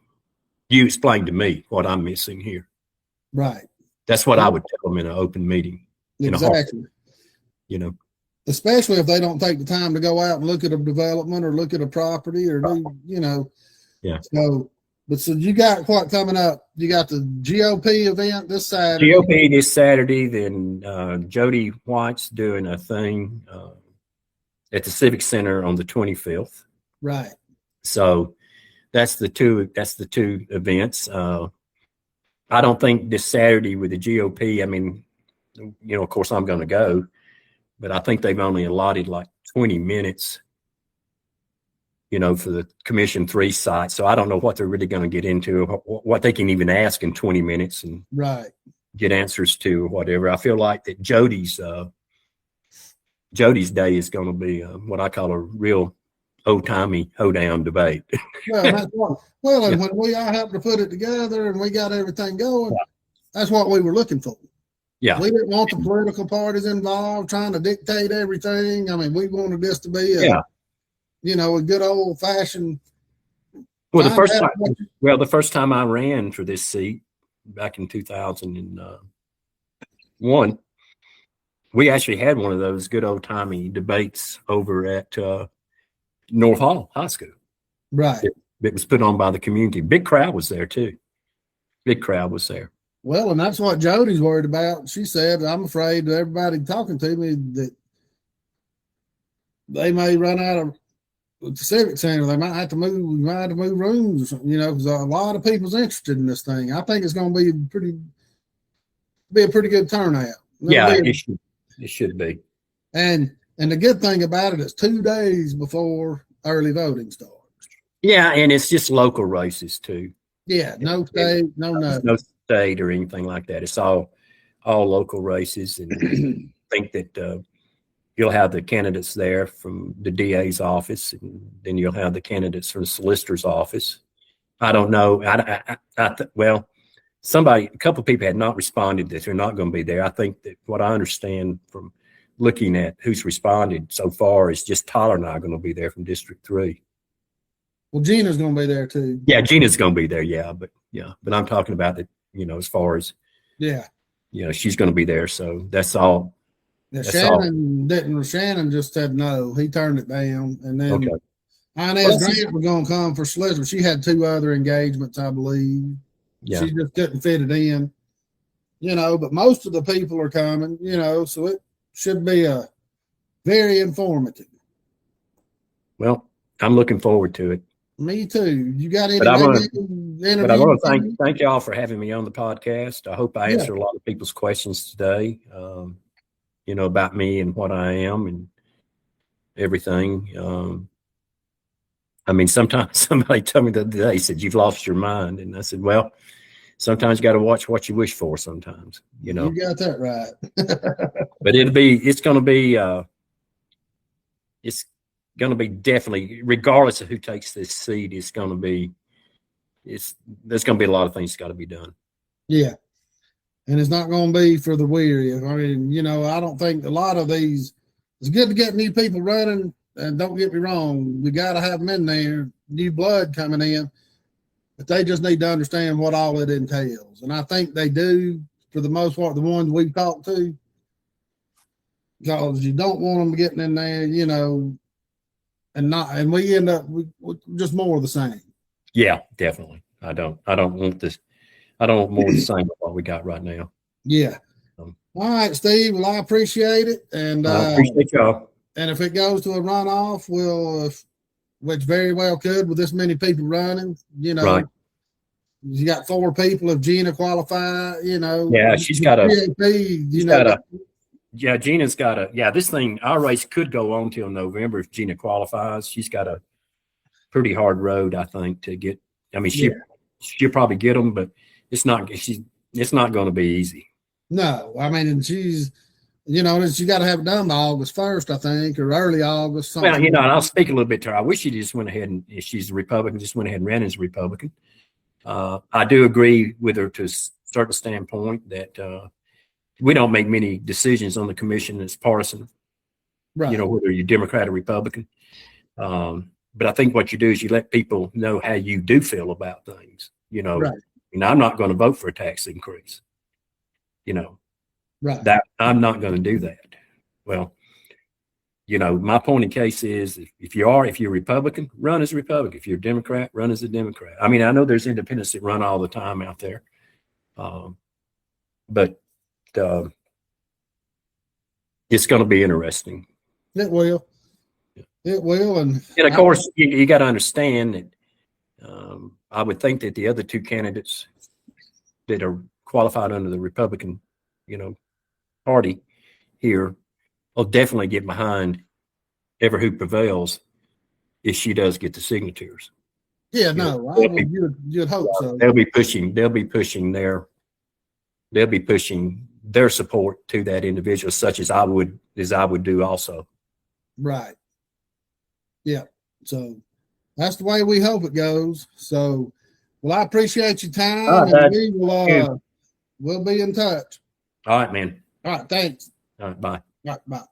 Speaker 2: You explain to me what I'm missing here.
Speaker 1: Right.
Speaker 2: That's what I would tell them in an open meeting.
Speaker 1: Exactly. Especially if they don't take the time to go out and look at a development or look at a property or
Speaker 2: Yeah.
Speaker 1: So you got what coming up? You got the GOP event this Saturday.
Speaker 2: GOP this Saturday. Then Jody White's doing a thing at the Civic Center on the 25th.
Speaker 1: Right.
Speaker 2: So that's the two events. I don't think this Saturday with the GOP. Of course I'm going to go. But I think they've only allotted like 20 minutes, for the Commission 3 site. So I don't know what they're really going to get into, what they can even ask in 20 minutes and get answers to or whatever. I feel like that Jody's day is going to be what I call a real old-timey hoedown debate.
Speaker 1: And when we all have to put it together and we got everything going, that's what we were looking for.
Speaker 2: Yeah.
Speaker 1: We didn't want the political parties involved trying to dictate everything. We wanted this to be a good old fashioned.
Speaker 2: Well, the first time I ran for this seat back in 2001, we actually had one of those good old timey debates over at North Hall High School.
Speaker 1: Right.
Speaker 2: It was put on by the community. Big crowd was there too. Big crowd was there.
Speaker 1: Well, and that's what Jody's worried about. She said, I'm afraid that everybody talking to me that they may run out of the Civic Center. They might have to move. We might have to move rooms, because a lot of people's interested in this thing. I think it's going to be be a pretty good turnout.
Speaker 2: Yeah, it should be.
Speaker 1: And the good thing about it is 2 days before early voting starts.
Speaker 2: Yeah, and it's just local races too.
Speaker 1: Yeah, no state, no nothing.
Speaker 2: No state or anything like that. It's all local races, and I think that you'll have the candidates there from the DA's office, and then you'll have the candidates from the solicitor's office. I don't know. Well, a couple of people had not responded that they're not going to be there. I think that what I understand from looking at who's responded so far is just Tyler and I are going to be there from District 3.
Speaker 1: Well, Gina's going to be there too.
Speaker 2: Yeah, Gina's going to be there. Yeah, but I'm talking about that. As far as she's going to be there. So that's all.
Speaker 1: Yeah, Shannon just said no. He turned it down, and then Inez Grant was going to come for solicitor. She had 2 other engagements, I believe.
Speaker 2: Yeah.
Speaker 1: She just couldn't fit it in. But most of the people are coming. So it should be a very informative.
Speaker 2: Well, I'm looking forward to it.
Speaker 1: Me too. You got any?
Speaker 2: But I want to thank y'all for having me on the podcast. I hope I answered a lot of people's questions today. About me and what I am and everything. Sometimes somebody told me the other day, said, "You've lost your mind." And I said, well, sometimes you got to watch what you wish for sometimes, You
Speaker 1: got that right.
Speaker 2: But it's going to be definitely, regardless of who takes this seat, there's going to be a lot of things got to be done.
Speaker 1: Yeah. And it's not going to be for the weary. I mean, I don't think a lot of these, it's good to get new people running. And don't get me wrong, we got to have them in there, new blood coming in. But they just need to understand what all it entails. And I think they do, for the most part, the ones we've talked to. Because you don't want them getting in there, and we end up with just more of the same.
Speaker 2: Yeah, definitely. I don't want this. I don't want more of the same of what we got right now.
Speaker 1: Yeah. All right, Steve. Well, I appreciate it. And
Speaker 2: I appreciate y'all.
Speaker 1: And if it goes to a runoff, which very well could with this many people running,
Speaker 2: right.
Speaker 1: You got 4 people. If Gina qualify,
Speaker 2: Yeah, she's got a. Yeah, Gina's got this thing, our race could go on till November if Gina qualifies. She's got a pretty hard road, I think, to get. She'll probably get them, but it's not going to be easy.
Speaker 1: No, and she's, she got to have it done by August 1st, I think, or early August.
Speaker 2: Well, and I'll speak a little bit to her. I wish she just went ahead and, if she's a Republican, just went ahead and ran as a Republican. I do agree with her to a certain standpoint that we don't make many decisions on the commission that's partisan,
Speaker 1: right.
Speaker 2: Whether you're Democrat or Republican. But I think what you do is you let people know how you do feel about things,
Speaker 1: Right.
Speaker 2: I'm not going to vote for a tax increase,
Speaker 1: right.
Speaker 2: That I'm not going to do that. Well, my point in case is if you're Republican, run as a Republican. If you're a Democrat, run as a Democrat. I know there's independents that run all the time out there. But it's going to be interesting.
Speaker 1: It will. It will. And
Speaker 2: of course, you got to understand that I would think that the other 2 candidates that are qualified under the Republican, party here will definitely get behind ever who prevails if she does get the signatures.
Speaker 1: Yeah, you'd hope so.
Speaker 2: They'll be pushing their support to that individual, such as I would do also.
Speaker 1: Right. Yeah. So that's the way we hope it goes. So, well, I appreciate your time, and we'll be in touch.
Speaker 2: All right, man.
Speaker 1: All right. Thanks.
Speaker 2: All right. Bye.
Speaker 1: All right. Bye.